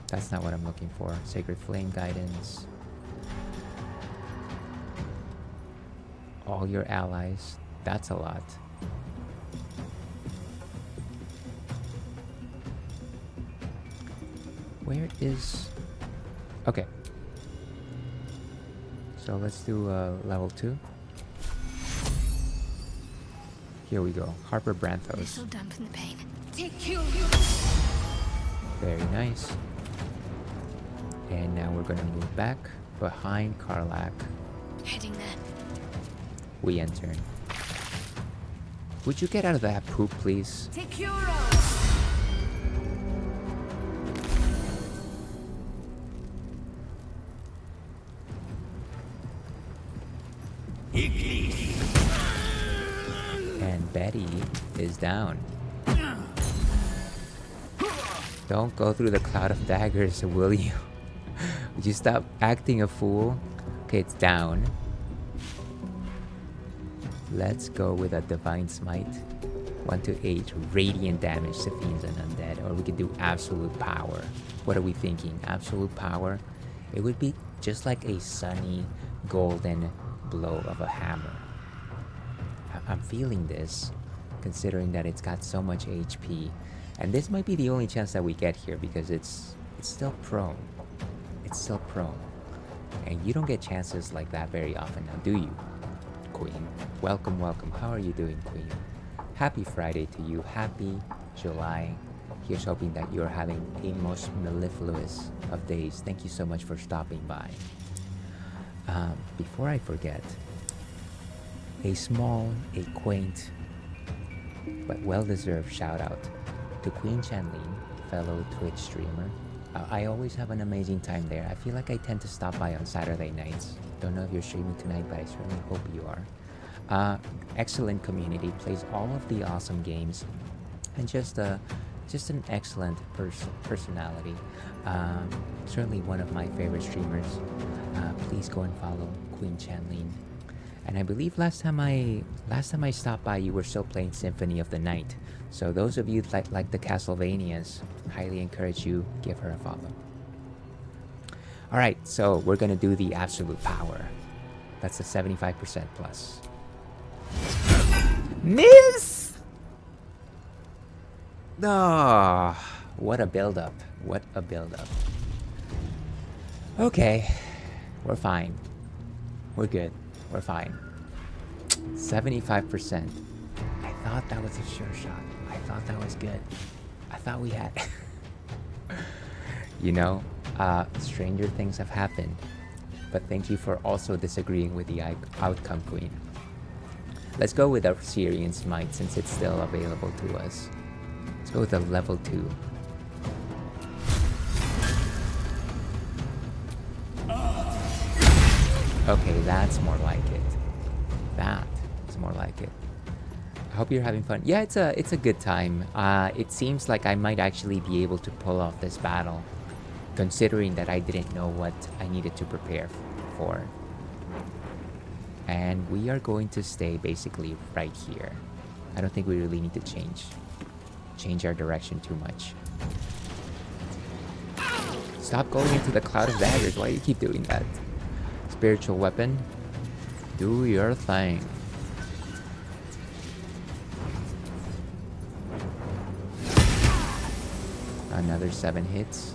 That's not what I'm looking for. Sacred Flame Guidance. All your allies. That's a lot. Where is... Okay. So let's do level 2. Here we go. Harper Branthos. This'll dampen the pain. Very nice. And now we're gonna move back behind Karlak. Heading there. We enter. Would you get out of that poop, please? And Betty is down. Don't go through the cloud of daggers, will you? Would you stop acting a fool? Okay, it's down. Let's go with a Divine Smite. 1 to 8, radiant damage to fiends and undead. Or we could do Absolute Power. What are we thinking? Absolute Power? It would be just like a sunny, golden blow of a hammer. I'm feeling this, considering that it's got so much HP. And this might be the only chance that we get here because it's still prone. It's still prone. And you don't get chances like that very often now, do you, Queen? Welcome, welcome. How are you doing, Queen? Happy Friday to you. Happy July. Here's hoping that you're having a most mellifluous of days. Thank you so much for stopping by. Before I forget, a quaint, but well-deserved shout-out to Queen Chanlin, fellow Twitch streamer. I always have an amazing time there. I feel like I tend to stop by on Saturday nights. Don't know if you're streaming tonight, but I certainly hope you are. Excellent community, plays all of the awesome games, and just an excellent personality. Certainly one of my favorite streamers. Please go and follow Queen Chanlin. And I believe last time I stopped by, you were still playing Symphony of the Night. So those of you like the Castlevanias, highly encourage you, give her a follow. Alright, so we're gonna do the Absolute Power. That's a 75% plus. Miss! Oh, what a build-up. What a build-up. Okay, we're fine. We're good. We're fine. 75%. I thought that was a sure shot. I thought that was good. I thought we had... You know, stranger things have happened. But thank you for also disagreeing with the outcome, Queen. Let's go with our Syrian Smite since it's still available to us. Let's go with a level 2. Okay, that's more like it. That is more like it. I hope you're having fun. Yeah, it's a good time. It seems like I might actually be able to pull off this battle, considering that I didn't know what I needed to prepare for. And we are going to stay basically right here. I don't think we really need to change our direction too much. Stop going into the cloud of daggers. Why do you keep doing that? Spiritual weapon, do your thing. Another 7 hits,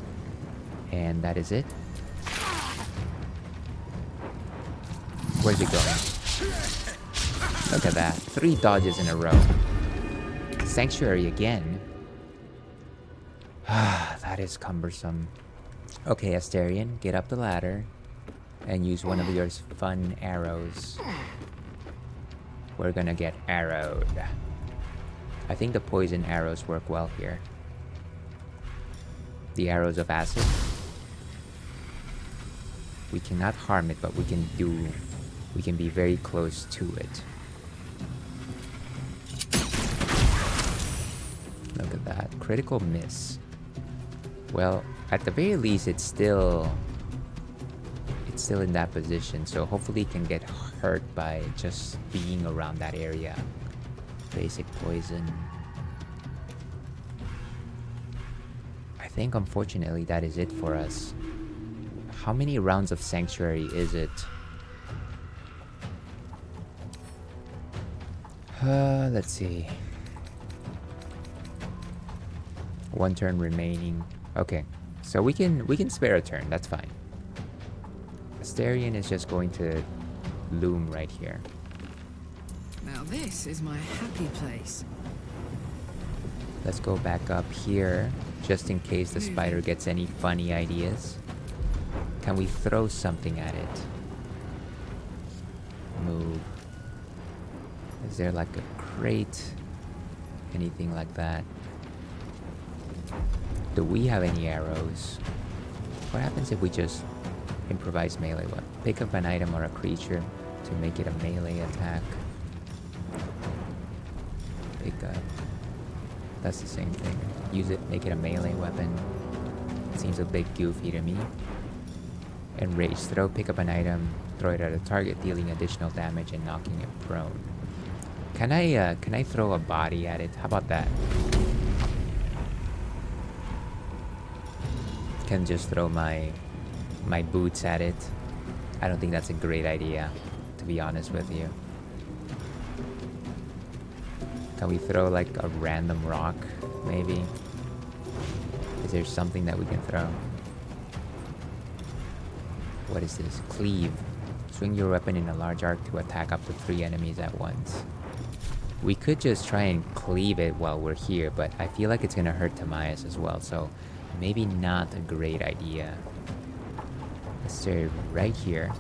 and that is it. Where's it going? Look at that, 3 dodges in a row. Sanctuary again. That is cumbersome. Okay, Asterion, get up the ladder and use one of your fun arrows. We're gonna get arrowed. I think the poison arrows work well here. The arrows of acid. We cannot harm it, but we can be very close to it. Look at that. Critical miss. Well, at the very least, it's still in that position, so hopefully it can get hurt by just being around that area. Basic poison. I think unfortunately that is it for us. How many rounds of Sanctuary is it? Let's see. 1 turn remaining. Okay, so we can spare a turn. That's fine. Asterion is just going to loom right here. Now this is my happy place. Let's go back up here, just in case the spider gets any funny ideas. Can we throw something at it? Move. Is there like a crate? Anything like that? Do we have any arrows? What happens if we just improvise melee weapon? Pick up an item or a creature to make it a melee attack. Pick up. That's the same thing. Use it, make it a melee weapon. Seems a bit goofy to me. Enrage. Throw, pick up an item, throw it at a target, dealing additional damage and knocking it prone. Can I throw a body at it? How about that? Can just throw my boots at it. I don't think that's a great idea, to be honest with you. Can we throw like a random rock, maybe? Is there something that we can throw? What is this? Cleave. Swing your weapon in a large arc to attack up to 3 enemies at once. We could just try and cleave it while we're here, but I feel like it's gonna hurt Timaeus as well, so maybe not a great idea. Let's stay right here,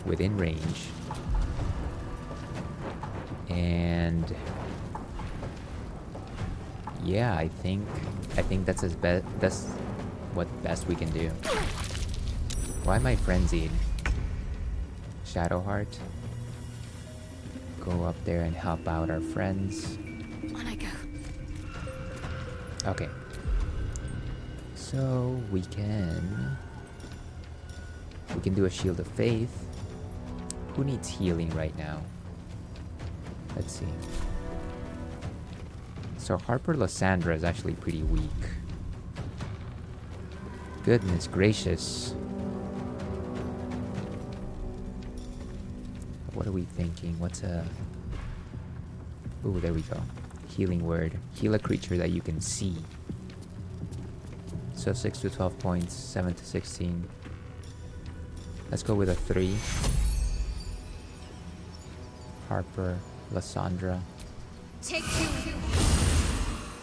within range. And yeah, I think that's that's what best we can do. Why am I frenzied? Shadowheart. Go up there and help out our friends. On I go. Okay. So we can do a Shield of Faith. Who needs healing right now? Let's see. So Harper Lysandra is actually pretty weak. Goodness gracious. What are we thinking? What's a... Ooh, there we go. Healing word. Heal a creature that you can see. So 6 to 12 points, 7 to 16. Let's go with a 3. Harper, Lysandra.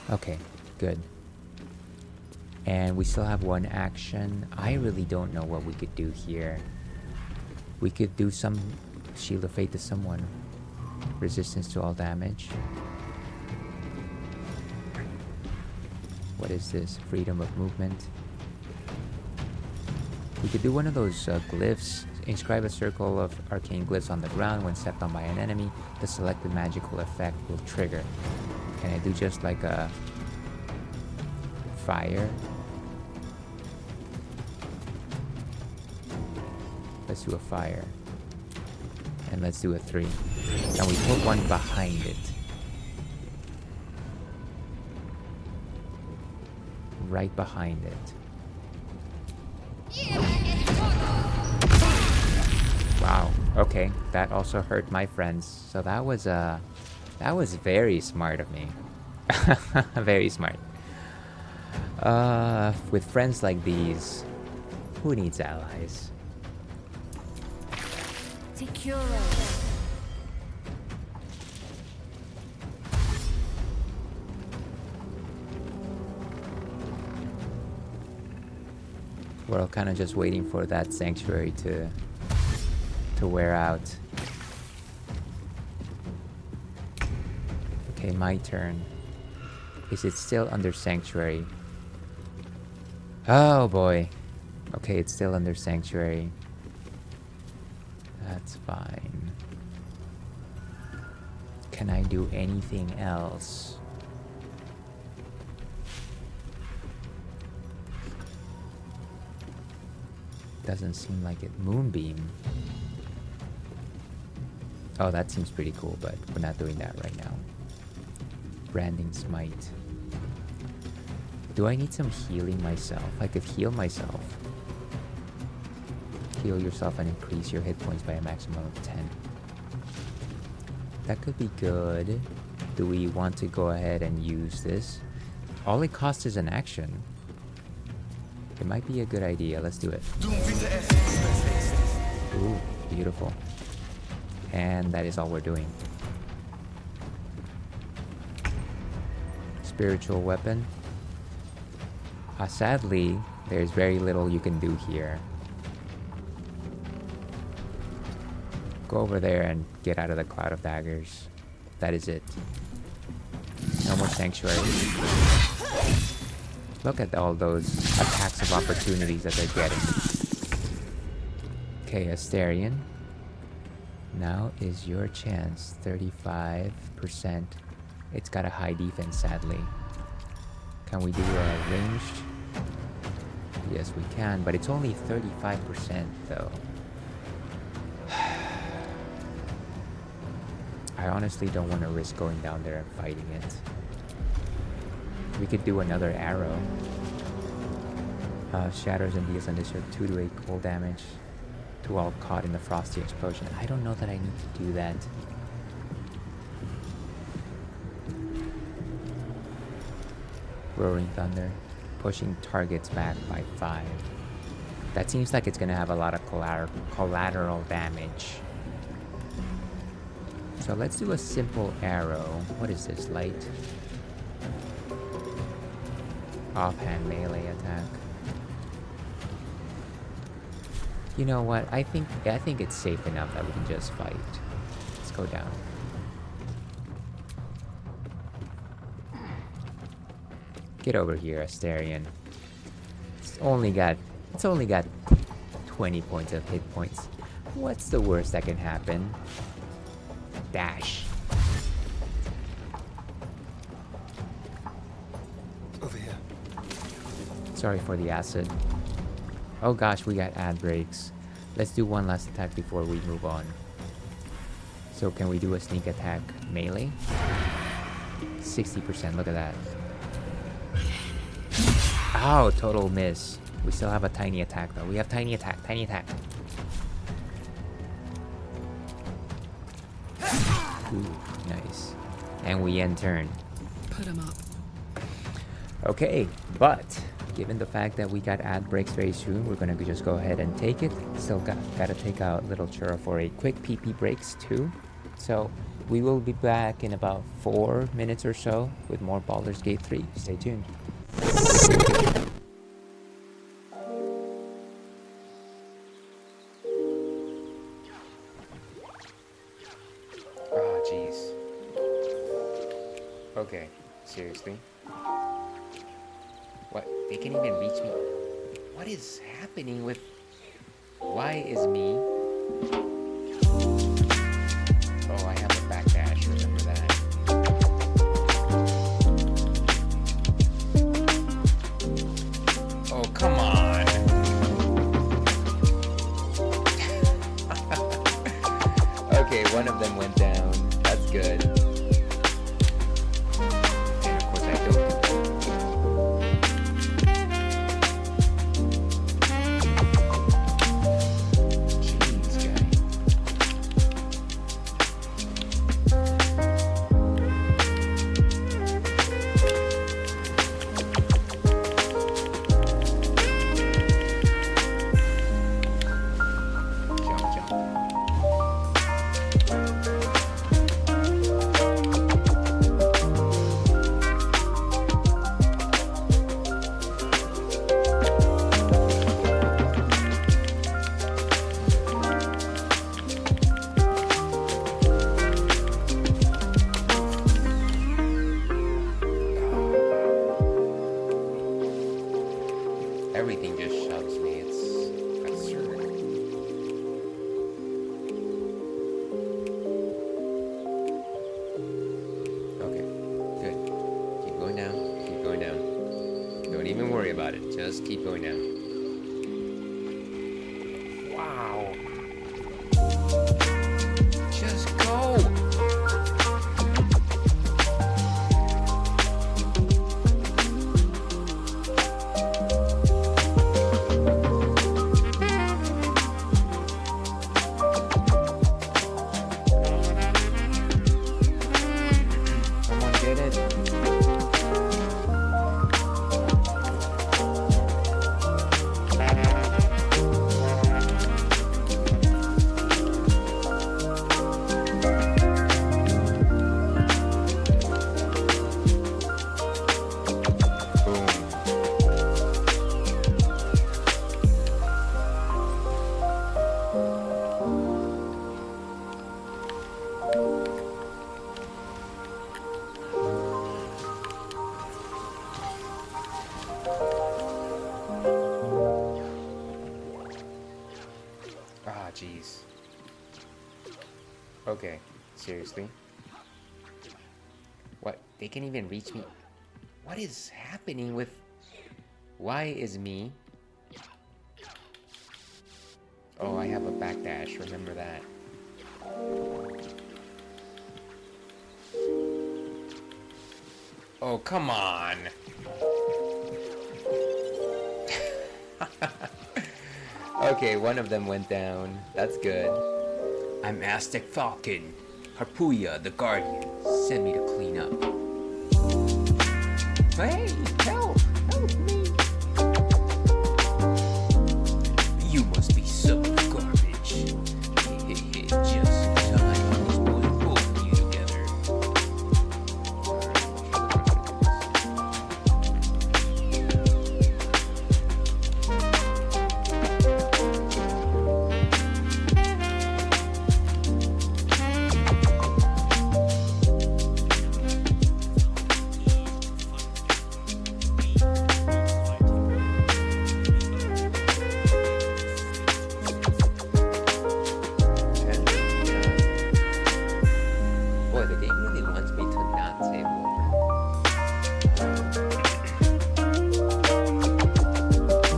Okay, good. And we still have 1 action. I really don't know what we could do here. We could do some Shield of Faith to someone. Resistance to all damage. What is this? Freedom of movement. We could do one of those glyphs. Inscribe a circle of arcane glyphs on the ground. When stepped on by an enemy, the selected magical effect will trigger. Can I do just like a fire? Let's do a fire. And let's do a 3. And we put 1 behind it. Right behind it. Wow. Okay, that also hurt my friends. So that was very smart of me. Very smart. With friends like these, who needs allies? We're kind of just waiting for that sanctuary to wear out. Okay, my turn. Is it still under sanctuary? Oh boy. Okay, it's still under sanctuary. That's fine. Can I do anything else? Doesn't seem like it. Moonbeam. Oh, that seems pretty cool, but we're not doing that right now. Branding Smite. Do I need some healing myself? I could heal myself. Heal yourself and increase your hit points by a maximum of 10. That could be good. Do we want to go ahead and use this? All it costs is an action. It might be a good idea. Let's do it. Ooh, beautiful. And that is all we're doing. Spiritual weapon. Sadly, there's very little you can do here. Go over there and get out of the cloud of daggers. That is it. No more sanctuary. Look at all those attacks of opportunities that they're getting. Okay, Asterion. Now is your chance. 35%. It's got a high defense, sadly. Can we do a ranged? Yes, we can, but it's only 35% though. I honestly don't want to risk going down there and fighting it. We could do another arrow. Shatters and deals undisturbed 2 to 8 cold damage to all caught in the frosty explosion. I don't know that I need to do that. Roaring Thunder, pushing targets back by 5. That seems like it's gonna have a lot of collateral damage. So let's do a simple arrow. What is this? Light. Offhand melee attack. You know what? I think it's safe enough that we can just fight. Let's go down. Get over here, Asterion. It's only got 20 points of hit points. What's the worst that can happen? Dash. Over here. Sorry for the acid. Oh gosh, we got ad breaks. Let's do one last attack before we move on. So can we do a sneak attack melee? 60%, look at that. Oh, total miss. We still have a tiny attack though. We have tiny attack. Ooh, nice. And we end turn. Put him up. Okay, but given the fact that we got ad breaks very soon, we're gonna just go ahead and take it. Still gotta take out Little Churro for a quick PP breaks too. So we will be back in about 4 minutes or so with more Baldur's Gate 3. Stay tuned. Oh, jeez. Okay, seriously? What? They can't even reach me? What is happening with... Why is me... Oh, I have a backdash, remember that. Oh, come on! Okay, one of them went down. That's good. And of course I don't. Everything just shoves me. It's absurd. Okay, good. Keep going down. Keep going down. Don't even worry about it. Just keep going down. Ah, jeez. Okay, seriously? What? They can't even reach me? What is happening with... Why is me? Oh, I have a backdash, remember that. Oh, come on! Okay, one of them went down. That's good. I'm Aztec Falcon. Harpuya, the Guardian, sent me to clean up. Hey, help! Help me! You must be some garbage. Just in time, I was pulling both of you together. Boy, the game really wants me to not say a word.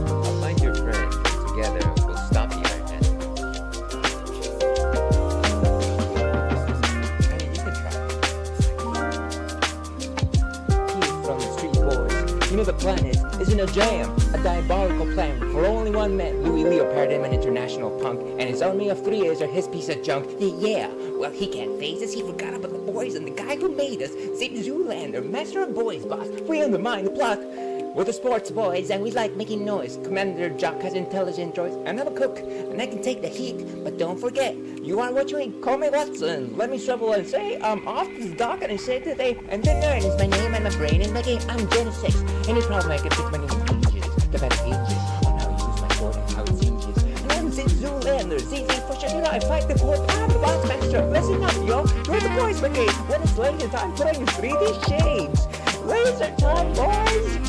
I'll find your friend, and together we'll stop the Iron. I mean, you can try. Keith from the Street Boys. You know the plan is in a jam. A diabolical plan for only one man. Louis Leopard him an international punk, and his army of 3 A's are his piece of junk. Yeah, well, he can't phase us. He forgot about the boys and the guy who made us. Same Zoolander, master of boys, boss. We undermine the plot. We're the sports boys, and we like making noise. Commander Jock has intelligent droids, and I'm a cook, and I can take the heat. But don't forget, you are what you eat. Call me Watson. Let me shovel and say, I'm off to the dock, and I say today, and the nerd is my name, and my brain is my game. I'm Gen 6. Any problem I can fix my name pages. The better pages. On how you use my sword and how it changes. And I'm Zig Zoolander. ZZ for sure. I fight the court. I'm the boss master. Listen up, yo. We're the boys brigade. When it's laser time, put on your 3D shades. Laser time, boys.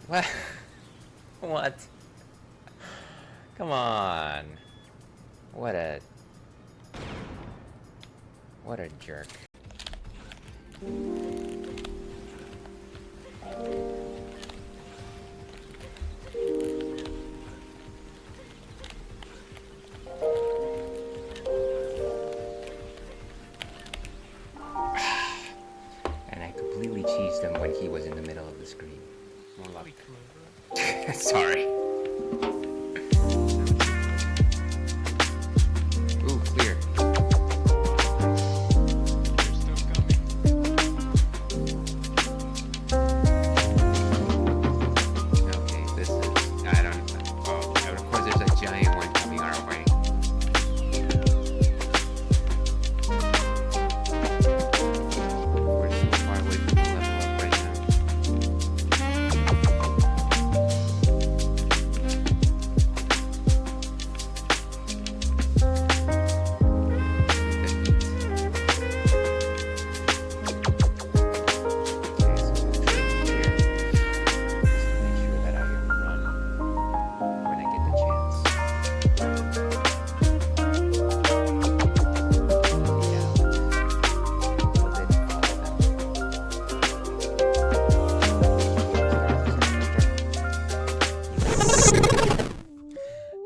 What? What? Come on. What a jerk. And I completely cheesed him when he was in the middle of the screen. Sorry. Ooh, clear. Okay, this is... I don't... Oh, of course there's a giant one coming our way. We're so far away from the level up right now.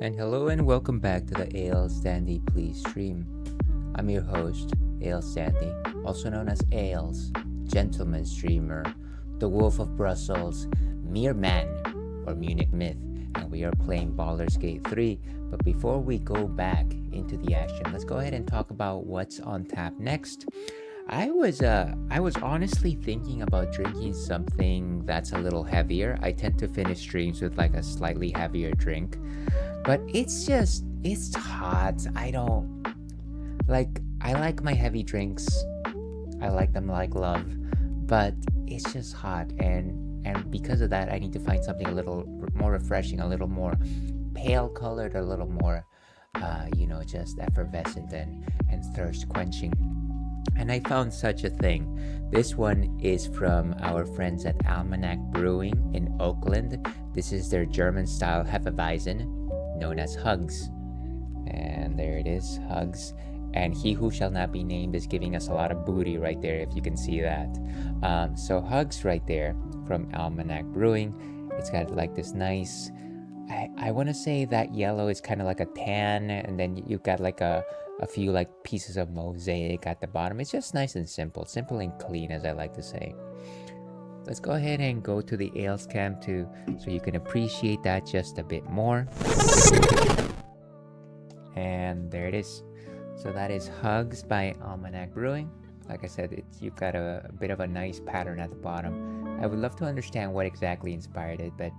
And hello and welcome back to the Ale Standy Please stream. I'm your host, Ale Standy, also known as Ales, gentleman streamer, the Wolf of Brussels, Mere Man, or Munich Myth, and we are playing Baldur's Gate 3. But before we go back into the action. Let's go ahead and talk about what's on tap next. I was honestly thinking about drinking something that's a little heavier. I tend to finish streams with like a slightly heavier drink, but it's hot. I like my heavy drinks. I like them like love, but it's just hot, and because of that, I need to find something a little more refreshing, a little more pale colored, a little more, just effervescent and thirst quenching. And I found such a thing. This one is from our friends at Almanac Brewing in Oakland. This is their German-style Hefeweizen, known as Hugs. And there it is, Hugs. And he who shall not be named is giving us a lot of booty right there, if you can see that. So Hugs right there from Almanac Brewing. It's got like this nice, I want to say that yellow is kind of like a tan, and then you've got like a few like pieces of mosaic at the bottom. It's just nice and simple and clean, as I like to say. Let's go ahead and go to the ales cam so you can appreciate that just a bit more. And there it is. So that is Hugs by Almanac Brewing. Like I said, you've got a bit of a nice pattern at the bottom. I would love to understand what exactly inspired it, but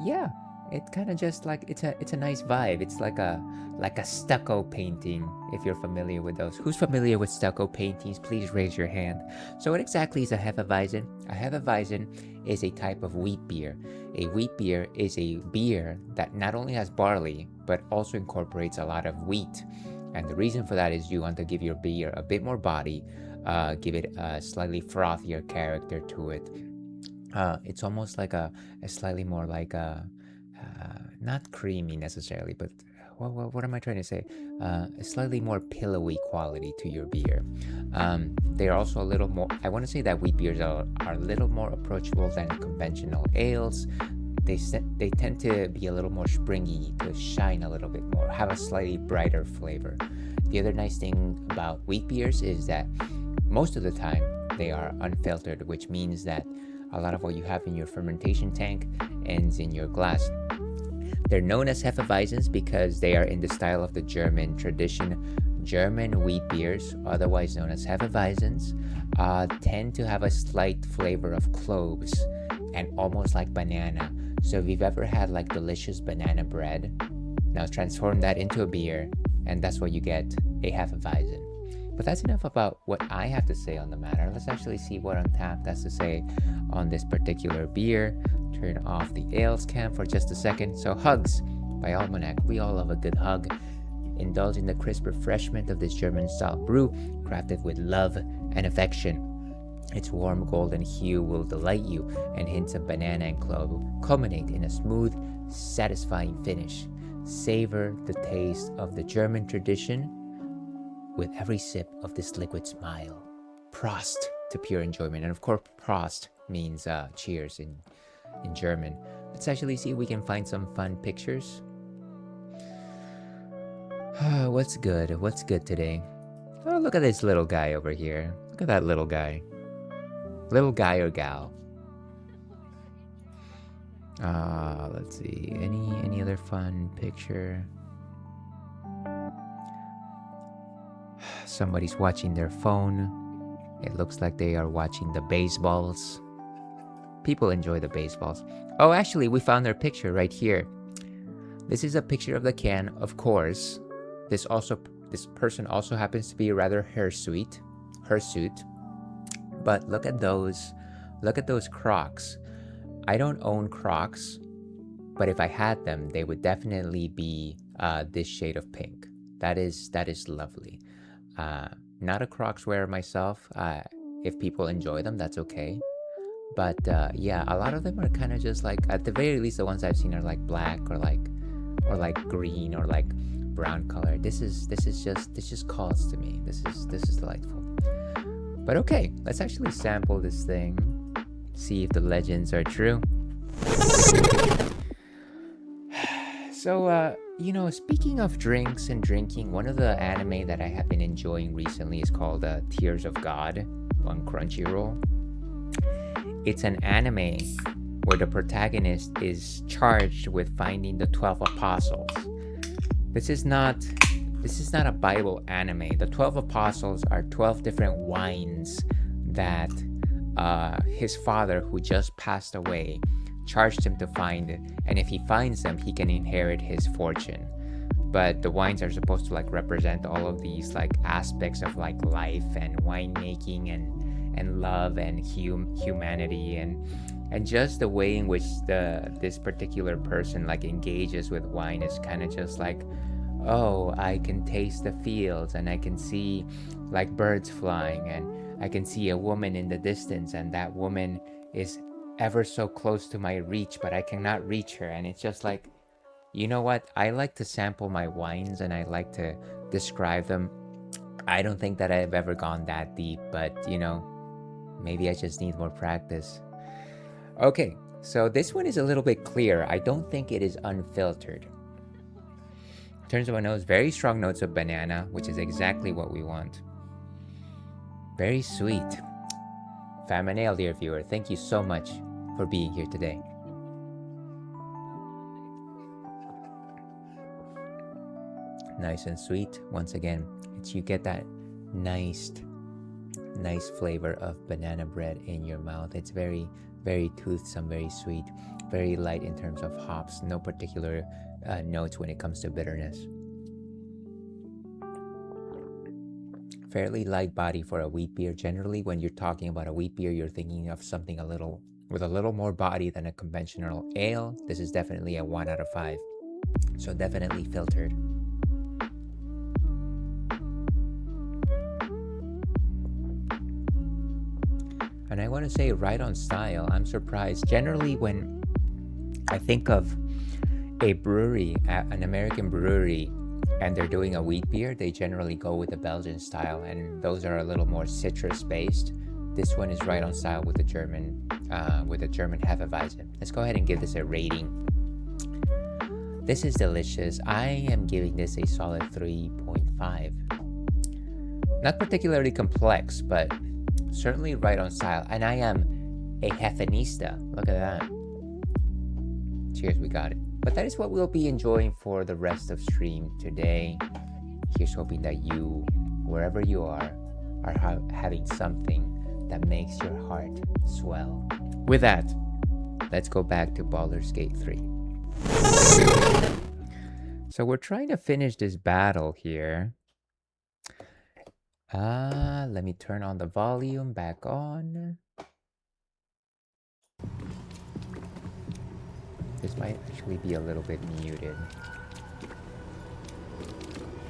yeah, it kind of just like it's a nice vibe. It's like a stucco painting, if you're familiar with those. Who's familiar with stucco paintings? Please raise your hand. So what exactly is a Hefeweizen? A Hefeweizen is a type of wheat beer. A wheat beer is a beer that not only has barley, but also incorporates a lot of wheat. And the reason for that is you want to give your beer a bit more body, give it a slightly frothier character to it. It's almost like a slightly more like not creamy necessarily, but what am I trying to say? A slightly more pillowy quality to your beer. They're also a little more, I want to say that wheat beers are a little more approachable than conventional ales. They tend to be a little more springy, to shine a little bit more, have a slightly brighter flavor. The other nice thing about wheat beers is that most of the time they are unfiltered, which means that a lot of what you have in your fermentation tank ends in your glass. They're known as Hefeweizens because they are in the style of the German tradition. German wheat beers, otherwise known as Hefeweizens, tend to have a slight flavor of cloves and almost like banana. So if you've ever had like delicious banana bread, now transform that into a beer, and that's what you get, a Hefeweizen. But that's enough about what I have to say on the matter. Let's actually see what Untapped has to say on this particular beer. Turn off the ales cam for just a second. So Hugs by Almanac. We all love a good hug. Indulge in the crisp refreshment of this German-style brew, crafted with love and affection. Its warm golden hue will delight you, and hints of banana and clove culminate in a smooth, satisfying finish. Savor the taste of the German tradition with every sip of this liquid smile. Prost to pure enjoyment. And of course, Prost means cheers in German. Let's actually see if we can find some fun pictures. What's good? What's good today? Oh, look at this little guy over here. Look at that little guy. Little guy or gal? Let's see. Any other fun picture? Somebody's watching their phone. It looks like they are watching the baseballs. People enjoy the baseballs. Oh, actually, we found their picture right here. This is a picture of the can, of course. This person also happens to be rather hirsute. But look at those Crocs. I don't own Crocs, but if I had them, they would definitely be this shade of pink. That is lovely. Not a Crocs wearer myself. If people enjoy them, that's okay. But yeah, a lot of them are kind of just like, at the very least, the ones I've seen are like black or like green or like brown color. This just calls to me. This is delightful. But okay, let's actually sample this thing. See if the legends are true. So, speaking of drinks and drinking, one of the anime that I have been enjoying recently is called Tears of God on Crunchyroll. It's an anime where the protagonist is charged with finding the 12 apostles. This is not this is not a Bible anime. The 12 apostles are 12 different wines that his father, who just passed away, charged him to find it, and if he finds them, he can inherit his fortune. But the wines are supposed to like represent all of these like aspects of like life and winemaking and love and humanity and just the way in which this particular person like engages with wine is kind of just like, oh, I can taste the fields and I can see like birds flying and I can see a woman in the distance and that woman is ever so close to my reach, but I cannot reach her. And it's just like, you know what? I like to sample my wines and I like to describe them. I don't think that I've ever gone that deep, but you know, maybe I just need more practice. Okay, so this one is a little bit clearer. I don't think it is unfiltered. In terms of a nose, very strong notes of banana, which is exactly what we want. Very sweet. Famanale, dear viewer, thank you so much for being here today. Nice and sweet. Once again, you get that nice flavor of banana bread in your mouth. It's very, very toothsome, very sweet, very light in terms of hops. No particular notes when it comes to bitterness. Fairly light body for a wheat beer. Generally, when you're talking about a wheat beer, you're thinking of something with a little more body than a conventional ale. This is definitely a 1 out of 5. So definitely filtered. And I want to say right on style. I'm surprised. Generally, when I think of a brewery, an American brewery, and they're doing a wheat beer, they generally go with the Belgian style, and those are a little more citrus based. This one is right on style with the German Hefeweizen. Let's go ahead and give this a rating. This is delicious. I am giving this a solid 3.5. Not particularly complex, but certainly right on style. And I am a Hefenista. Look at that. Cheers, we got it. But that is what we'll be enjoying for the rest of stream today. Here's hoping that you, wherever you are having something that makes your heart swell. With that, let's go back to Baldur's Gate 3. So we're trying to finish this battle here. Let me turn on the volume back on. This might actually be a little bit muted.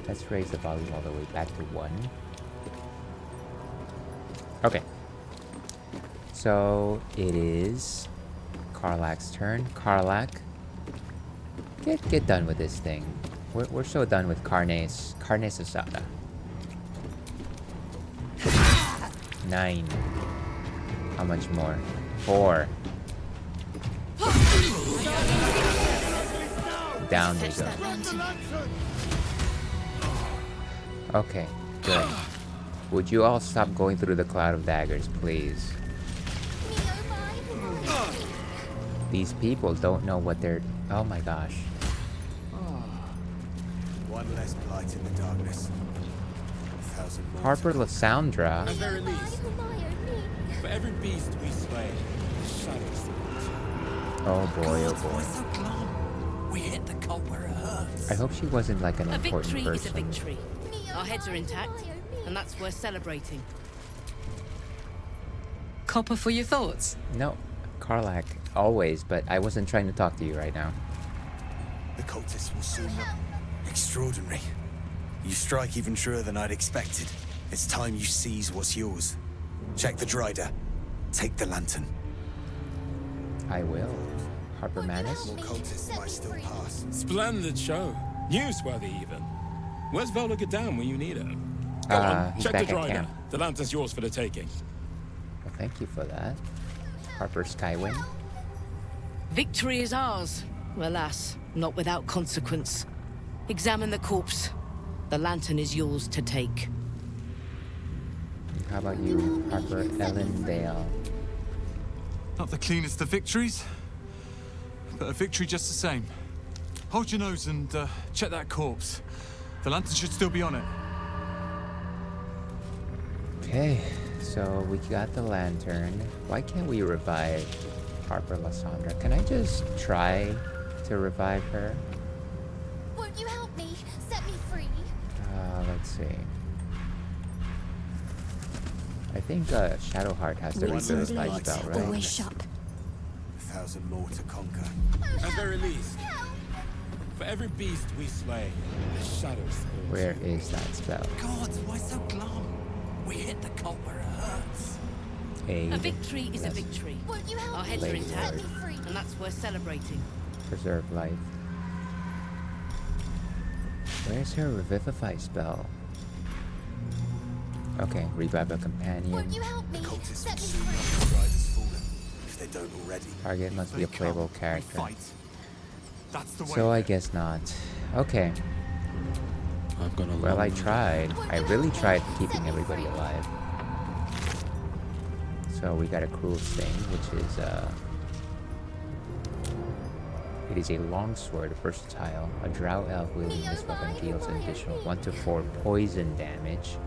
Let's raise the volume all the way back to 1. Okay. So it is Karlach's turn. Karlach, get done with this thing. We're so done with carne asada. 9. How much more? 4. Down we go. Okay, good. Would you all stop going through the cloud of daggers, please? These people don't know what they're... Oh my gosh. One less blight in the darkness. Harper Lysandra. At very least, for every beast we slay, shadows. Oh boy, oh boy. We hit the cult where it hurts. I hope she wasn't like an important person. A victory is a victory. Our heads are intact, and that's worth celebrating. Copper for your thoughts? No, Karlach, always, but I wasn't trying to talk to you right now. The cultists will soon know. Extraordinary. You strike even truer than I'd expected. It's time you seize what's yours. Check the Dryder. Take the lantern. I will. Harper Manus. More cultists might still pass. Splendid show. Newsworthy even. Where's Vola Gadam when you need her? Go on, he's check back the at Dryder. camp. The lantern's yours for the taking. Well, thank you for that. Harper Skywin. Victory is ours. Alas, not without consequence. Examine the corpse. The lantern is yours to take. How about you, Harper Ellendale? Not the cleanest of victories, but a victory just the same. Hold your nose and check that corpse. The lantern should still be on it. Okay, so we got the lantern. Why can't we revive Harper Lysandra? Can I just try to revive her? Won't you help me? Set me free. Let's see. I think Shadowheart has the revivify spell, right? Always shut. 1,000 more to conquer. At the very least, for every beast we slay, the shadows fall. Where is that spell? God, why so glum? We hit the cult where it hurts. A victory is a victory. Won't you help Our heads me? are intact, Set me free. and that's worth celebrating. Preserve life. Where's her revivify spell? Okay, revive a companion. Won't you help me? The cultists Set will me soon know free. the drider's fallen, if they don't already. Target must be a playable character. That's the way. So I guess not. Okay. I've got a Well, I long- tried. I really tried keeping everybody alive. So we got a cruel sting, which is it is a longsword, versatile. A drow elf wielding this weapon deals an additional 1 to 4 poison damage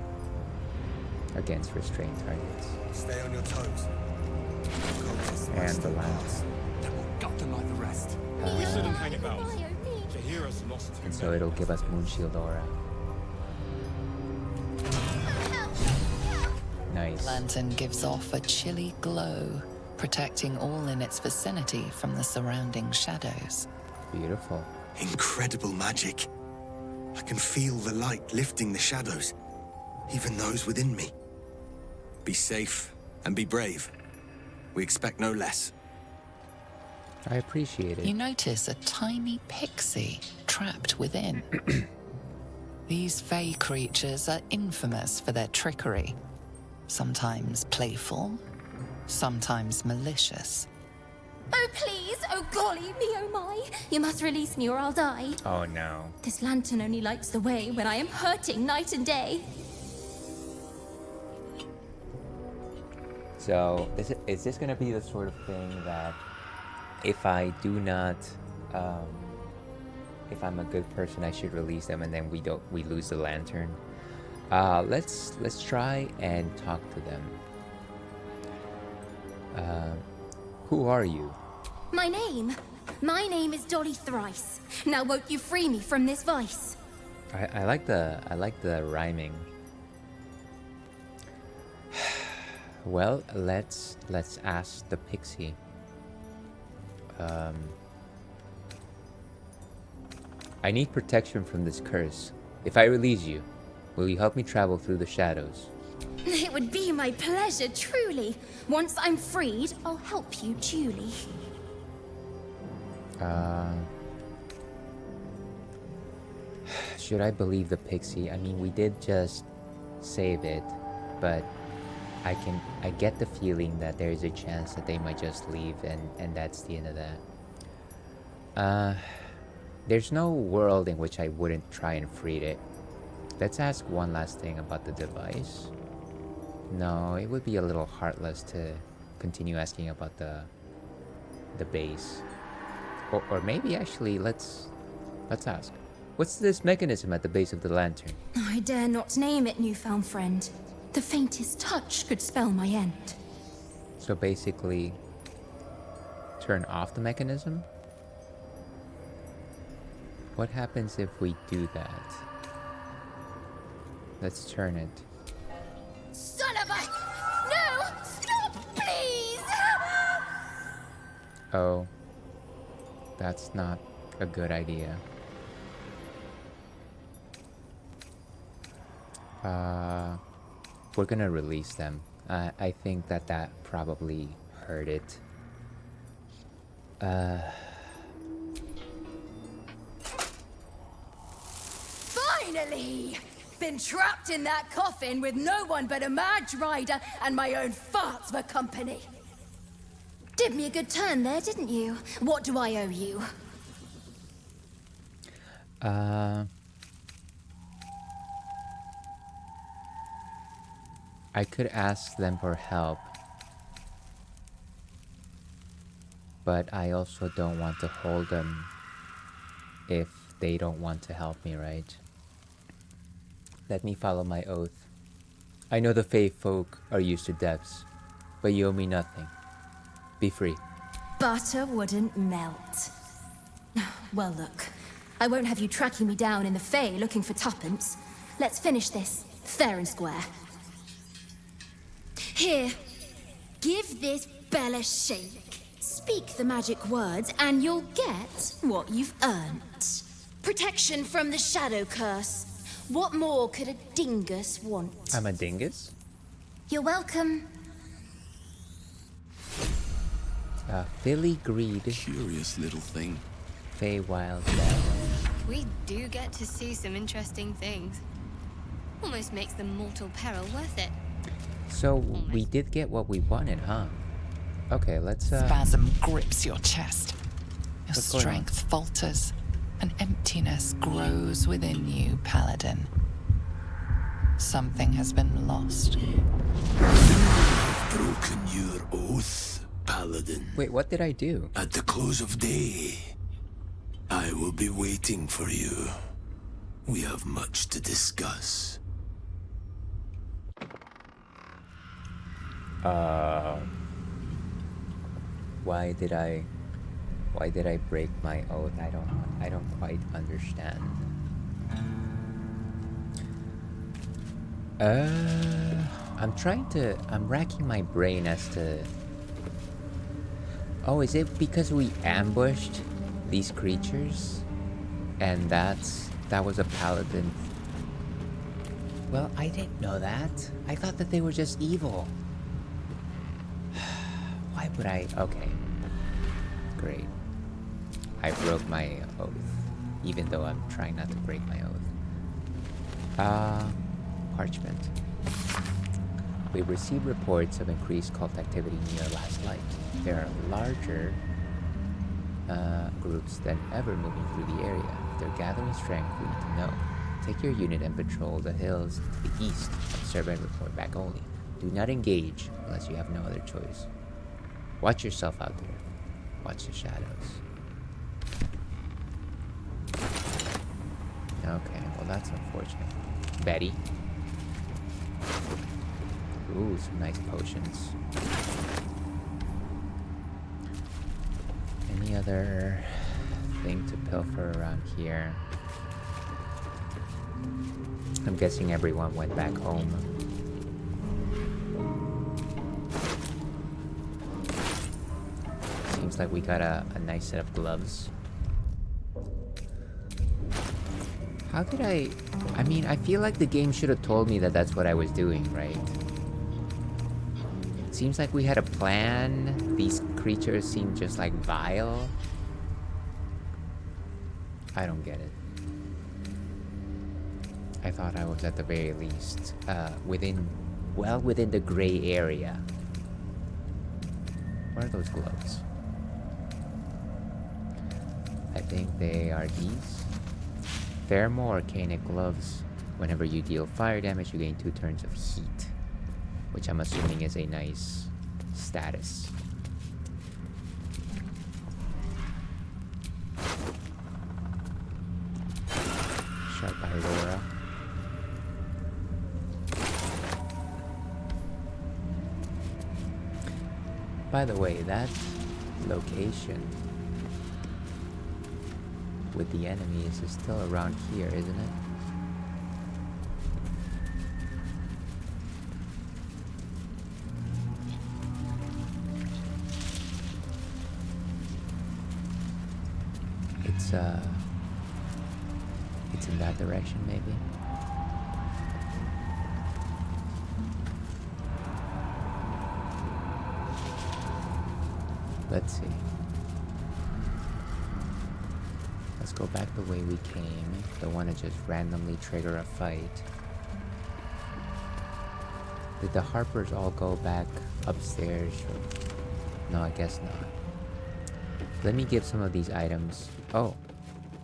against restrained targets. Stay on your toes. And the lance. Then we'll gut them like the rest. We shouldn't hang about. To hear us lost And so it'll give us Moonshield aura. Nice. Lantern gives off a chilly glow, protecting all in its vicinity from the surrounding shadows. Beautiful. Incredible magic. I can feel the light lifting the shadows, even those within me. Be safe and be brave. We expect no less. I appreciate it. You notice a tiny pixie trapped within. These fey creatures are infamous for their trickery. Sometimes playful, sometimes malicious. Oh, please. Oh, golly me, oh, my. You must release me or I'll die. Oh no. This lantern only lights the way when I am hurting night and day. So, is this gonna be the sort of thing that if I do not, if I'm a good person, I should release them, and then we lose the lantern? Let's try and talk to them. Who are you? My name is Dolly Thrice. Now won't you free me from this vice? I like the rhyming. Well, let's ask the pixie. I need protection from this curse. If I release you, will you help me travel through the shadows? It would be my pleasure, truly. Once I'm freed, I'll help you duly. Should I believe the pixie? I mean, we did just save it, but I get the feeling that there is a chance that they might just leave, and that's the end of that. There's no world in which I wouldn't try and free it. Let's ask one last thing about the device. No, it would be a little heartless to continue asking about the base. Or maybe actually let's ask. What's this mechanism at the base of the lantern? I dare not name it, newfound friend. The faintest touch could spell my end. So basically, turn off the mechanism? What happens if we do that? Let's turn it. Son of a... No! Stop, please! Oh, that's not a good idea. We're gonna release them. I think that probably hurt it. Finally! Been trapped in that coffin with no one but a mad rider and my own farts for company. Did me a good turn there, didn't you? What do I owe you? I could ask them for help, but I also don't want to hold them if they don't want to help me, right? Let me follow my oath. I know the Fae folk are used to depths, but you owe me nothing. Be free. Butter wouldn't melt. Well, look. I won't have you tracking me down in the Fae looking for tuppence. Let's finish this, fair and square. Here. Give this bell a shake. Speak the magic words, and you'll get what you've earned. Protection from the shadow curse. What more could a dingus want? I'm a dingus? You're welcome. Filigree. Curious little thing. Feywild. We do get to see some interesting things. Almost makes the mortal peril worth it. So we did get what we wanted, huh? Okay, let's Spasm grips your chest. Your strength falters. An emptiness grows within you, Paladin. Something has been lost. I've broken your oath, Paladin. Wait, what did I do? At the close of day, I will be waiting for you. We have much to discuss. Why did I break my oath? I don't quite understand. I'm racking my brain as to... Oh, is it because we ambushed these creatures? And that was a paladin. Well, I didn't know that. I thought that they were just evil. Why would I? Okay. Great. I broke my oath, even though I'm trying not to break my oath. Parchment. We received reports of increased cult activity near last light. There are larger groups than ever moving through the area. If they're gathering strength, we need to know. Take your unit and patrol the hills to the east. Observe and report back only. Do not engage unless you have no other choice. Watch yourself out there. Watch the shadows. Okay, well that's unfortunate. Betty. Ooh, some nice potions. Any other thing to pilfer around here? I'm guessing everyone went back home. Seems like we got a nice set of gloves. How did I mean, I feel like the game should have told me that that's what I was doing, right? It seems like we had a plan. These creatures seem just like vile. I don't get it. I thought I was at the very least within the gray area. What are those gloves? I think they are these. Thermo-arcanic gloves. Whenever you deal fire damage, you gain 2 turns of heat, which I'm assuming is a nice status. Sharp Aurora. By the way, that location with the enemies is still around here, isn't it? It's in that direction, maybe. Let's see. Let's go back the way we came. Don't want to just randomly trigger a fight. Did the Harpers all go back upstairs? No, I guess not. Let me give some of these items. Oh,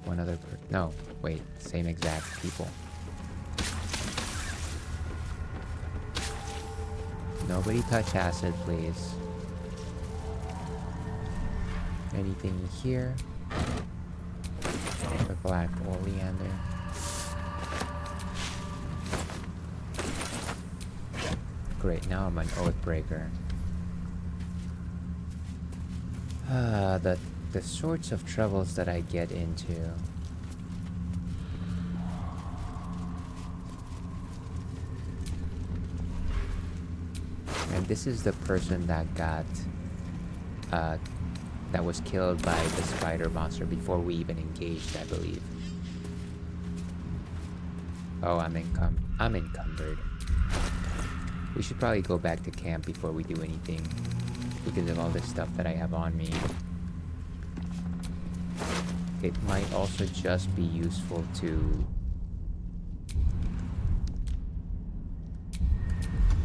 one other no, wait, same exact people. Nobody touch acid, please. Anything here? The black oleander. great, now I'm an Oathbreaker. The sorts of troubles that I get into. And this is the person that got that was killed by the spider monster before we even engaged, I believe. Oh, I'm encumbered. We should probably go back to camp before we do anything, because of all this stuff that I have on me. It might also just be useful to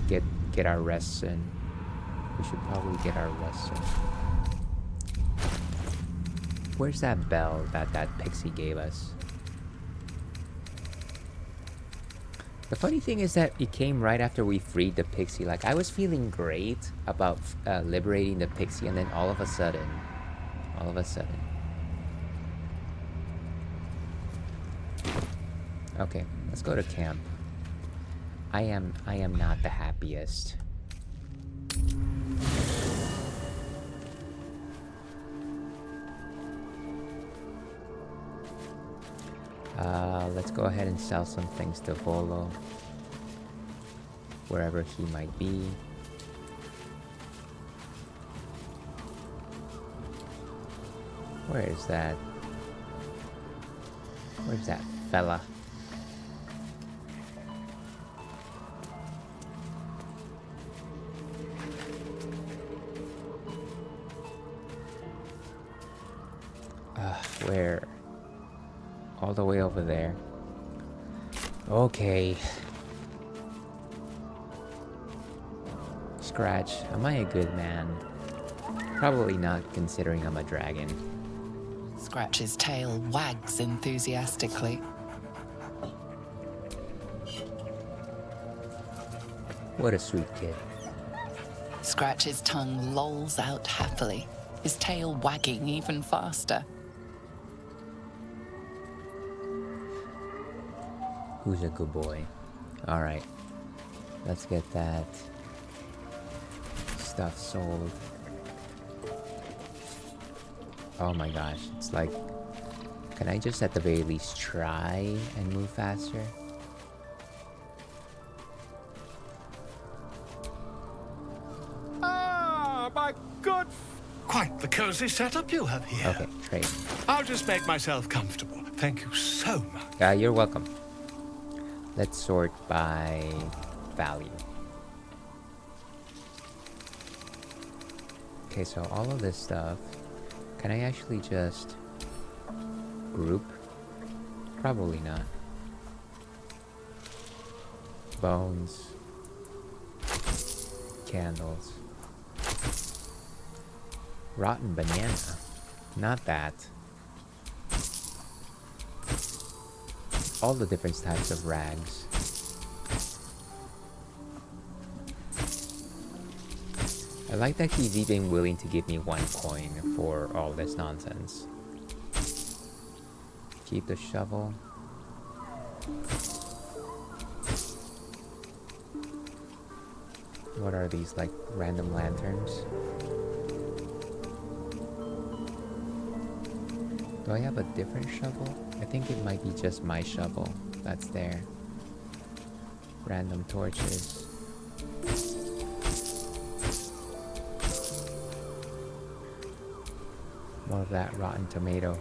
get our rests in. We should probably get our rests in. Where's that bell that pixie gave us? The funny thing is that it came right after we freed the pixie. Like, I was feeling great about liberating the pixie, and then all of a sudden. Okay, let's go to camp. I am not the happiest. Let's go ahead and sell some things to Volo, wherever he might be. Where is that? Where's that fella? Where? All the way over there. Okay. Scratch, am I a good man? Probably not, considering I'm a dragon. Scratch's tail wags enthusiastically. What a sweet kid. Scratch's tongue lolls out happily, his tail wagging even faster. Who's a good boy? Alright. Let's get that stuff sold. Oh my gosh, it's like... Can I just at the very least try and move faster? Ah, my good... Quite the cozy setup you have here. Okay, trade. I'll just make myself comfortable. Thank you so much. You're welcome. Let's sort by value. Okay, so all of this stuff, can I actually just group? Probably not. Bones. Candles. Rotten banana. Not that. All the different types of rags. I like that he's even willing to give me 1 coin for all this nonsense. Keep the shovel. What are these, like random lanterns? Do I have a different shovel? I think it might be just my shovel that's there. Random torches. More of that rotten tomato.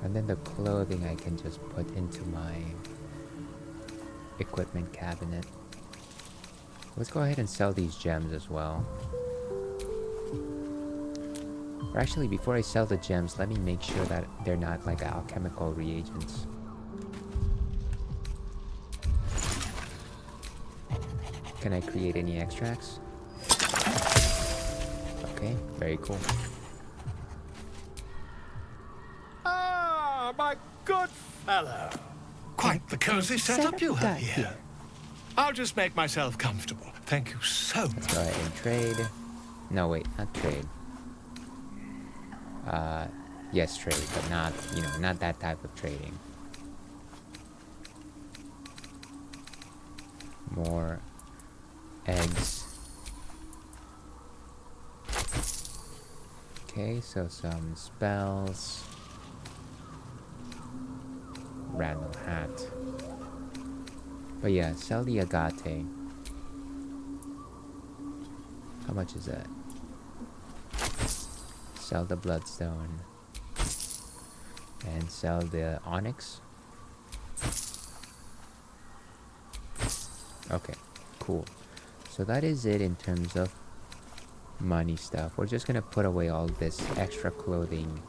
And then the clothing I can just put into my equipment cabinet. Let's go ahead and sell these gems as well. Or actually, before I sell the gems, let me make sure that they're not like alchemical reagents. Can I create any extracts? Okay, very cool. Ah, my good fellow. Quite the cozy setup you have here. I'll just make myself comfortable. Thank you so much. Let's go ahead and trade. No, wait, not trade. Yes, trade, but not, you know, not that type of trading. More eggs. Okay, so some spells. Random hat. But yeah, sell the agate. How much is that? Sell the bloodstone. And sell the onyx. Okay, cool. So that is it in terms of money stuff. We're just gonna put away all this extra clothing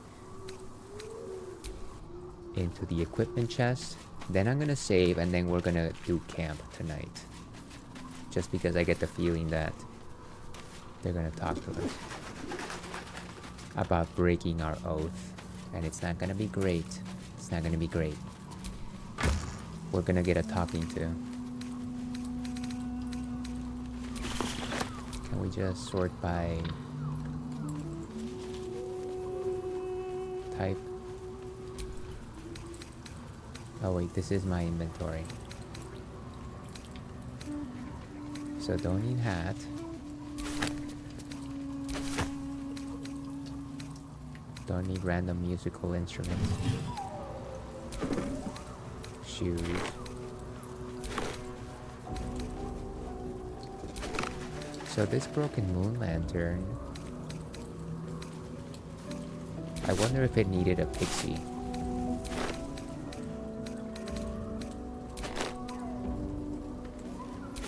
into the equipment chest. Then I'm gonna save, and then we're gonna do camp tonight. Just because I get the feeling that they're gonna talk to us about breaking our oath. And it's not gonna be great. It's not gonna be great. We're gonna get a talking to. Can we just sort by type? Oh wait, this is my inventory. So don't need hat. Don't need random musical instruments. Shoes. So this broken Moonlantern, I wonder if it needed a pixie.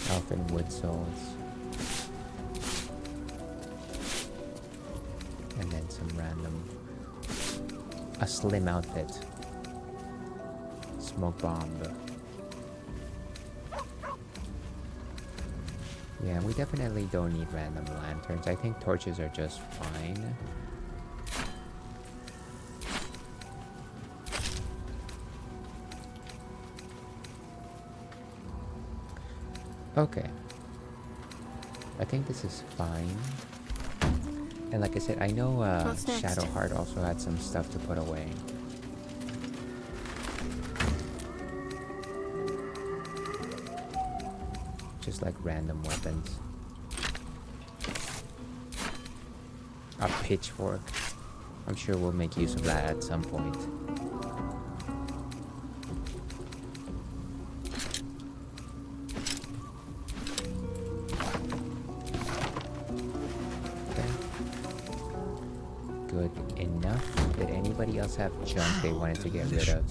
Elfin wood souls. And then some random... a slim outfit. Smoke bomb. Yeah, we definitely don't need random lanterns. I think torches are just fine. Okay. I think this is fine. And like I said, I know Shadowheart also had some stuff to put away. Just like random weapons. A pitchfork. I'm sure we'll make use of that at some point. Okay. Good enough. Did anybody else have junk they wanted to get rid of?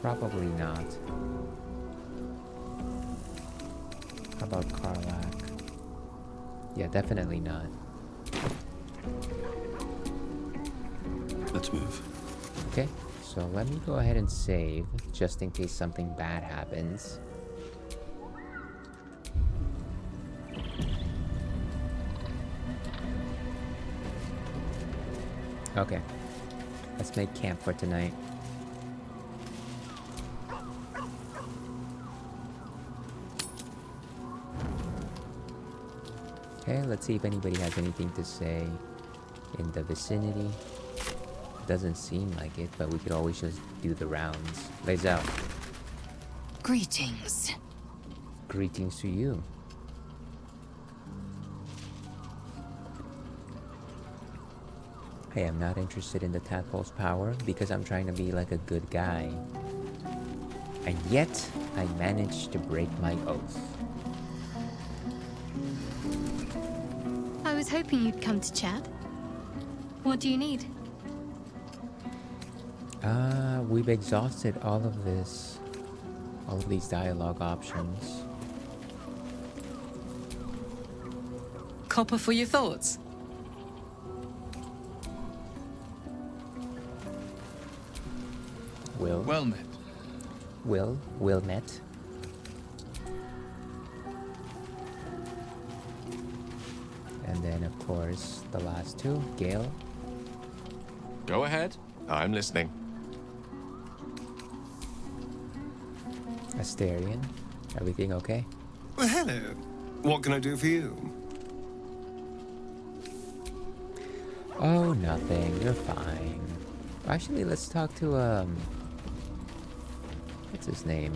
Probably not. How about Karlak? Yeah, definitely not. Let's move. Okay, so let me go ahead and save, just in case something bad happens. Okay, let's make camp for tonight. Okay, let's see if anybody has anything to say in the vicinity. Doesn't seem like it, but we could always just do the rounds. Lays out. Greetings. Greetings to you. Hey, I'm not interested in the tadpole's power because I'm trying to be like a good guy. And yet, I managed to break my oath. I was hoping you'd come to chat. What do you need? We've exhausted all of this. All of these dialogue options. Copper for your thoughts? Will. Well met. Will met. And then, of course, the last two, Gale. Go ahead. I'm listening. Asterion. Everything okay? Well, hello. What can I do for you? Oh, nothing. You're fine. Actually, let's talk to, what's his name?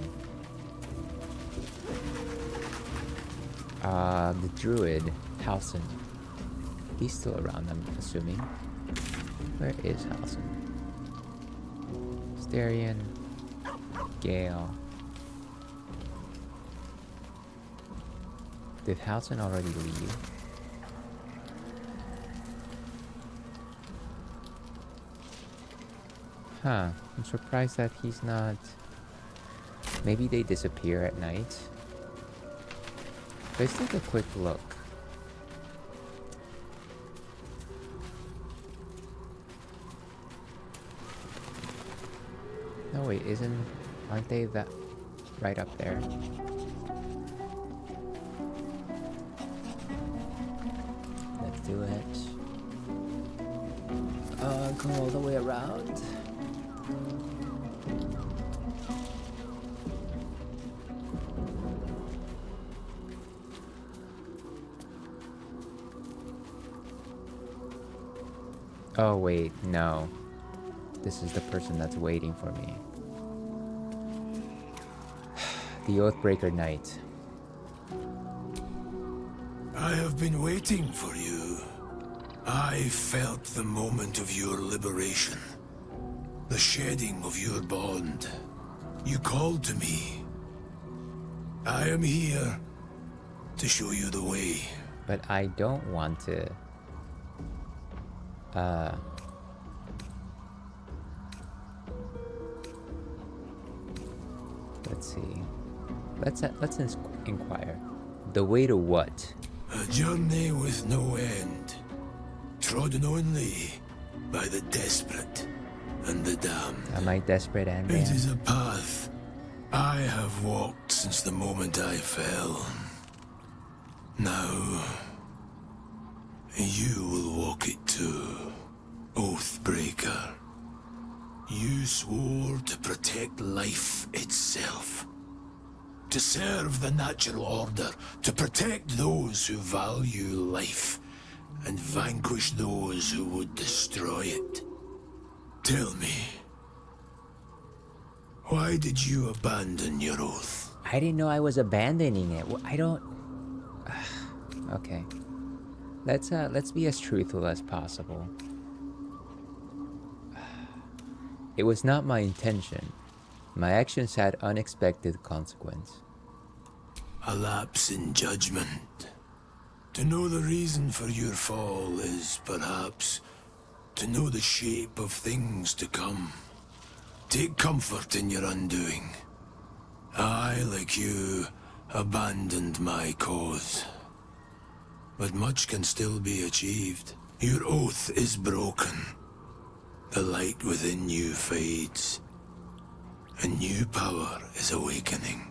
The druid, Halson. He's still around, I'm assuming. Where is Halson? Starion. Gale. Did Halson already leave? Huh. I'm surprised that he's not... Maybe they disappear at night. Let's take a quick look. No wait, aren't they that right up there? Let's do it. Go all the way around. Oh wait, no. This is the person that's waiting for me. The Oathbreaker Knight. I have been waiting for you. I felt the moment of your liberation. The shedding of your bond. You called to me. I am here to show you the way. But I don't want to... Let's see. Let's inquire. The way to what? A journey with no end, trodden only by the desperate and the damned. Am I desperate and It damned? is a path I have walked since the moment I fell. Now, you will walk it too, Oathbreaker. You swore to protect life itself. To serve the natural order, to protect those who value life, and vanquish those who would destroy it. Tell me, why did you abandon your oath? I didn't know I was abandoning it. I don't... Okay. Let's be as truthful as possible. It was not my intention. My actions had unexpected consequence. A lapse in judgment. To know the reason for your fall is, perhaps, to know the shape of things to come. Take comfort in your undoing. I, like you, abandoned my cause. But much can still be achieved. Your oath is broken. The light within you fades. A new power is awakening.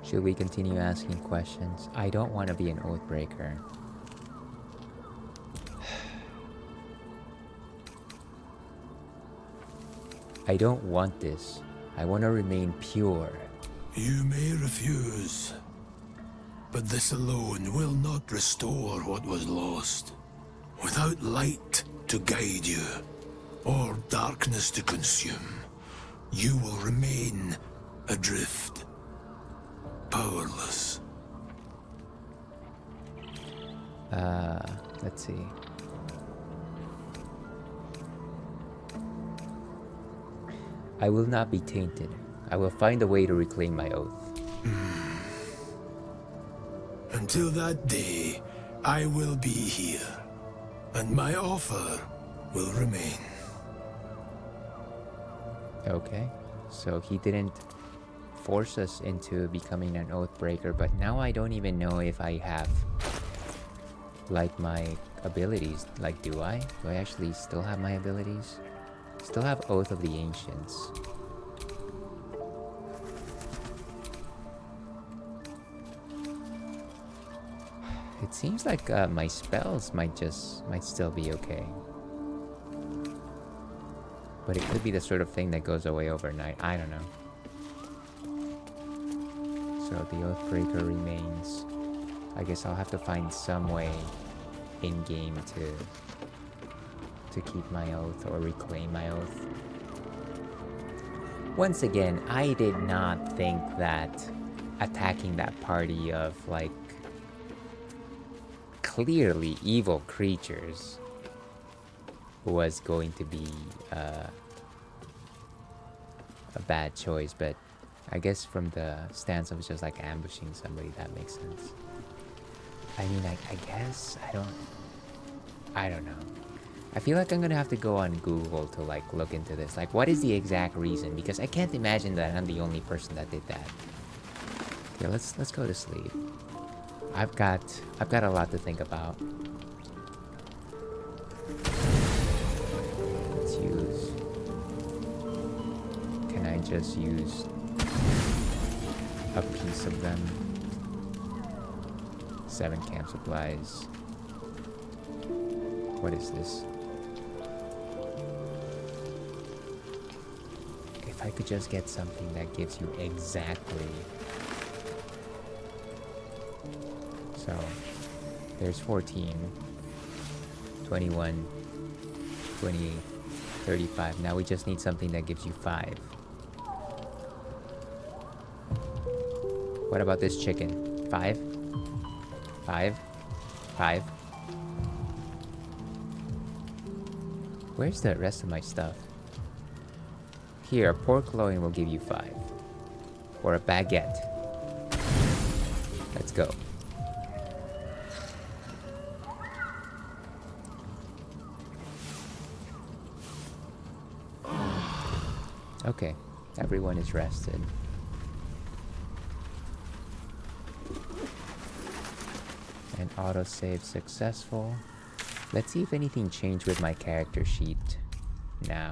Should we continue asking questions? I don't want to be an Oathbreaker. I don't want this. I want to remain pure. You may refuse, but this alone will not restore what was lost. Without light to guide you, or darkness to consume, you will remain adrift, powerless. Let's see. I will not be tainted. I will find a way to reclaim my oath. Until that day, I will be here, and my offer will remain. Okay, so he didn't force us into becoming an Oathbreaker, but now I don't even know if I have, like, my abilities. Like, do I? Do I actually still have my abilities? Still have Oath of the Ancients. It seems like my spells might still be okay. But it could be the sort of thing that goes away overnight. I don't know. So the Oathbreaker remains. I guess I'll have to find some way in-game to keep my oath or reclaim my oath. Once again, I did not think that attacking that party of, like, clearly evil creatures was going to be a bad choice, but I guess from the stance of just like ambushing somebody, that makes sense. I mean, I guess I don't know. I feel like I'm gonna have to go on Google to like look into this. Like, what is the exact reason? Because I can't imagine that I'm the only person that did that. Okay, let's go to sleep. I've got a lot to think about. Let's use. Can I just use a piece of them? 7 camp supplies. What is this? If I could just get something that gives you exactly. So, there's 14, 21, 28, 35. Now we just need something that gives you 5. What about this chicken? 5? 5? 5? Where's the rest of my stuff? Here, pork loin will give you 5. Or a baguette. Let's go. Okay, everyone is rested. And autosave successful. Let's see if anything changed with my character sheet now.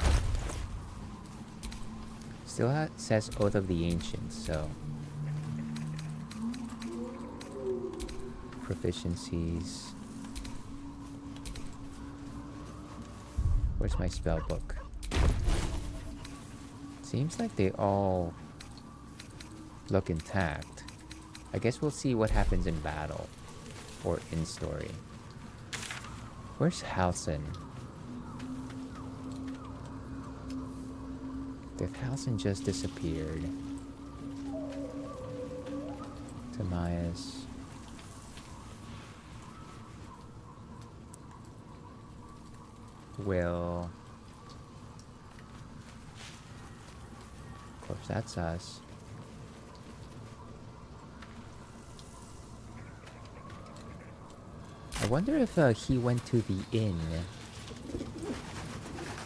Still says Oath of the Ancients, so... Proficiencies. Where's my spell book? Seems like they all look intact. I guess we'll see what happens in battle. Or in story. Where's Halson? Did Halson just disappeared? Timaeus. Will. Of course, that's us. I wonder if he went to the inn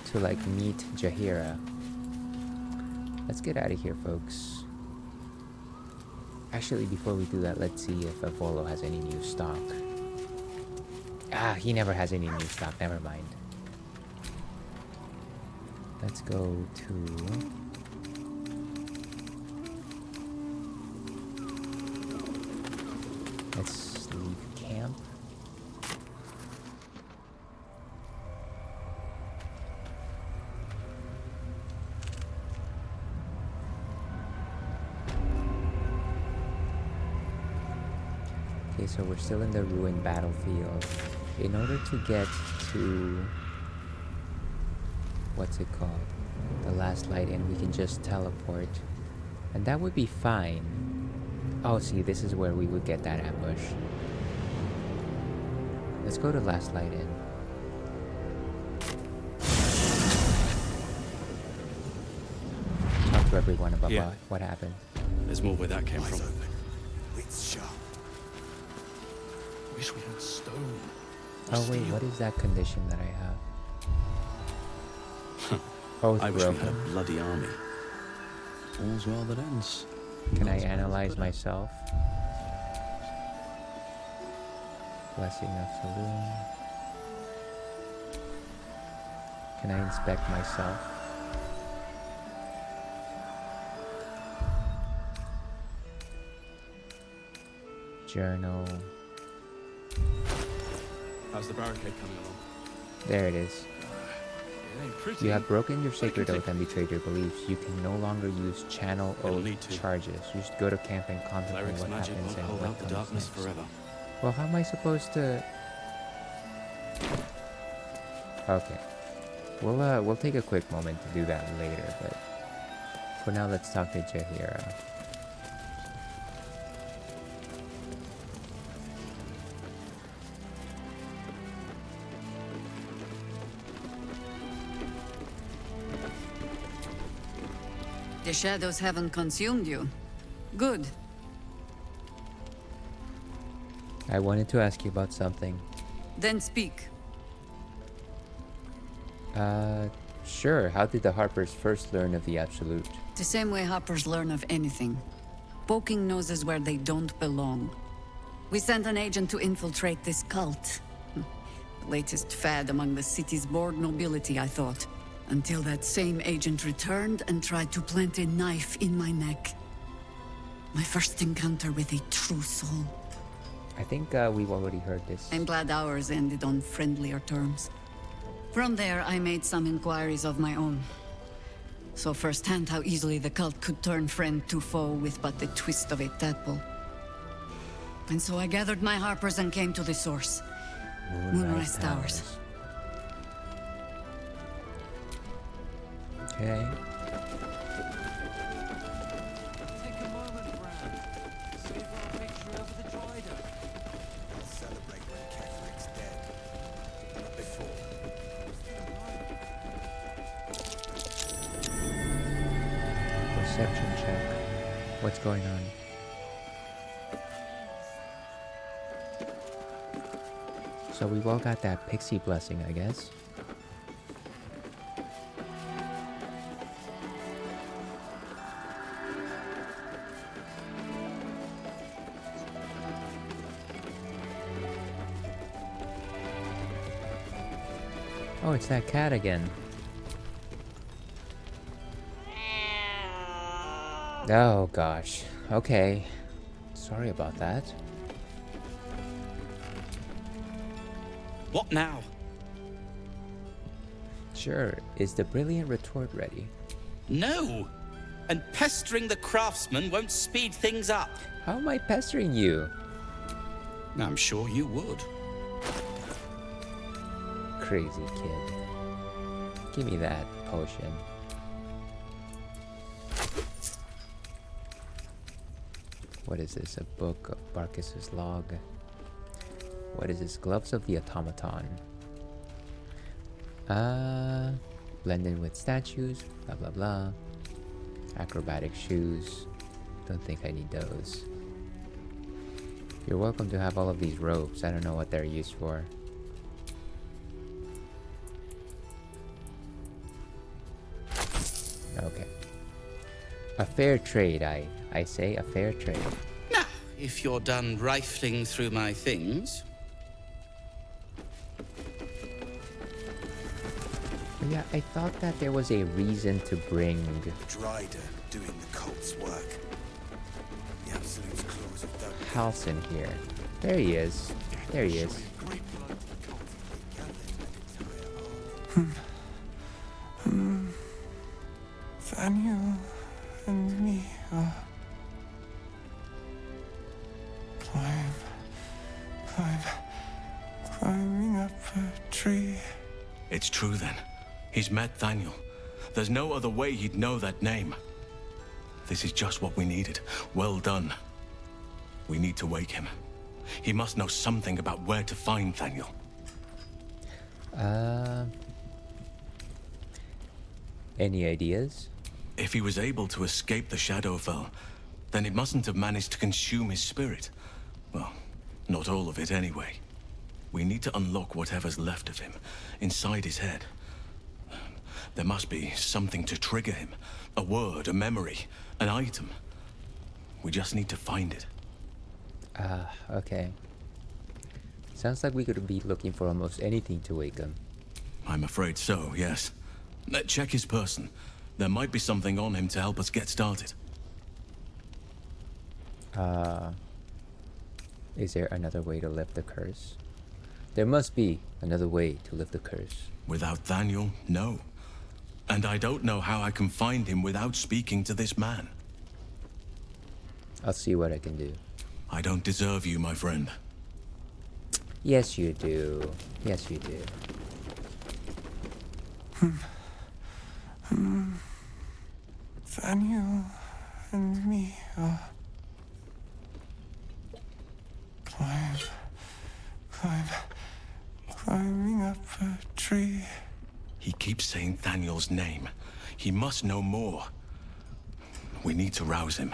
to like meet Jaheira. Let's get out of here, folks. Actually, before we do that, let's see if Volo has any new stock. Ah, he never has any new stock. Never mind. Let's go to... Let's leave camp. Okay, so we're still in the ruined battlefield. In order to get to... what's it called? The last light inn, we can just teleport. And that would be fine. Oh, see, this is where we would get that ambush. Let's go to last light inn. Talk to everyone about what happened. There's more where that came from. It's sharp. Wish we had stone. Oh wait, what is that condition that I have? Oath I wish we had a broken. bloody army. All's well that ends. Can I analyze myself? Blessing of Saloon. Can I inspect myself? Journal. How's the barricade coming along? There it is. It ain't pretty. You have broken your sacred oath and betrayed your beliefs. You can no longer use channel It'll oath need to. charges. You should go to camp and contemplate Cleric's what magic happens won't and hold what out the comes darkness next. forever. Well, how am I supposed to... Okay. We'll take a quick moment to do that later, but for now, let's talk to Jaheira. The shadows haven't consumed you. Good. I wanted to ask you about something. Then speak. Sure. How did the Harpers first learn of the Absolute? The same way hoppers learn of anything. Poking noses where they don't belong. We sent an agent to infiltrate this cult. The latest fad among the city's bored nobility, I thought. Until that same agent returned and tried to plant a knife in my neck. My first encounter with a true soul. I think we've already heard this. I'm glad ours ended on friendlier terms. From there, I made some inquiries of my own. Saw firsthand how easily the cult could turn friend to foe with but the twist of a tadpole. And so I gathered my harpers and came to the source. Moonrise Towers. Okay. Take a moment, Bran. Savor a victory over the Droider. I'll celebrate when Ketherick's dead. Not before. Perception check. What's going on? So we've all got that pixie blessing, I guess. Oh, it's that cat again. Oh gosh. Okay. Sorry about that. What now? Sure. Is the brilliant retort ready? No! And pestering the craftsman won't speed things up. How am I pestering you? I'm sure you would. Crazy kid. Give me that potion. What is this? A book of Barkis's log. What is this? Gloves of the automaton. Blended with statues. Blah blah blah. Acrobatic shoes. Don't think I need those. You're welcome to have all of these robes. I don't know what they're used for. Okay. A fair trade, I say, a fair trade. Now, if you're done rifling through my things. But yeah, I thought that there was a reason to bring... Drider doing the cult's work. The Absolute's claws of dark. Halsin here. There he is. There he is. Daniel and me are climbing up a tree. It's true then. He's met Daniel. There's no other way he'd know that name. This is just what we needed. Well done. We need to wake him. He must know something about where to find Daniel. Any ideas? If he was able to escape the Shadowfell, then it mustn't have managed to consume his spirit. Well, not all of it anyway. We need to unlock whatever's left of him, inside his head. There must be something to trigger him. A word, a memory, an item. We just need to find it. Okay. Sounds like we could be looking for almost anything to wake him. I'm afraid so, yes. Check his person. There might be something on him to help us get started. Is there another way to lift the curse? There must be another way to lift the curse. Without Daniel, no. And I don't know how I can find him without speaking to this man. I'll see what I can do. I don't deserve you, my friend. Yes, you do. Yes, you do. Daniel and me are climbing up a tree. He keeps saying Daniel's name. He must know more. We need to rouse him.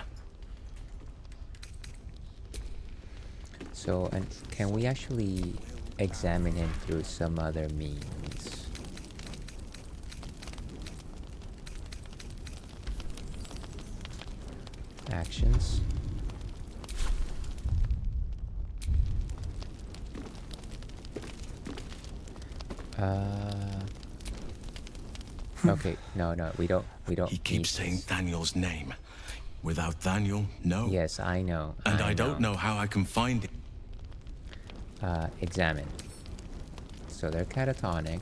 So, and can we actually examine him through some other means? Actions. Okay, no, we don't. He keeps saying Daniel's name. Without Daniel, no. Yes, I know. And I don't know how I can find him. Examine. So they're catatonic.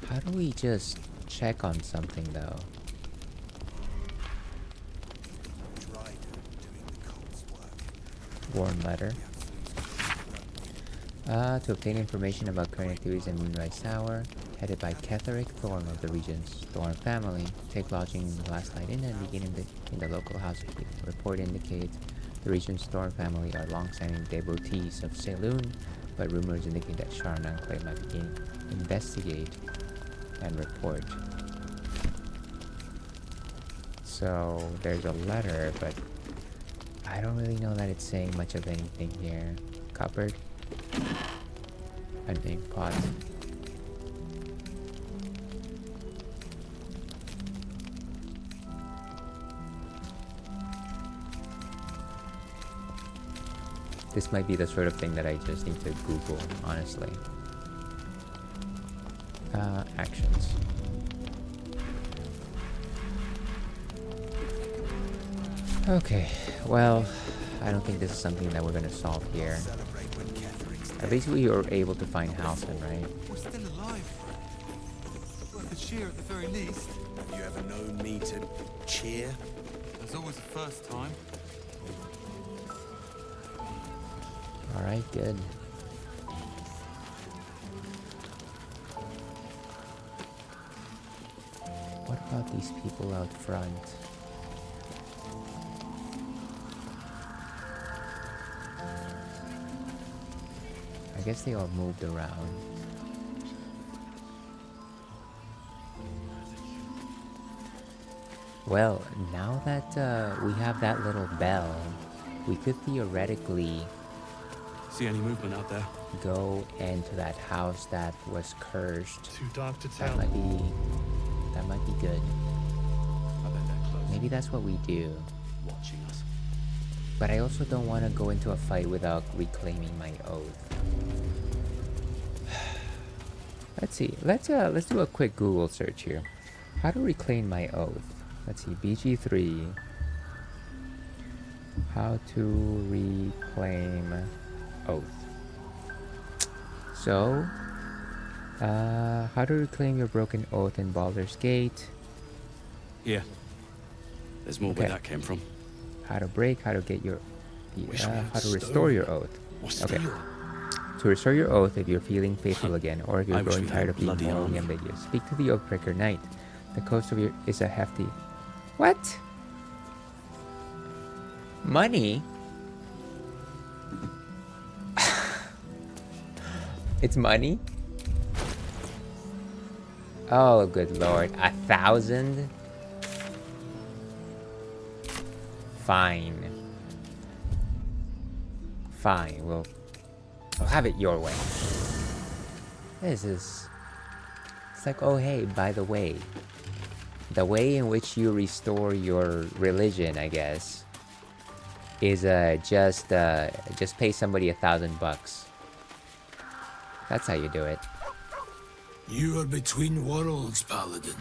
How do we just check on something though? Warn letter. To obtain information about current activities in Moonrise Tower, headed by Ketheric Thorn of the region's Thorn family. Take lodging in the last night inn and begin in the local housekeeping. Report indicates the region's Thorn family are long-standing devotees of Saloon, but rumors indicate that Sharnan Clay might begin investigate and report. So there's a letter, but I don't really know that it's saying much of anything here. Cupboard. An ink pot. This might be the sort of thing that I just need to Google, honestly. Actions. Okay, well, I don't think this is something that we're gonna solve here. Basically, you're able to find Halcyon, right? We're still alive. Worth a cheer at the very least. Have you ever known me to cheer? There's always a first time. Alright, good. What about these people out front? I guess they all moved around. Well, now that we have that little bell, we could theoretically see any movement out there? Go into that house that was cursed. Too dark to tell. That might be good. I bet they're close. Maybe that's what we do. Watching us. But I also don't want to go into a fight without reclaiming my oath. Let's see. Let's do a quick Google search here. How to reclaim my oath? Let's see. BG3. How to reclaim oath. So, how to reclaim your broken oath in Baldur's Gate. Yeah. There's more where that came from. How to break, how to get your, how to restore your oath. Okay. To restore your oath if you're feeling faithful again, or if you're growing tired of being morally ambiguous. Speak to the Oathbreaker Knight. The cost of your is a hefty. What? Money? It's money? Oh, good lord. 1,000? Fine. Fine, we'll have it your way. This is... It's like, oh hey, by the way. The way in which you restore your religion, I guess, is just pay somebody $1,000. That's how you do it. You are between worlds, Paladin.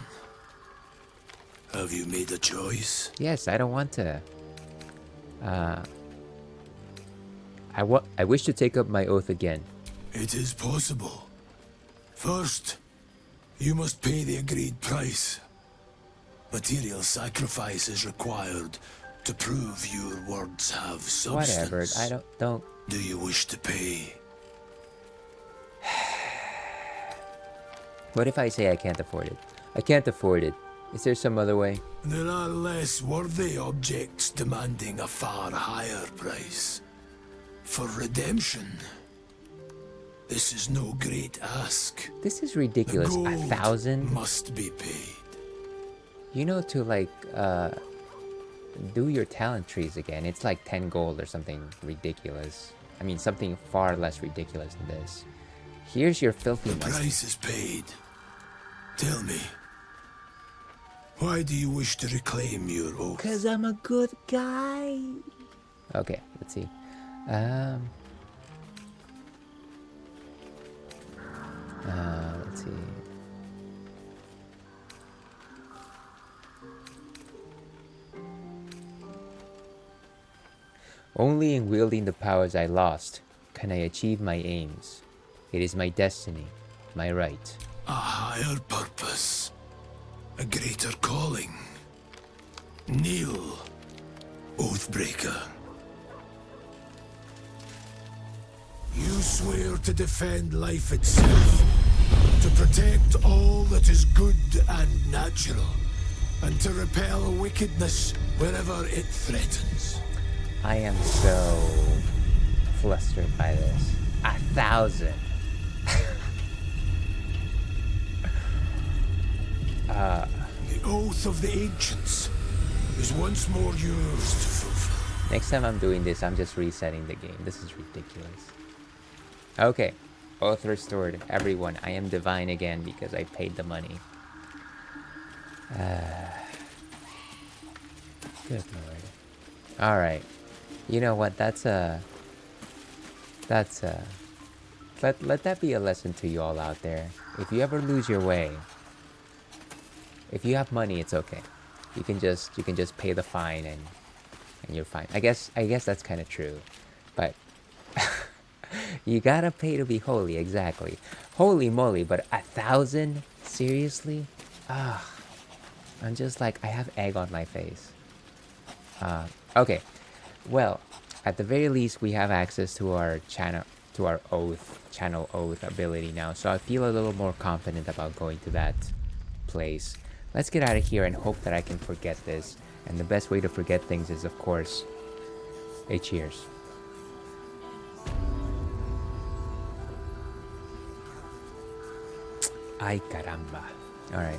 Have you made a choice? Yes, I don't want to. I wish to take up my oath again. It is possible. First, you must pay the agreed price. Material sacrifice is required to prove your words have substance. Whatever. I don't. Do you wish to pay? What if I say I can't afford it? I can't afford it. Is there some other way? There are less worthy objects demanding a far higher price. For redemption, this is no great ask. This is ridiculous. The gold 1,000 must be paid. You know, to like do your talent trees again, it's like 10 gold or something ridiculous. I mean, something far less ridiculous than this. Here's your filthy money. The price is paid. Tell me, why do you wish to reclaim your oath? 'Cause I'm a good guy. Okay, let's see. Let's see. Only in wielding the powers I lost can I achieve my aims. It is my destiny, my right. A higher purpose, a greater calling. Kneel, Oathbreaker. You swear to defend life itself, to protect all that is good and natural, and to repel wickedness wherever it threatens. I am so flustered by this. 1,000. The oath of the ancients is once more yours to fulfill. Next time I'm doing this, I'm just resetting the game. This is ridiculous. Okay. Oath restored. Everyone, I am divine again because I paid the money. Good lord. Alright. You know what? Let that be a lesson to you all out there. If you ever lose your way, if you have money, it's okay. You can just pay the fine and you're fine. I guess that's kind of true, but you gotta pay to be holy. Exactly. Holy moly! But 1,000? Seriously? I'm just like, I have egg on my face. Okay. Well, at the very least, we have access to our channel oath ability now, so I feel a little more confident about going to that place. Let's get out of here and hope that I can forget this. And the best way to forget things is, of course, a cheers. Ay caramba. Alright.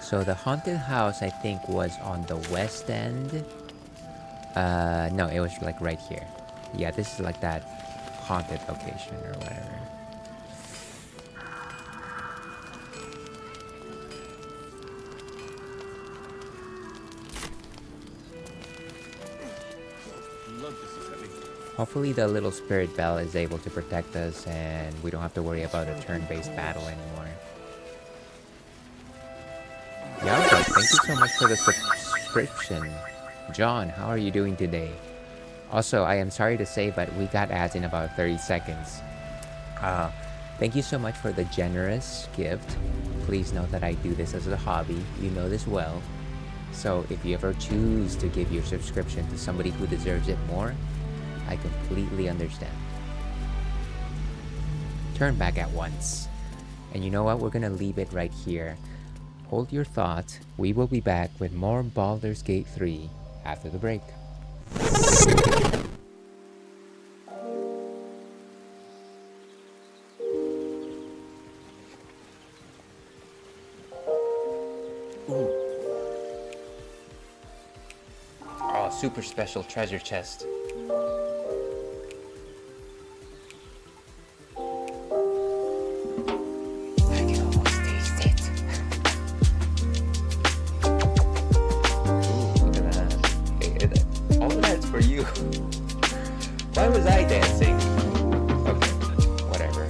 So the haunted house, I think, was on the west end. No, it was like right here. Yeah, this is like that haunted location or whatever. Hopefully the little spirit bell is able to protect us and we don't have to worry about a turn-based battle anymore. Yeah, okay. Thank you so much for the subscription. John, how are you doing today? Also, I am sorry to say, but we got ads in about 30 seconds. Thank you so much for the generous gift. Please know that I do this as a hobby. You know this well. So if you ever choose to give your subscription to somebody who deserves it more, I completely understand. Turn back at once. And you know what? We're gonna leave it right here. Hold your thought. We will be back with more Baldur's Gate 3 after the break. Ooh. Oh, super special treasure chest. Why was I dancing? Okay, whatever.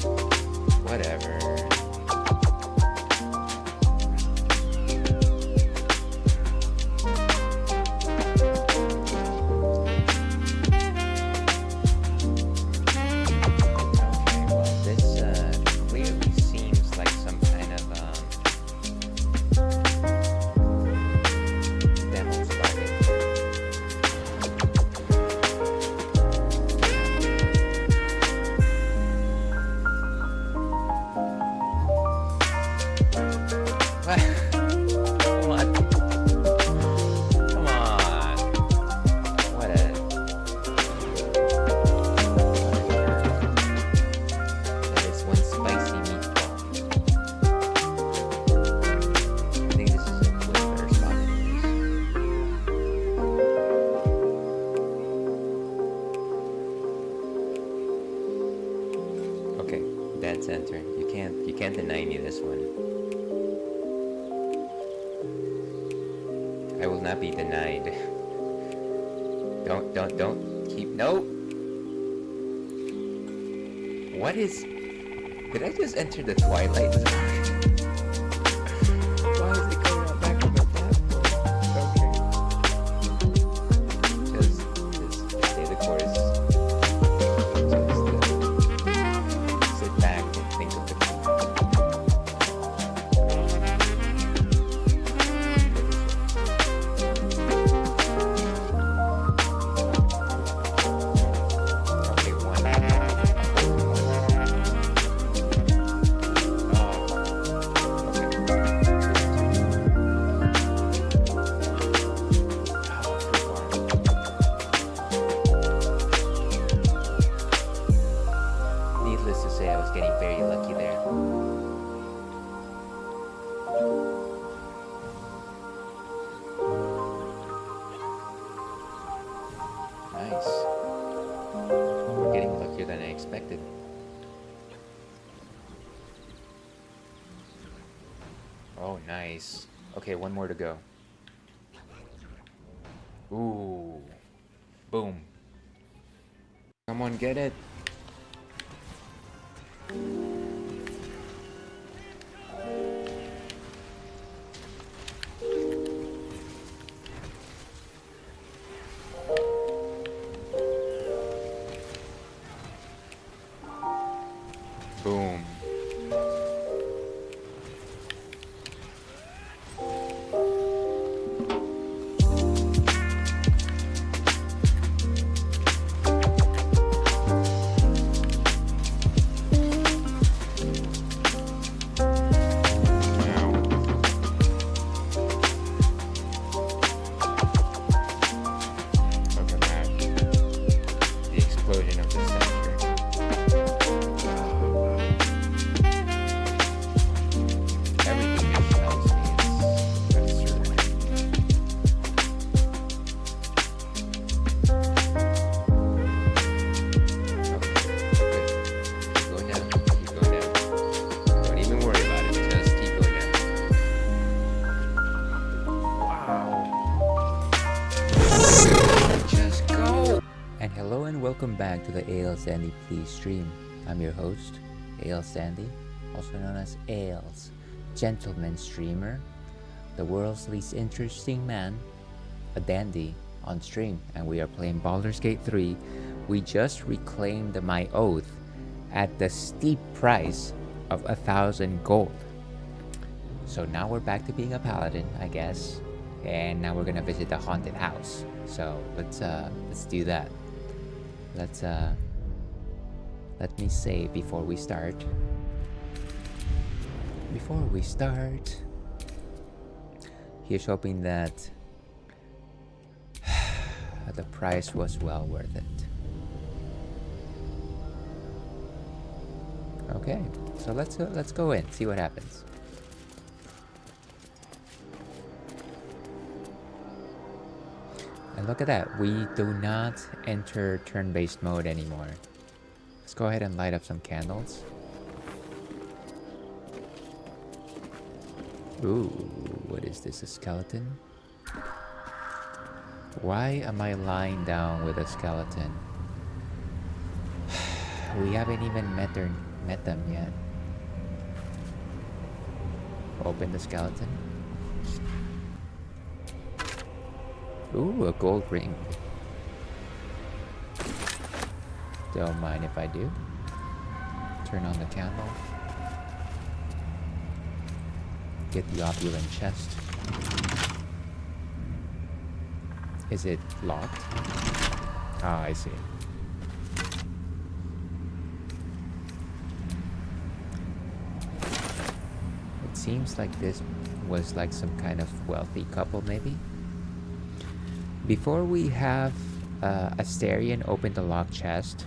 What? Come on. What a... That is one spicy meatball. I think this is a way better spot anyways. Okay, dead center. You can't deny me this one. I will not be denied. Don't keep... No! What is... Did I just enter the Twilight Zone? Why is it going out back on the platform? Okay. Just stay the course. Just sit back and think of the expected. Oh, nice. Okay, one more to go. Ooh. Boom. Someone get it. Boom. Welcome back to the Ale Sandy Please stream. I'm your host, Ale Sandy, also known as Ale's gentleman streamer, the world's least interesting man, a dandy on stream, and we are playing Baldur's Gate 3. We just reclaimed my oath at the steep price of 1,000 gold. So now we're back to being a paladin, I guess, and now we're gonna visit the haunted house. So let's do that. Let me say before we start, here's hoping that the price was well worth it. Okay, so let's go in, see what happens. And look at that, we do not enter turn-based mode anymore. Let's go ahead and light up some candles. Ooh, what is this, a skeleton? Why am I lying down with a skeleton? We haven't even met them yet. Open the skeleton. Ooh, a gold ring. Don't mind if I do. Turn on the candle. Get the opulent chest. Is it locked? Ah, I see. It seems like this was like some kind of wealthy couple, maybe. Before we have Asterion open the locked chest,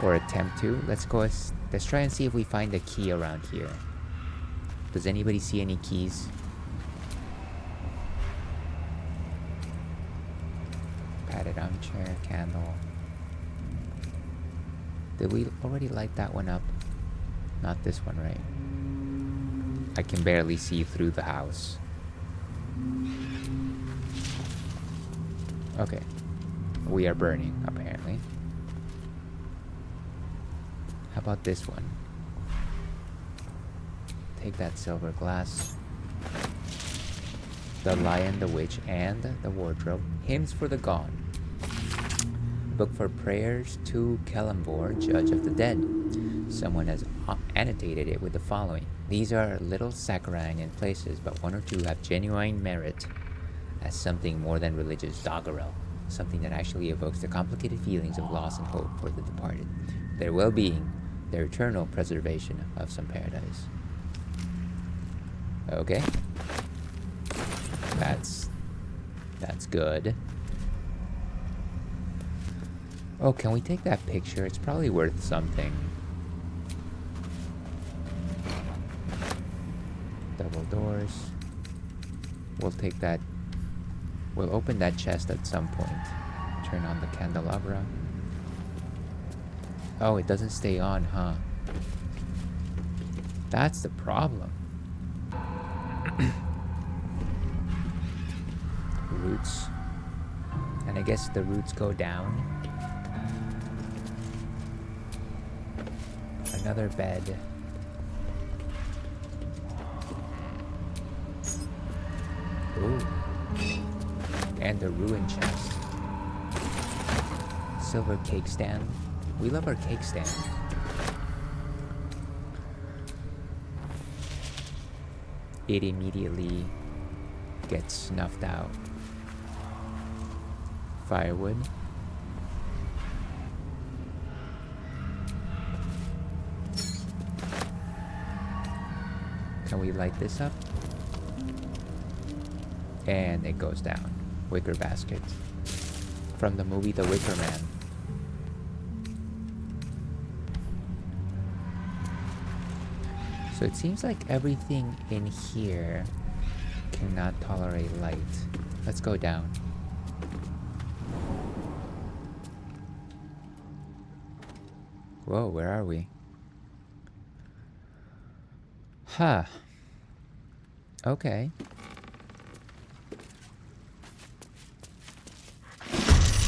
or attempt to, let's try and see if we find a key around here. Does anybody see any keys? Padded armchair, candle. Did we already light that one up? Not this one, right? I can barely see through the house. Okay. We are burning, apparently. How about this one? Take that silver glass. The Lion, the Witch, and the Wardrobe. Hymns for the Gone. Book for Prayers to Kelambor, Judge of the Dead. Someone has annotated it with the following. These are little saccharine in places, but one or two have genuine merit as something more than religious doggerel. Something that actually evokes the complicated feelings of loss and hope for the departed. Their well-being, their eternal preservation of some paradise. Okay. That's good. Oh, can we take that picture? It's probably worth something. Double doors. We'll take that. We'll open that chest at some point. Turn on the candelabra. Oh, it doesn't stay on, huh? That's the problem. Roots. And I guess the roots go down. Another bed. Ooh. And the ruin chest. Silver cake stand. We love our cake stand. It immediately gets snuffed out. Firewood. Can we light this up? And it goes down. Wicker basket. From the movie The Wicker Man. So it seems like everything in here cannot tolerate light. Let's go down. Whoa, where are we? Huh. Okay.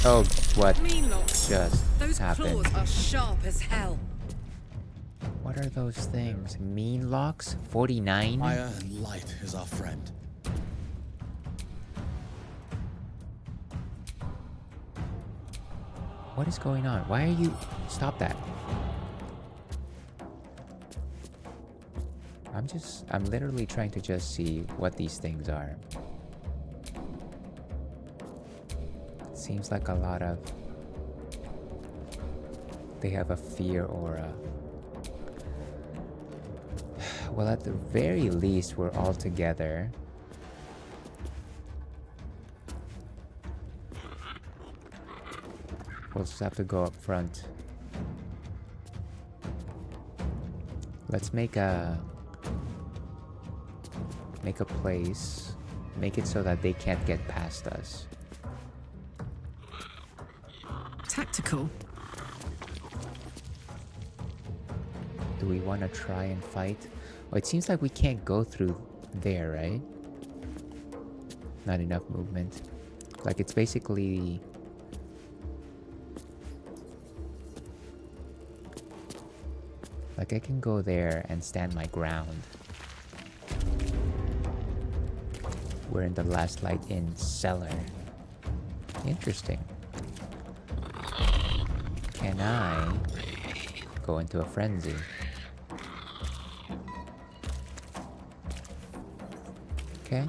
Oh, what just Those happened? claws are sharp as hell. What are those things? Mean locks? 49? Fire and light is our friend. What is going on? Why are you... Stop that. I'm literally trying to just see what these things are. Seems like a lot of... They have a fear aura. Well, at the very least, we're all together. We'll just have to go up front. Let's make a place. Make it so that they can't get past us. Tactical. Do we want to try and fight? Oh, it seems like we can't go through there, right? Not enough movement. Like, it's basically... Like, I can go there and stand my ground. We're in the last light in cellar. Interesting. Can I go into a frenzy? Okay.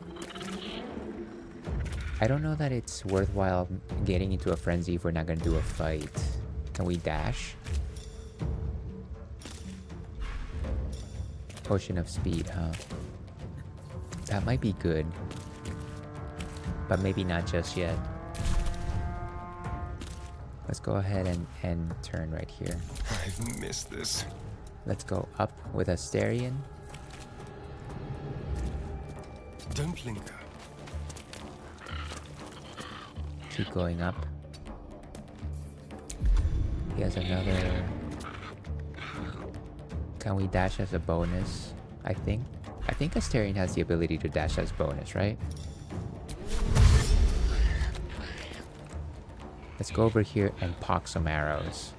I don't know that it's worthwhile getting into a frenzy if we're not gonna do a fight. Can we dash? Potion of speed, huh? That might be good. But maybe not just yet. Let's go ahead and turn right here. I've missed this. Let's go up with Asterion. Don't linger. Keep going up. He has another... Can we dash as a bonus? I think Asterion has the ability to dash as bonus, right? Let's go over here and pock some arrows.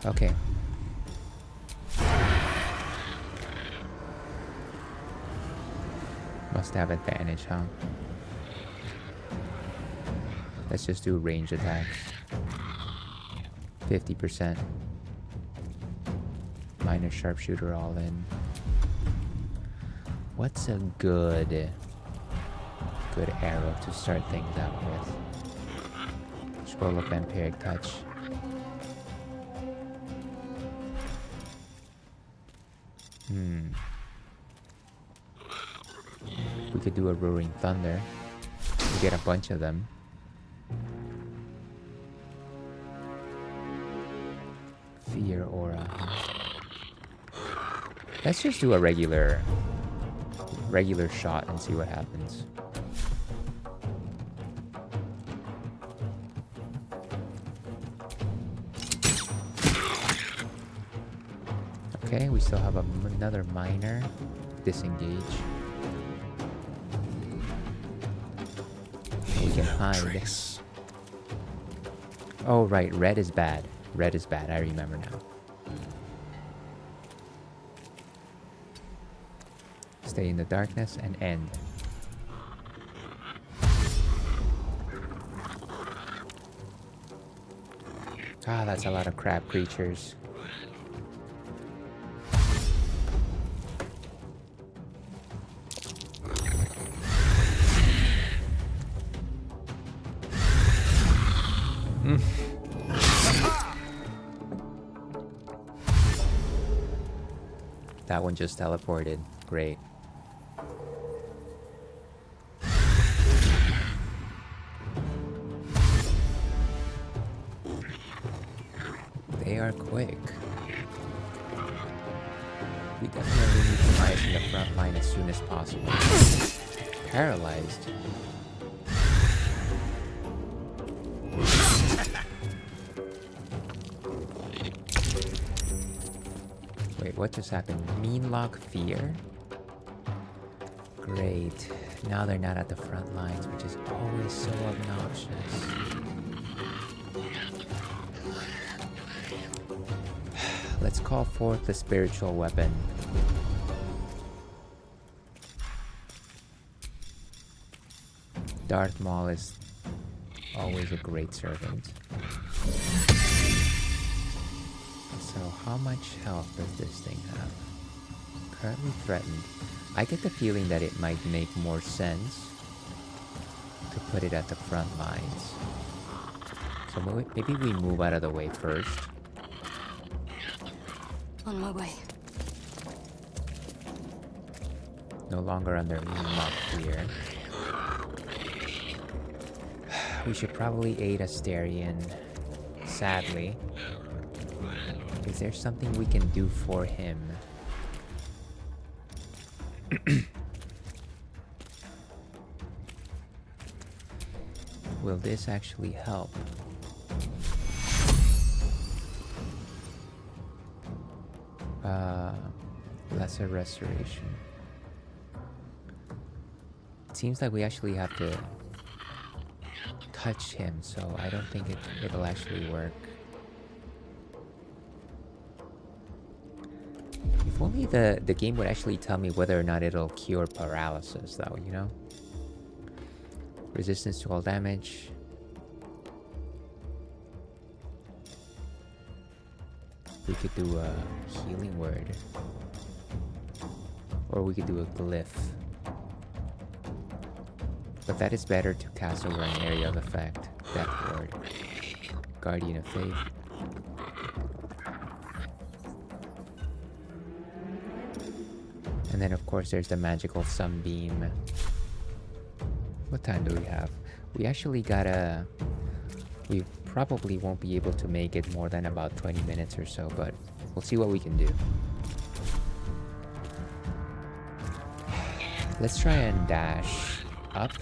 Okay. Must have advantage, huh? Let's just do range attacks. 50%. Minor sharpshooter all in. What's a good arrow to start things out with? Scroll of Vampiric Touch. We could do a Roaring Thunder. We get a bunch of them. Fear Aura. Let's just do a regular shot and see what happens. Okay, we still have another minor. Disengage. We can hide. Oh right, red is bad. Red is bad, I remember now. Stay in the darkness and end. Ah, that's a lot of crab creatures. That one just teleported. Great. They are quick. We definitely need to rise in the front line as soon as possible. Paralyzed. Wait, what just happened? Meanlock Fear? Great. Now they're not at the front lines, which is always so obnoxious. Let's call forth the spiritual weapon. Darth Maul is always a great servant. So how much health does this thing have? Currently threatened. I get the feeling that it might make more sense to put it at the front lines. So maybe we move out of the way first. On my way. No longer under Meanlock Fear. We should probably aid Asterion. Sadly. Is there something we can do for him? Will this actually help? Lesser Restoration. It seems like we actually have to touch him, so I don't think it'll actually work. If only the game would actually tell me whether or not it'll cure paralysis, though, you know? Resistance to all damage. We could do a healing word. Or we could do a glyph. But that is better to cast over an area of effect. Death Ward. Guardian of Faith. And then of course there's the magical sunbeam. What time do we have? We actually gotta... We probably won't be able to make it more than about 20 minutes or so, but we'll see what we can do. Let's try and dash up,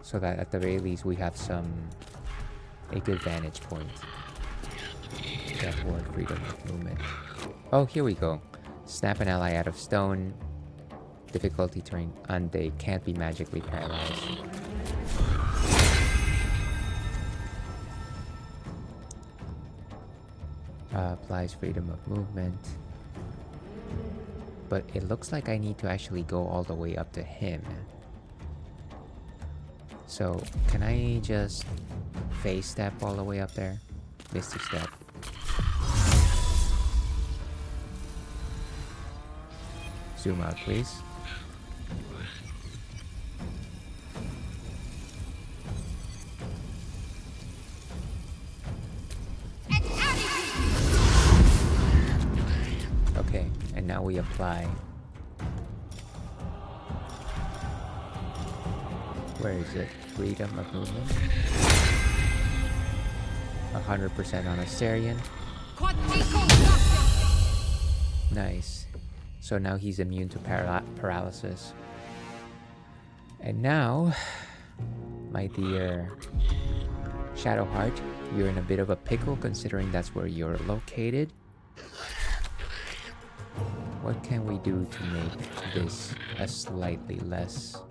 so that at the very least we have a good vantage point. That word, freedom of movement. Oh, here we go. Snap an ally out of stone. Difficulty terrain, and they can't be magically paralyzed. Applies freedom of movement. But it looks like I need to actually go all the way up to him. So, can I just face step all the way up there? Misty step. Zoom out, please. Okay, and now we apply. Where is it? Freedom of movement. 100% on Asterion. Nice. So now he's immune to paralysis. And now, my dear Shadowheart, you're in a bit of a pickle considering that's where you're located. What can we do to make this a slightly less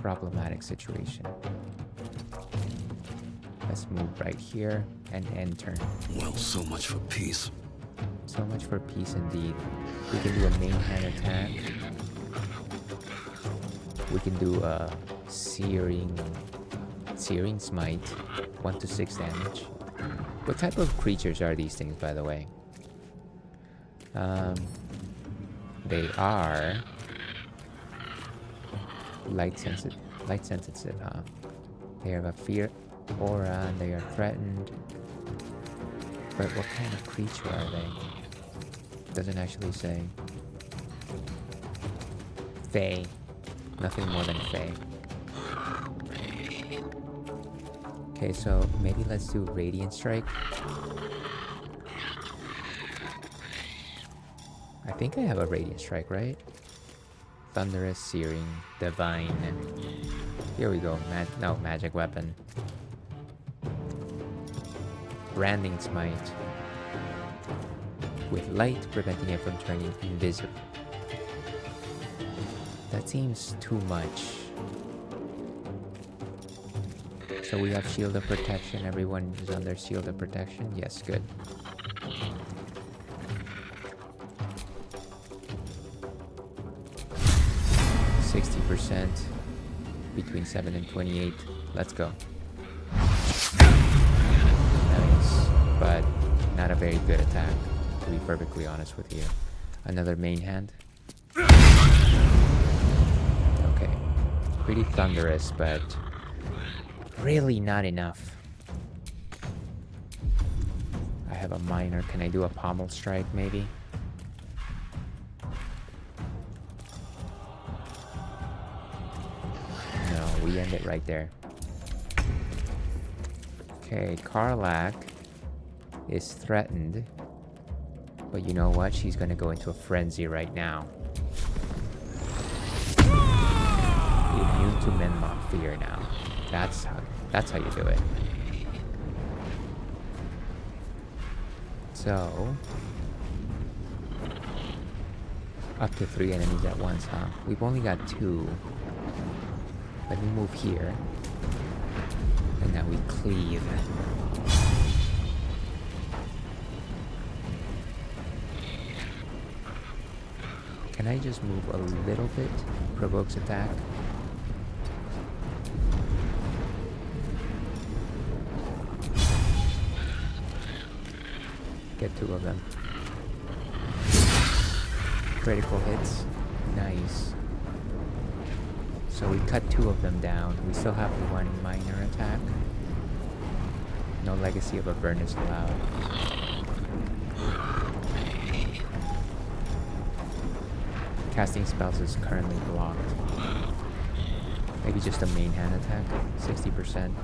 problematic situation? Let's move right here and end turn. Well, so much for peace. So much for peace indeed. We can do a main hand attack. We can do a searing smite, 1 to 6 damage. What type of creatures are these things, by the way? They are light sensitive, huh? They have a fear aura and they are threatened. But what kind of creature are they? Doesn't actually say. Fae. Nothing more than Fae. Okay, so maybe let's do Radiant Strike. I think I have a Radiant Strike, right? Thunderous, Searing, Divine. Here we go. Magic Weapon. Branding Smite. With light, preventing it from turning invisible. That seems too much. So we have Shield of Protection. Everyone is under Shield of Protection. Yes, good. %, between 7 and 28. Let's go. Nice, but not a very good attack, to be perfectly honest with you. Another main hand. Okay, pretty thunderous, but really not enough. I have a minor. Can I do a pommel strike maybe? We end it right there. Okay, Karlach is threatened. But you know what? She's gonna go into a frenzy right now. Immune to Menmok Fear now. That's how you do it. So up to 3 enemies at once, huh? We've only got 2. Let me move here. And now we cleave. Can I just move a little bit? Provokes attack. Get 2 of them. Critical hits. Nice. So we cut 2 of them down. We still have 1 minor attack. No Legacy of a Burn is allowed. Casting spells is currently blocked. Maybe just a main hand attack, 60%.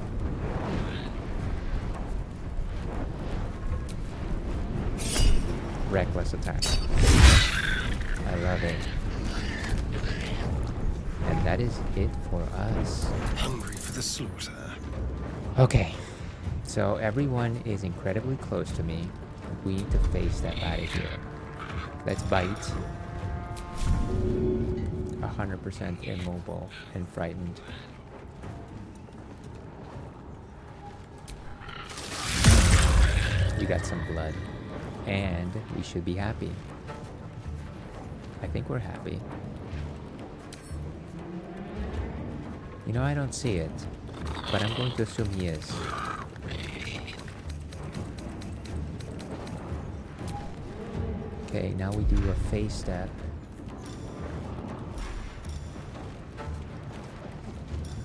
Reckless attack. I love it. And that is it for us. Hungry for the slaughter. Okay, so everyone is incredibly close to me. We need to face that out of here. Let's bite. 100% immobile and frightened. We got some blood. And we should be happy. I think we're happy. You know, I don't see it, but I'm going to assume he is. Okay, now we do a face step.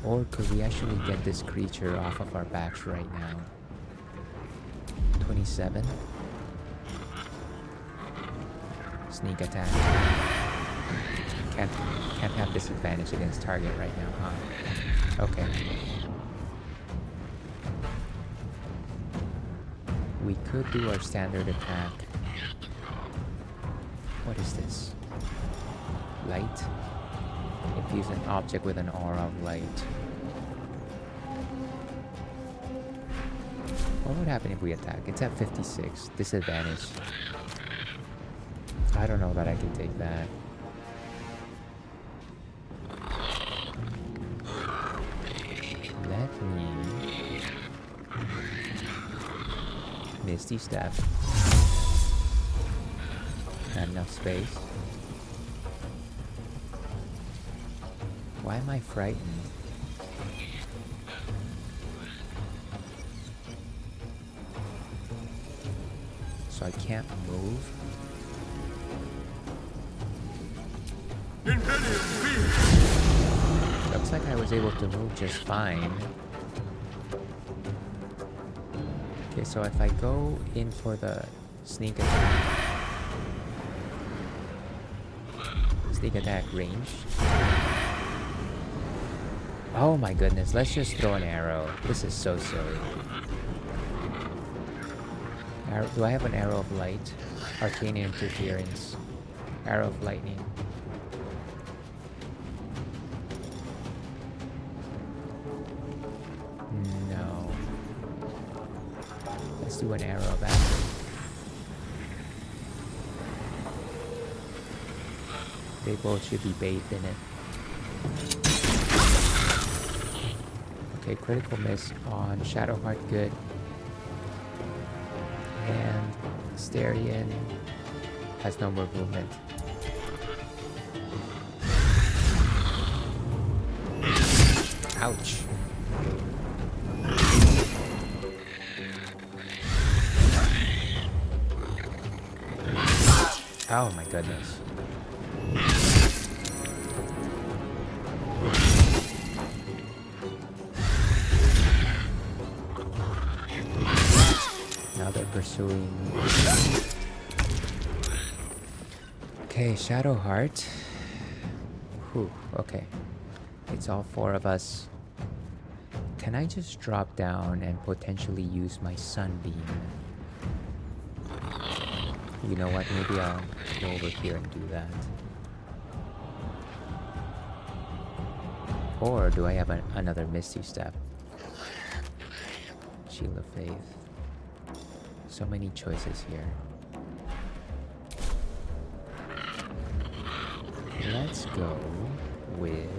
Or could we actually get this creature off of our backs right now? 27. Sneak attack. Can't have disadvantage against target right now, huh? Okay. We could do our standard attack. What is this? Light? Infuse an object with an aura of light. What would happen if we attack? It's at 56. Disadvantage. I don't know that I can take that. Let me... Misty Step. Not enough space. Why am I frightened? So I can't move? Looks like I was able to move just fine. Okay, so if I go in for the sneak attack range. Oh my goodness, let's just throw an arrow. This is so silly. Do I have an arrow of light? Arcane interference. Arrow of lightning. No. Let's do an arrow of acid. They both should be bathed in it. Okay, critical miss on Shadowheart, good. And Asterion has no more movement. Ouch. Oh my goodness. Now they're pursuing. Okay, Shadowheart. Whew, okay. It's all four of us. Can I just drop down and potentially use my sunbeam? You know what, maybe I'll go over here and do that. Or do I have another Misty Step? Shield of Faith. So many choices here. Let's go with...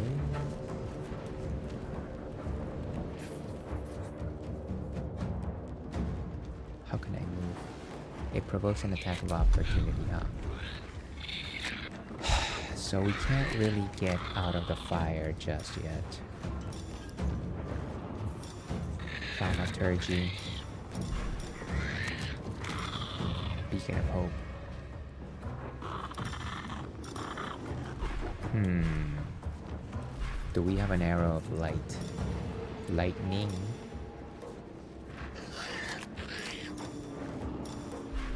How can I move? It provokes an attack of opportunity, huh? So we can't really get out of the fire just yet. Thaumaturgy. Beacon of Hope. Do we have an arrow of light? Lightning.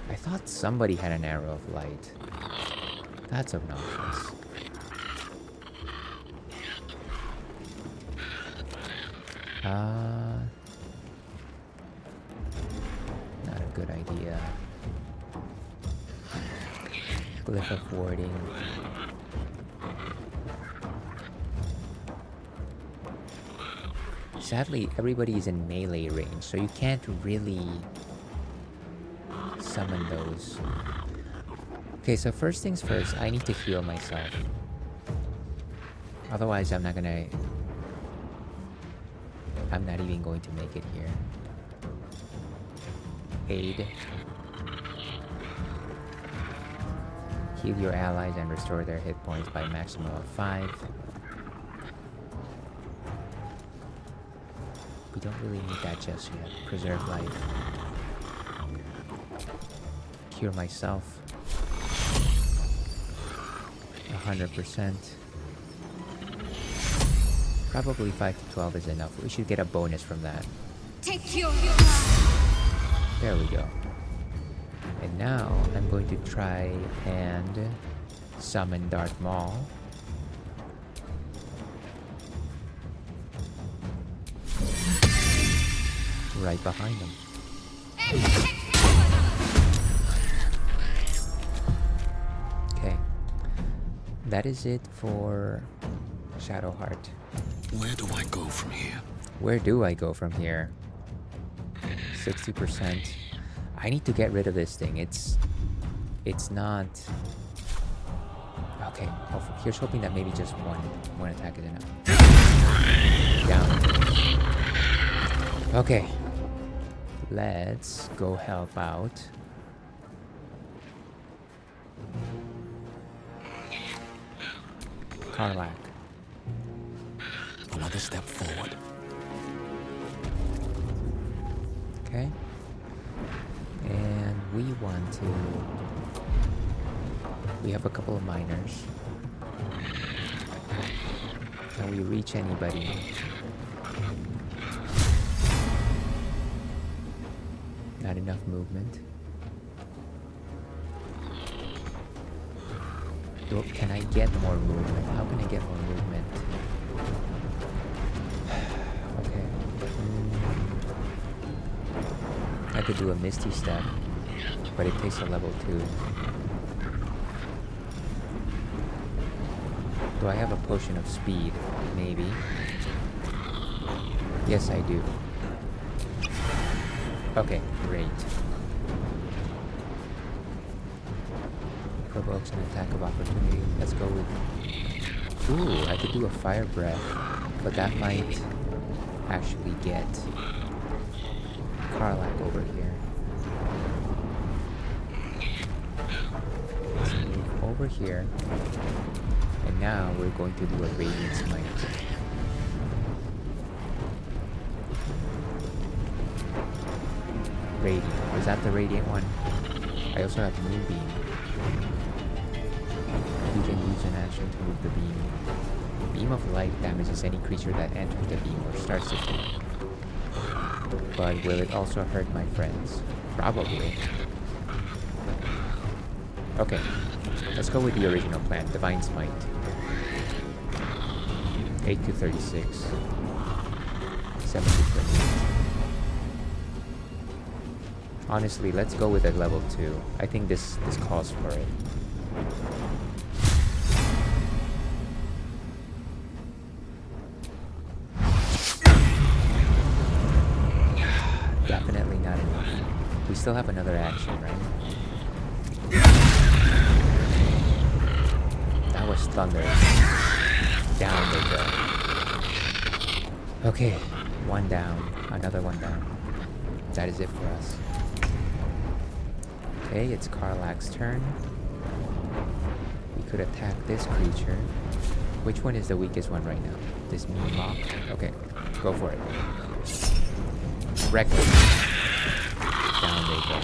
I thought somebody had an arrow of light. That's obnoxious. Not a good idea. Glyph of warding. Sadly, everybody is in melee range, so you can't really summon those. Okay, so first things first, I need to heal myself. Otherwise, I'm not even going to make it here. Aid. Heal your allies and restore their hit points by maximum of 5. We don't really need that just yet. Preserve life. Cure myself. 100%. Probably 5 to 12 is enough. We should get a bonus from that. Take your... There we go. And now I'm going to try and summon Darth Maul. Right behind him. Okay. That is it for Shadowheart. Where do I go from here? Where do I go from here? 60%. I need to get rid of this thing. It's not... Okay, here's hoping that maybe just one attack is enough. Down. Okay. Let's go help out. Karlach. Another step forward. Okay. And we want to... We have a couple of miners. Can we reach anybody? Not enough movement. Can I get more movement? How can I get more movement? Okay. I could do a Misty Step, but it takes a level 2. Do I have a potion of speed? Maybe. Yes, I do. Okay, great. Provokes an attack of opportunity. Let's go with... Ooh, I could do a Fire Breath, but that might actually get Karlach over here. Let's move over here. And now we're going to do a Radiant Smite. Radiant. Was that the Radiant one? I also have Moonbeam. You can use an action to move the beam. Beam of Light damages any creature that enters the beam or starts the beam. But will it also hurt my friends? Probably. Okay, let's go with the original plan, Divine Smite. 8 to 36. 7 to 28. Honestly, let's go with a level 2. I think this calls for it. Definitely not enough. We still have another action, right? That was thunder. Down they go. Okay, one down. Another one down. That is it for us. Okay, it's Karlach's turn. We could attack this creature. Which one is the weakest one right now? This mean lock? Okay, go for it. Reckless. Down they go.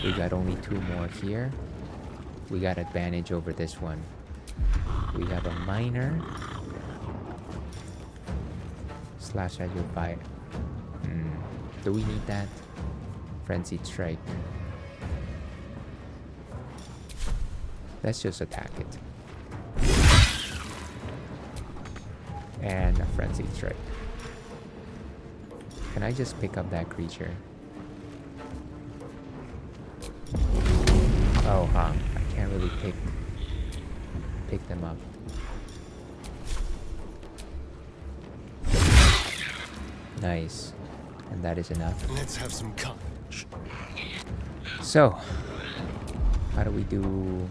We got only 2 more here. We got advantage over this one. We have a miner. Slash as your fire. Do we need that? Frenzied Strike. Let's just attack it. And a Frenzied Strike. Can I just pick up that creature? Oh, huh. I can't really pick them up. Nice. And that is enough. Let's have some courage. So, how do we do?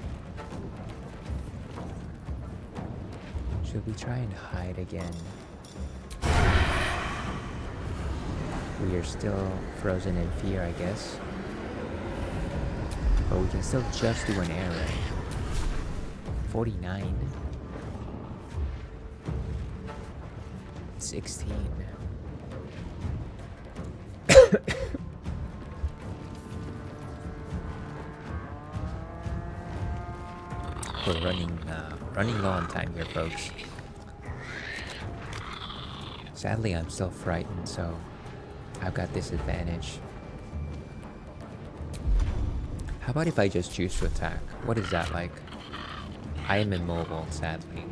Should we try and hide again? We are still frozen in fear, I guess. But we can still just do an arrow. 49. 16. We're running low on time here, folks. Sadly, I'm still frightened, so I've got disadvantage. How about if I just choose to attack? What is that like? I am immobile, sadly.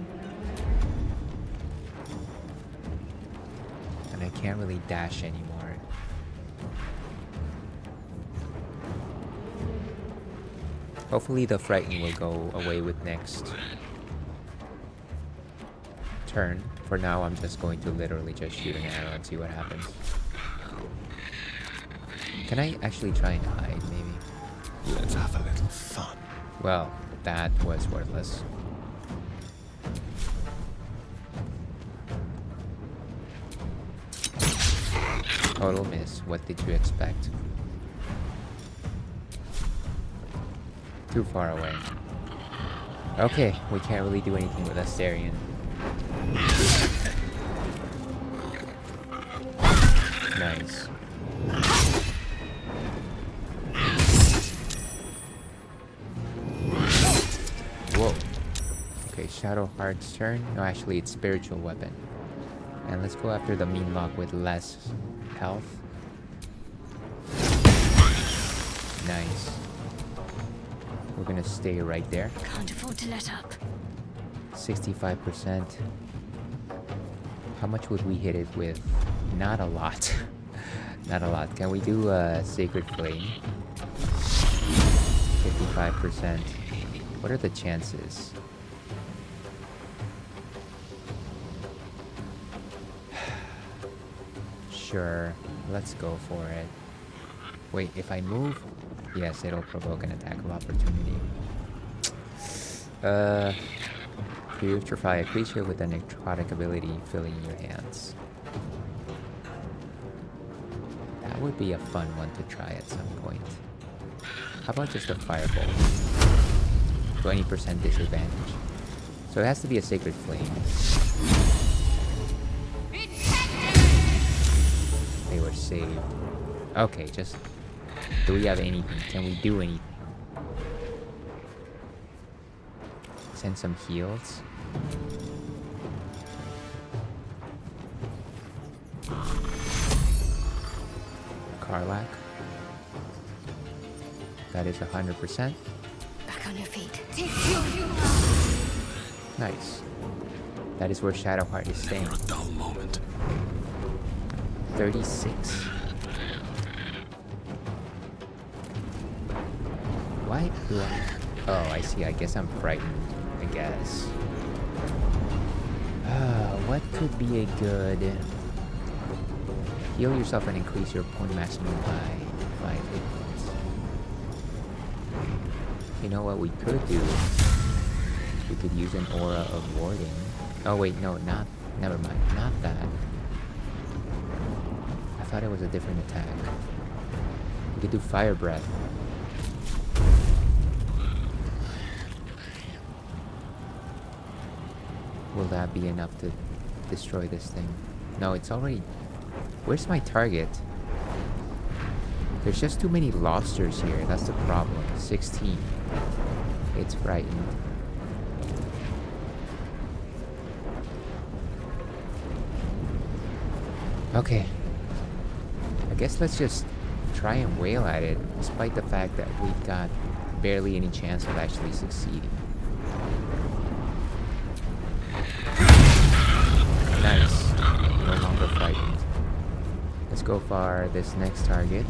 And I can't really dash anymore. Hopefully the frighten will go away with next turn. For now, I'm just going to literally just shoot an arrow and see what happens. Can I actually try and hide, maybe? Let's have a little fun. Well, that was worthless. Total miss. What did you expect? Too far away. Okay, we can't really do anything with Astarion. Nice. Whoa. Okay, Shadowheart's turn. No, actually, it's spiritual weapon. And let's go after the mean lock with less health. Nice. We're gonna stay right there. Can't afford to let up. 65%. How much would we hit it with? Not a lot. Not a lot. Can we do a Sacred Flame? 55%. What are the chances? Sure. Let's go for it. Wait, if I move... Yes, it'll provoke an attack of opportunity. Purify a creature with a necrotic ability filling your hands. That would be a fun one to try at some point. How about just a Firebolt? 20% disadvantage. So it has to be a Sacred Flame. They were saved. Okay, just... Do we have anything? Can we do anything? Send some heals. Karlach. That is 100%. Back on your feet. Nice. That is where Shadowheart is staying. A dull moment. 36. Why do I... Oh, I see. I guess I'm frightened. I guess. What could be a good... Heal yourself and increase your point maximum by 5 hit points. You know what we could do? We could use an aura of warding. Oh wait, no, not... Never mind. Not that. I thought it was a different attack. We could do Fire Breath. Will that be enough to destroy this thing? No, it's already... Where's my target? There's just too many lobsters here. That's the problem. 16. It's frightened. Okay. I guess let's just try and wail at it, despite the fact that we've got barely any chance of actually succeeding. Nice. No longer frightened. Let's go for this next target.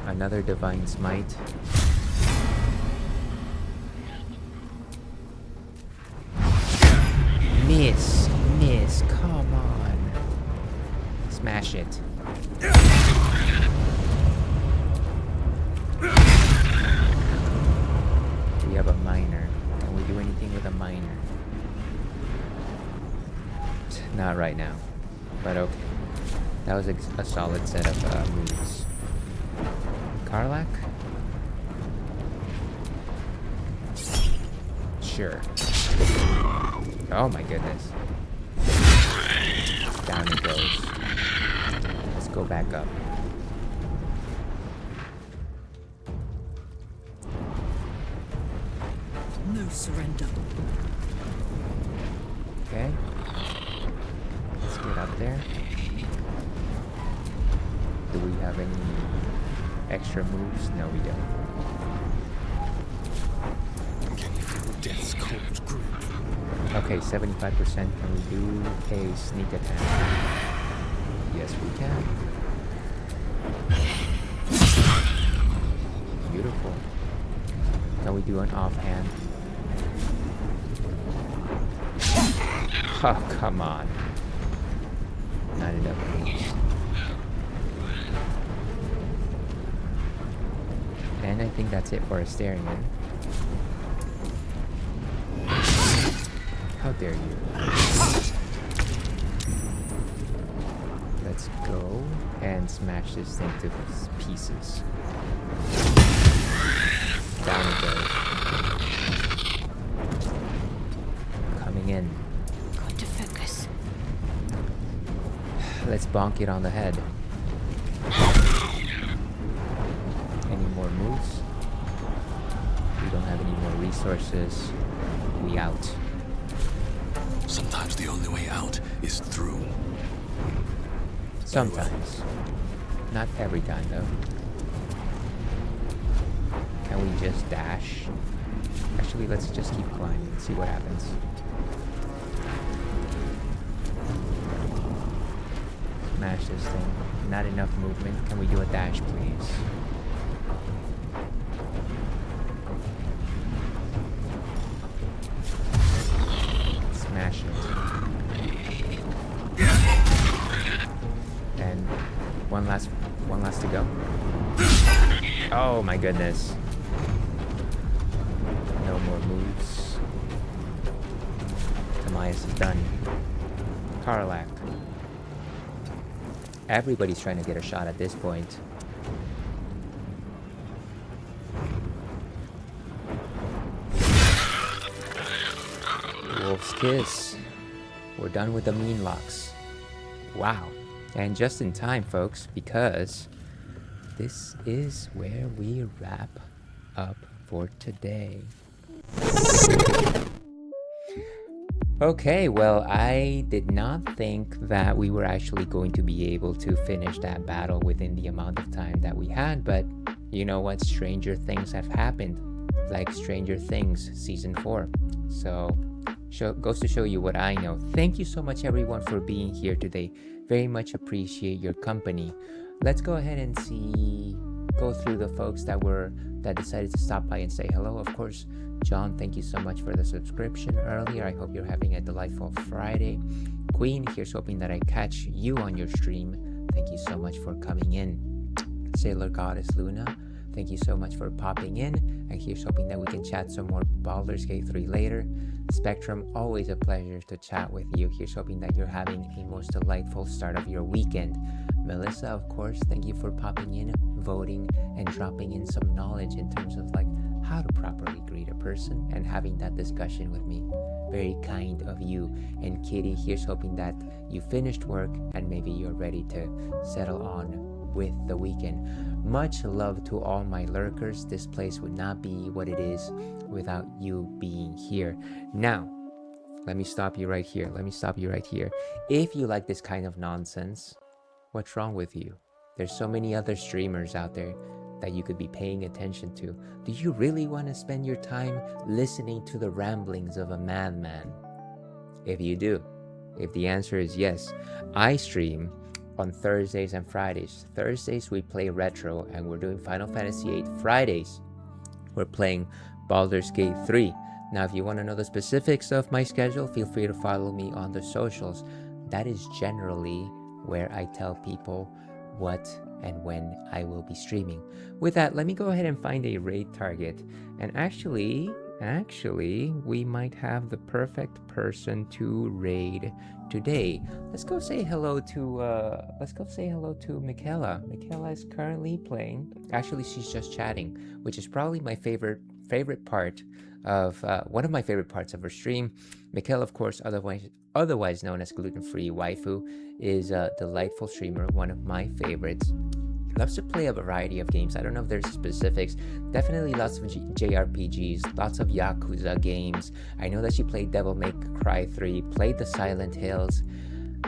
Another Divine Smite. Miss, come on. Smash it. We have a miner. Can we do anything with a miner? Not right now, but okay. That was a solid set of moves. Karlach? Sure. Oh my goodness. Down it goes. Let's go back up. No surrender. Okay. Let's get up there. Do we have any extra moves? No, we don't. Can you feel death's cold grip? Okay, 75%. Can we do a sneak attack? Yes, we can. Beautiful. Can we do an offhand? Oh, come on. Not enough moves. And I think that's it for a staring in. How dare you? Let's go and smash this thing to pieces. Down it goes. Coming in. Got to focus. Let's bonk it on the head. Any more moves? We don't have any more resources. We out. Sometimes the only way out is through. Sometimes. Not every time, though. Can we just dash? Actually, let's just keep climbing and see what happens. Smash this thing. Not enough movement. Can we do a dash, please? Smash it. And one last to go. Oh my goodness. No more moves. Tamias is done. Karlach. Everybody's trying to get a shot at this point. Wolf's Kiss. We're done with the mean locks. Wow. And just in time, folks, because this is where we wrap up for today. Okay, well, I did not think that we were actually going to be able to finish that battle within the amount of time that we had, but you know what? Stranger things have happened, like Stranger Things Season 4. So, goes to show you what I know. Thank you so much, everyone, for being here today. Very much appreciate your company. Let's go ahead and go through the folks that decided to stop by and say hello. Of course, John, thank you so much for the subscription earlier. I hope you're having a delightful Friday. Queen, here's hoping that I catch you on your stream. Thank you so much for coming in. Sailor Goddess Luna, thank you so much for popping in. And here's hoping that we can chat some more Baldur's Gate 3 later. Spectrum, always a pleasure to chat with you. Here's hoping that you're having a most delightful start of your weekend. Melissa, of course, thank you for popping in, voting, and dropping in some knowledge in terms of like how to properly greet a person and having that discussion with me. Very kind of you. And Kitty, here's hoping that you finished work and maybe you're ready to settle on with the weekend. Much love to all my lurkers. This place would not be what it is without you being here. Now, let me stop you right here. If you like this kind of nonsense, what's wrong with you? There's so many other streamers out there that you could be paying attention to. Do you really want to spend your time listening to the ramblings of a madman? If you do, If the answer is yes, I stream on Thursdays and Fridays. Thursdays we play retro and we're doing Final Fantasy VIII. Fridays we're playing Baldur's Gate 3. Now if you want to know the specifics of my schedule, feel free to follow me on the socials. That is generally where I tell people what and when I will be streaming. With that, let me go ahead and find a raid target. And actually, we might have the perfect person to raid today. Let's go say hello to Michaela. Michaela is currently playing. Actually, she's just chatting, which is probably my favorite part of one of my favorite parts of her stream. Michaela, of course, otherwise known as Gluten-Free Waifu, is a delightful streamer, one of my favorites. Loves to play a variety of games. I don't know if there's specifics. Definitely lots of JRPGs, lots of Yakuza games. I know that she played Devil May Cry 3, played the Silent Hills.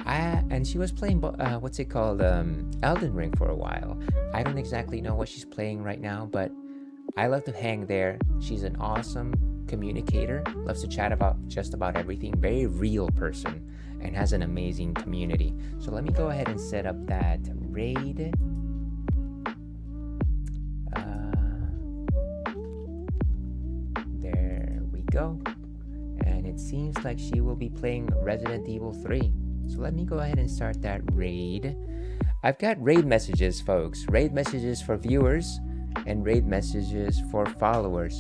And she was playing, Elden Ring for a while. I don't exactly know what she's playing right now, but I love to hang there. She's an awesome communicator, loves to chat about just about everything, very real person, and has an amazing community. So let me go ahead and set up that raid. There we go. And it seems like she will be playing Resident Evil 3. So let me go ahead and start that raid. I've got raid messages, folks. Raid messages for viewers and raid messages for followers.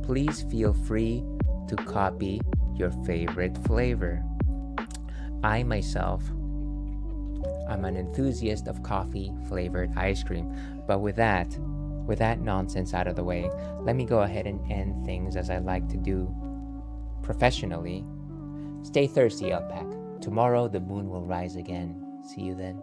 Please feel free to copy your favorite flavor. I myself, I'm an enthusiast of coffee flavored ice cream. But with that nonsense out of the way, let me go ahead and end things as I like to do professionally. Stay thirsty, Alpac. Tomorrow the moon will rise again. See you then.